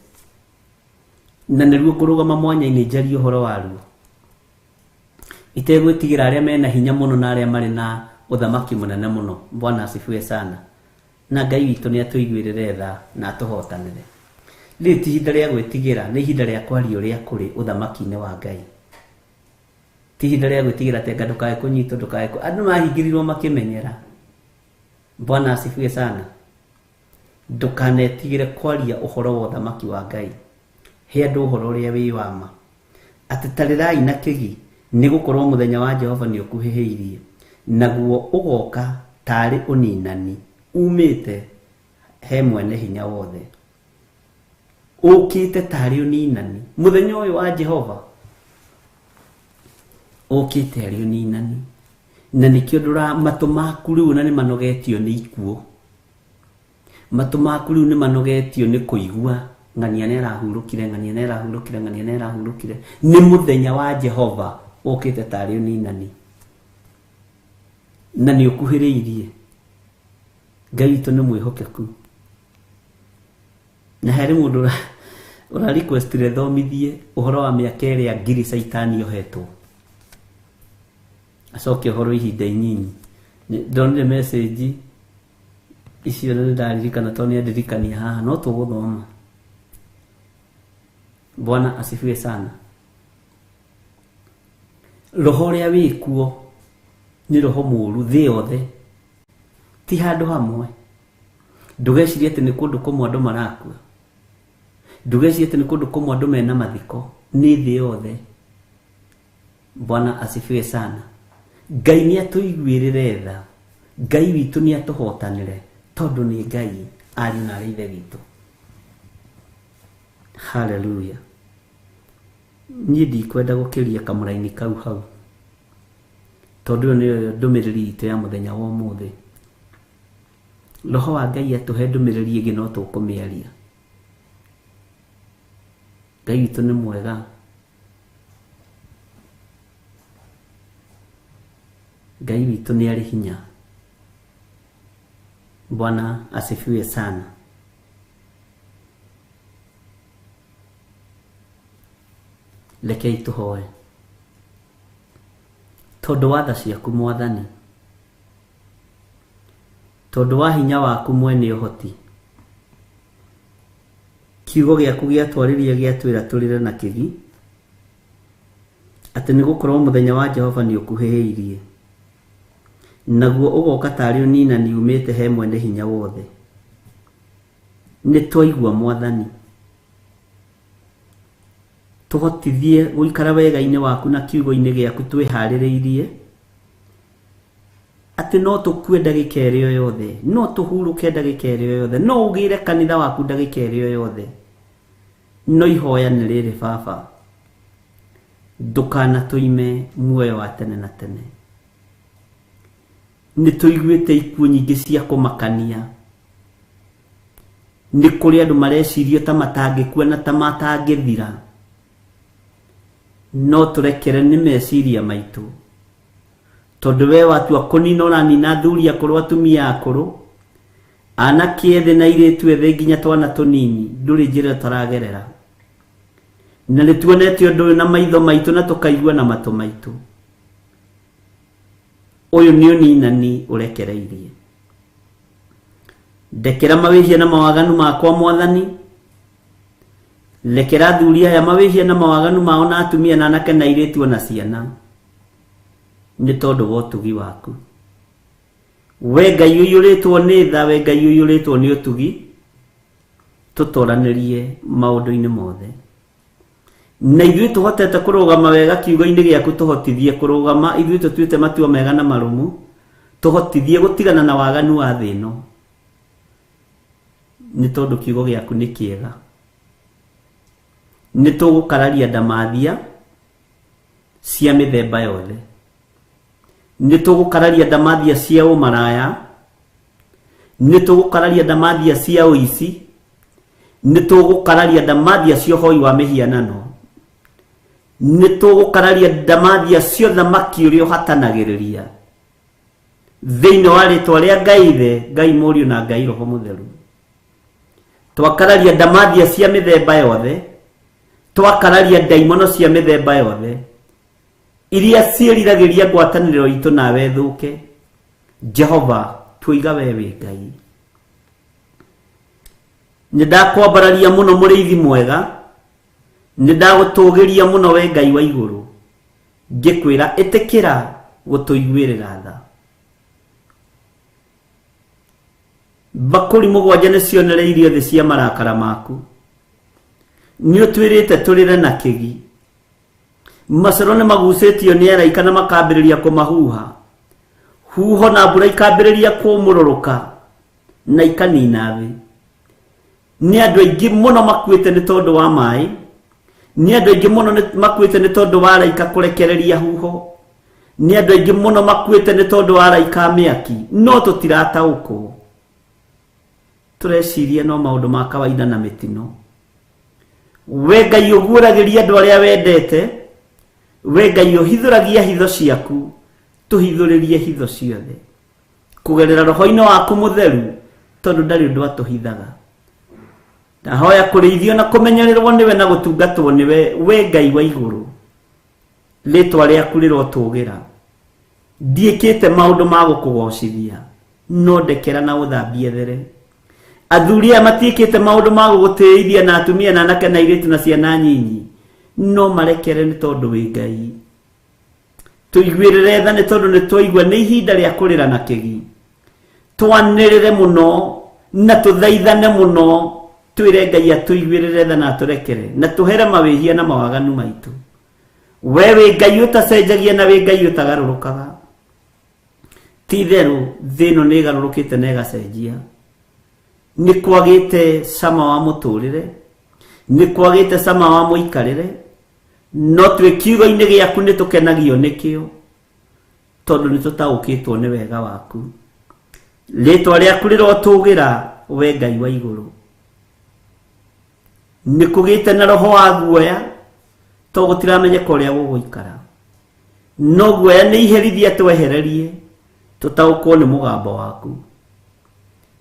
na niruo kurugama mwanya-ini njari uhoro waruo itegwitigira aria mena hinya muno na aria mari na uthamaki munene muno. Bwana asifiwe sana. Na Ngai witu ni atuiguirire tha na atuhotanire. Riu ti ihinda ria gwitigira, ni ihinda ria kwaria uria kuri uthamaki-ini wa Ngai. Ti ihinda ria gwitigira tenga ndukae kunyitwo ndukae andu mahingirirwo makimenyera. Bwana asifiwe sana. Ndukanetigire kwaria uhoro wa uthamaki wa Ngai. He andu uhoro uria wi wama ati tarirai na kigi ni gukorwo muthenya wa Jehova ni ukuhihiirie naguo ugoka tari uninani umite he mwene hinya wothe ukite tari uninani muthenya uyu wa Jehova ukite ari uninani na nikio ndura matu maku riu na ni manogetio ni ikuo matu maku riu ni manogetio ni kuigua ng'ania nera hurukire ng'ania nera hurukire ng'ania nera hurukire ni muthenya wa Jehova ukite tari uninani na ni ukuhiriirie Ngai witu ni mwihokeku na hari mundu ura request re thomithie uhoro wa miaka iria ngiri saitani yohetwo acoke uhoro ihinda inyinyi ndonire message icio ni ndaririkana to ni ndirikania haha no tuguthoma. Bwana asifiwe sana. Roho ria wikuo ni roho muru thi yothe ti handu hamwe. Ndugecirie ati ni kundu kumwe andu marakua, ndugecirie ati ni kundu kumwe andu mena mathiko, ni thi yothe. Bwana asifiwe sana. Ngai ni atuiguirire tha, Ngai witu ni atuhotanire tondu ni Ngai ari na rithe witu. Hallelujah. Ni ndikwenda gukiria kamuraini kau hau tondu ni ndumiriri itu ya muthenya wa umuthi. Roho wa Ngai atuhe ndumiriri ingi no tukumiaria. Ngai witu ni mwega. Ngai witu ni ari hinya. Bwana asifiwe sana. Lekei tuhoe. Tondu wa tha ciaku Mwathani, tondu wa hinya waku mwene uhoti, kiugo giaku giatwaririe giatwira turire na kigi ati ni gukorwo muthenya wa Jehova ni ukuhihiirie naguo ugoka tari unina ni umite he mwene hinya wothe. Ni twaigua Mwathani, tuhotithie guikara wega-ini waku na kiugo-ini giaku twihaririirie ati no tukue ndagika irio yothe, no tuhuruke ndagika irio yothe, no ugire kanitha waku ndagika irio yothe. No ihoya ni riri Baba, ndukana tuime muoyo wa tene na tene. Ni tuiguite ikuo nyingi cia kumakania, ni kuri andu marecirio ta matangikua na ta matangithira. No turekere ni meciria maitu tondu we watua kunina na nina thuri akuru atumia akuru anake ethe na iritu ethe nginya twana tunini nduri njira taragerera na ni tuonete undu na maitho maitu na tukaigua na matu maitu. Uyu ni uninani urekereirie. Ndekera mawihia na mawaganu makwa Mwathani, lekera thuri aya mawihia na mawaganu mao na atumia na anake na iritu na ciana, ni tondu wa utugi waku. We Ngai uyuritwo ni tha, we Ngai uyuritwo ni utugi, tutoranirie maundu-ini mothe. Na ithuĩ tuhotete kurugama wega kiugo-ini giaku, tuhotithie kurugama ithuĩ tutuite matua mega na marumu, tuhotithie gutigana na waganu wa thĩ ĩno, ni tondu kiugo giaku ni kiega. Ni tugukararia ndamathia cia mĩthemba yothe. Nĩtũgũkararia ndamathia cia ũmaraya, nĩtũgũkararia ndamathia cia ũici, nĩtũgũkararia ndamathia cia ũhoi wa mĩhianano, nĩtũgũkararia ndamathia cia ũthamaki ũrĩa ũhatanagĩrĩria thĩinĩ wa rĩtwa rĩa Ngai Ithe, Ngai Mũriũ na Ngai Roho Mũtheru. Twakararia ndamathia cia mĩthemba yothe, twakararia ndaimono cia mĩthemba yothe iria ciĩriragĩria ngwatanĩro itũ nawe thũke. Jehova, tũiga we wĩ Ngai. Nĩndakwambararia mũno mũrĩithi mwega, nĩndagũtũgĩria mũno we Ngai wa igũrũ, ngĩkwĩra ĩtĩkĩra gũtũiguĩrĩra tha. Mbakũri mũgwanja nĩcionereirio thĩ cia marakara maku, nĩũtwĩrĩte tũrĩre na kĩgi. Macero nĩmagucĩtio nĩ araika na makambĩrĩria kũmahuha, huho na mbura ikambĩrĩria kũmũrũrũka na ikanina thĩ. Nĩ andũ aingĩ mũno makuĩte nĩ tondũ wa maĩ, nĩ andũ aingĩ mũno makuĩte nĩ tondũ wa araika kũrekereria huho, nĩ andũ aingĩ mũno makuĩte nĩ tondũ wa araika mĩaki, no tũtirataũkwo. Tũreciria no maũndũ ma kawaida na mĩtino. We Ngai ũguũragĩria andũ arĩa wendete, we Ngai ũhithũragia hitho ciaku, tũhithũrĩrie hitho ciothe kũgerera Roho-inĩ waku Mũtheru, tondũ ndarĩ ũndũ atũhithaga. Ndahoya kũrĩithio na kũmenyererwo nĩwe na gũtungatwo nĩwe, we Ngai wa igũrũ. Rĩtwa rĩaku rĩrotũgĩra. Ndiĩkĩte maũndũ ma gũkũgocithia, no ndekera na ũthambie there. Athuri aya matiĩkĩte maũndũ ma gũgũtĩithia na atumia na anake na airĩtu na ciana nyinyi, no marekere nĩ tondũ wĩ Ngai. Tũiguĩrĩre tha nĩ tondũ nĩtwaigua nĩ ihinda rĩa kũrĩra na kĩgi. Twanĩrĩre mũno na tũthaithane mũno, twĩre Ngai atũiguĩrĩre tha na atũrekere na tũhere mawĩhia na mawaganu maitũ. We wĩ Ngai ũtacenjagia na wĩ Ngai ũtagarũrũkaga. Ti therũ thĩ ĩno nĩ ĩgarũrũkĩte na ĩgacenjia. Nĩ kwagĩte cama wa mũtũrĩre, nĩ kwagĩte cama wa mũikarĩre, no twĩ kiugo-inĩ gĩaku nĩ tũkenagio nĩkĩo, tondũ nĩ tũtaũkĩtwo nĩ wega waku. Rĩtwa rĩaku rĩrotũgĩra, we Ngai wa igũrũ. Nĩ kũgĩte na roho wa guoya, tondũ gũtiramenyeka ũrĩa gũgũikara, no guoya nĩ iherithia twehererie, tũtaũkwo nĩ mũgambo waku.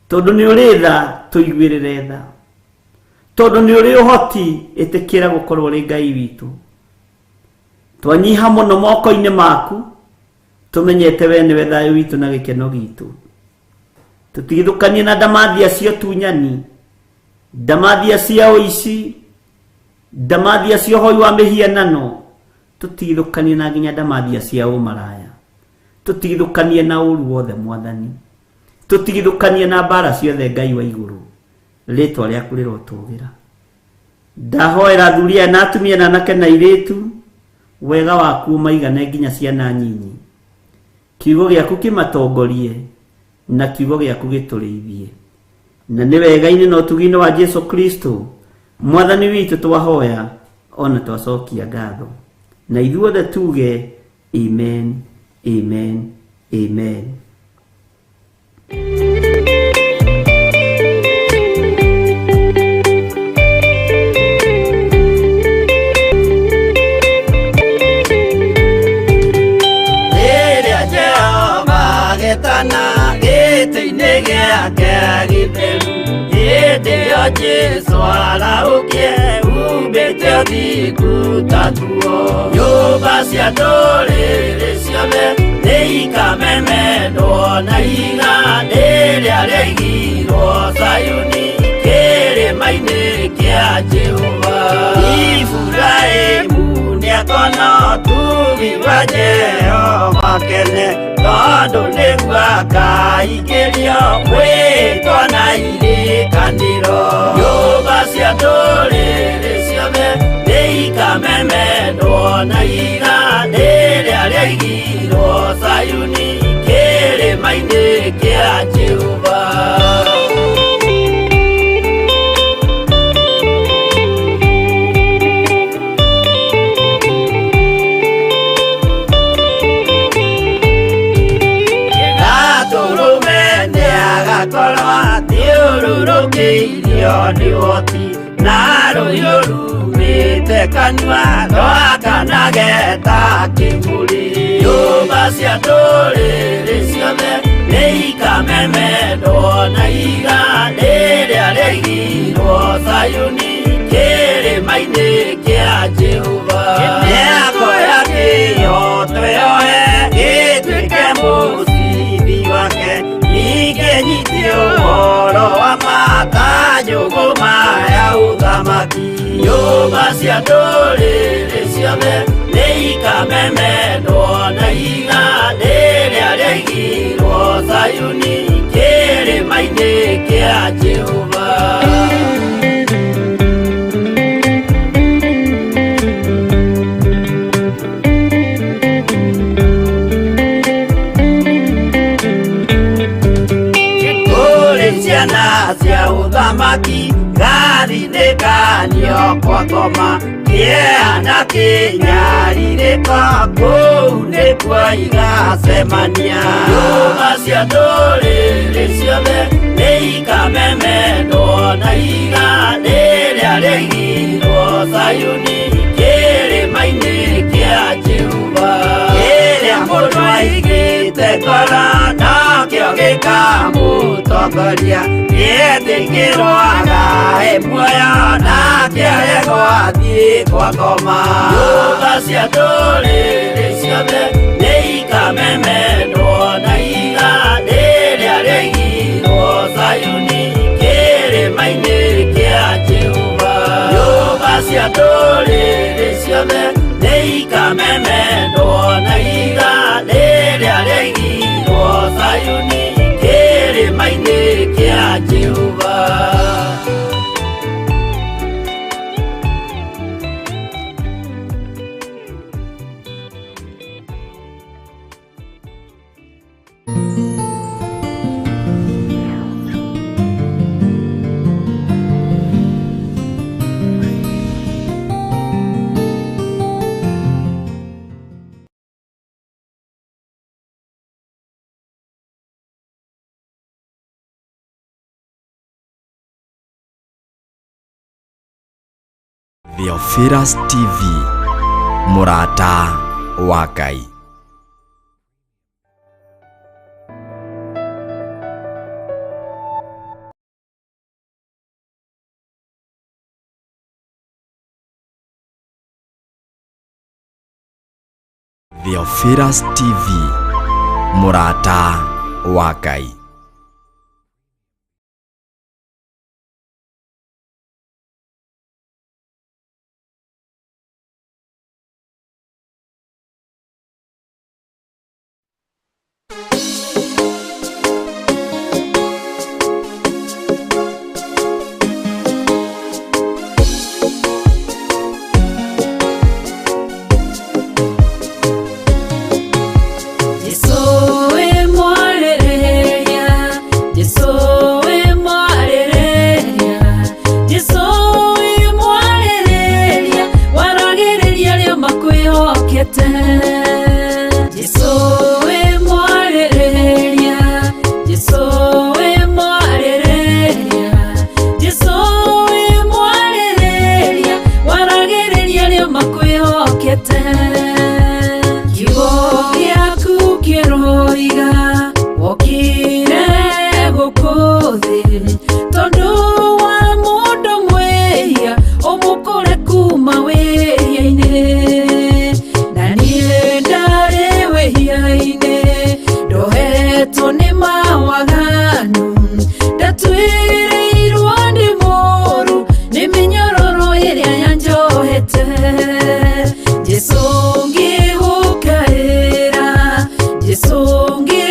Tondũ nĩ ũrĩ tha, tũiguĩrĩre tha. Tondũ nĩ ũrĩ ũhoti, ĩtĩkĩra gũkorwo ũrĩ Ngai witũ. Twanyiha mũno moko-inĩ maku, tũmenyete we nĩwe thayũ witũ na gĩkeno gitũ. Tũtigithũkanie na ndamathia cia tunyani, ndamathia cia ũici, ndamathia cia ũhoi wa mĩhianano, tũtigithũkanie na nginya ndamathia cia ũmaraya, tũtigithũkanie na ũru wothe Mwathani, tũtigithũkanie na mbara ciothe Ngai wa igũrũ. Rĩtwa rĩaku rĩrotũgĩra. Ndahoera athuri aya na atumia na anake na airĩtu, wega waku maigane nginya ciana nyinyi. Kiugo gĩaku kĩmatongorie na kiugo gĩaku gĩtũrĩithie. Na nĩ wega-inĩ na ũtugi-inĩ wa Jesu Kristo Mwathani witũ twahoya, ona twacokia ngatho. Na ithuothe tuge amen, amen, amen. Gĩtĩ-inĩ gĩake gĩtheru, hĩndĩ ĩyo Jesũ araũkie, humbĩte ũthingu ta nguo. Nyũmba cia ndũrĩrĩ ciothe nĩikamemendwo na igandĩ rĩrĩa rĩaigirwo Zayuni, kĩrĩma-inĩ kĩa Jehova. Iburahĩmu nĩakona ũtugi wa Jehova kene, tondũ nĩguo akaingĩrio mwĩtwo na irĩkanĩro. Nyũmba cia ndũrĩrĩ ciothe nĩikamemendwo na igandĩ rĩrĩa rĩaigirwo Zayuni, kĩrĩma-inĩ kĩa Jehova. angĩkorwo thiũrũrũkĩirio nĩ ũhoti na rũhiũ rumĩte kanua rwakanage ta kĩmũrĩ. Nyũmba cia ndũrĩrĩ ciothe nĩ ikamemendwo na iga rĩrĩa rĩaigirwo Zayuni kĩrĩma-inĩ kĩa Jehova. Mĩako ya kĩyo twĩyohe gĩtuĩke mũcibi wake, ningĩ nyitio ũhoro wa makanjũgũ maya ũthamaki. Nyũmba cia ndũrĩrĩ ciothe nĩ ikamemendwo na iga rĩrĩa rĩaigirwo Zayuni kĩrĩma-inĩ kĩa Jehova. Ciana cia ũthamaki gathinĩkanio kwa ngoma, kĩeha kĩnyarirĩko kũu nĩkuo igacemania. Nyũmba cia ndũrĩrĩ ciothe nĩ ikamemendwo na iga rĩrĩa rĩaigirwo Zayuni kĩrĩma-inĩ kĩa Jehova. Kĩrĩa mũndũ aigĩte ngoro nakĩo gĩkamũtongoria, gĩtĩkĩrwaga muoyo nake arego athiĩ kwa ngoma. Nyũmba cia ndũrĩrĩ ciothe nĩ ikamemendwo na iga rĩrĩa rĩaigirwo Zayuni kĩrĩma-inĩ kĩa Jehova. Nyũmba cia ndũrĩrĩ ciothe nĩ ikamemendwo na iga rĩrĩa rĩaigirwo Zayuni kĩrĩma-inĩ kĩa Jehova. Theophilus TV, mũrata wa Ngai. Theophilus TV, mũrata wa Ngai. Jesũ ngĩgũkaĩra, Jesũ ngĩ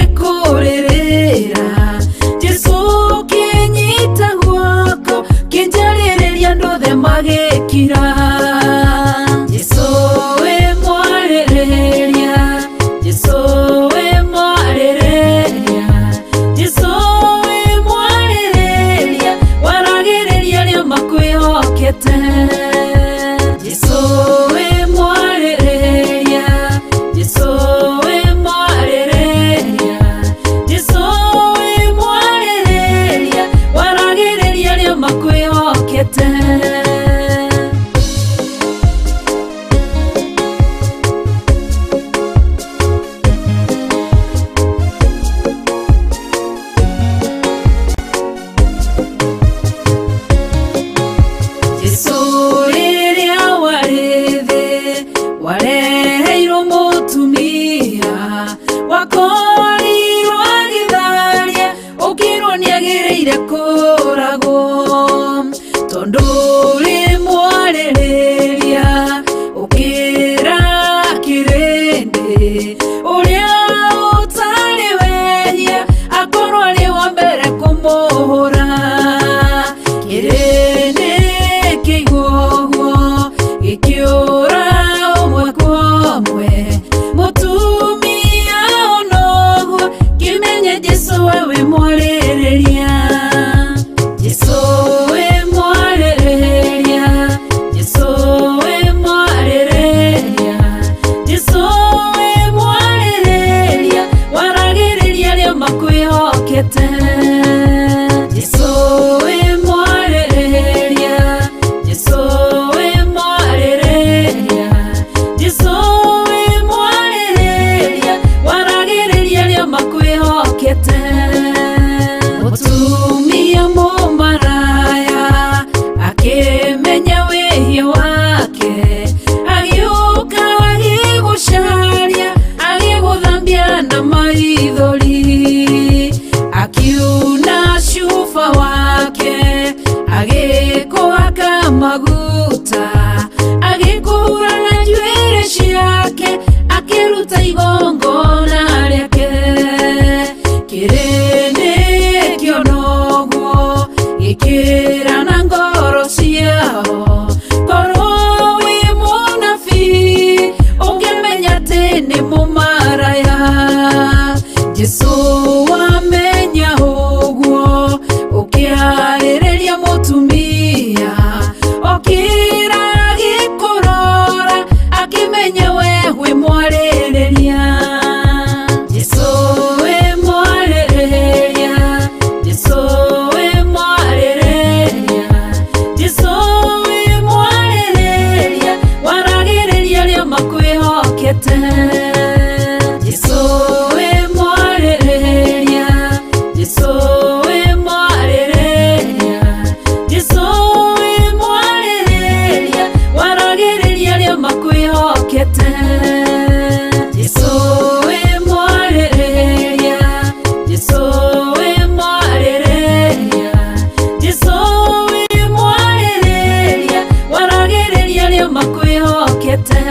wakorirwo agitharia ukirwo niagiriire kuragwo tondu uri mwaririria ukira kirindi uria utari wehia akorwo ari wa mbere kumuhura kirindi kiguo gikiura umwe kwa umwe mutumia onoguo kimenye Jesu wewe mwaririria Jesu we mwaririria Jesu we mwaririria Jesu we mwaririria waragiriria ria makwihokete Jesu we mwaririria Jesu we mwaririria Jesu we mwaririria waragiriria ria makwihokete mutumia mumaraya akimenya wihia wake agiuka agigucaria agiguthambia na maithori akiuna cuba wake agikuhaka maguta agikuhura na njuĩrĩ ciake akiruta igongona rĩake kirindi kionoguo gikira na ngoro ciao korwo wi munabii ũngĩmenya atĩ nĩ mũmaraya Jesu wamenya ũguo ũkĩarĩrĩria mũtumia okira agĩkũrora akĩmenya we wĩ mwarĩrĩria Jesu wĩ mwarĩrĩria Jesu wĩ mwarĩrĩria Jesu wĩ mwarĩrĩria waragĩrĩria ria makwĩhokete Jesu wĩ mwarĩrĩria Jesu wĩ mwarĩrĩria Jesu wĩ mwarĩrĩria waragĩrĩria ria makwĩhokete Jesu wĩ mwarĩrĩria Jesu wĩ mwarĩrĩria Jesu wĩ mwarĩrĩria waragĩrĩria ria makwĩhokete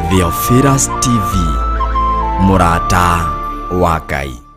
Theophilus TV, mũrata wa Ngai.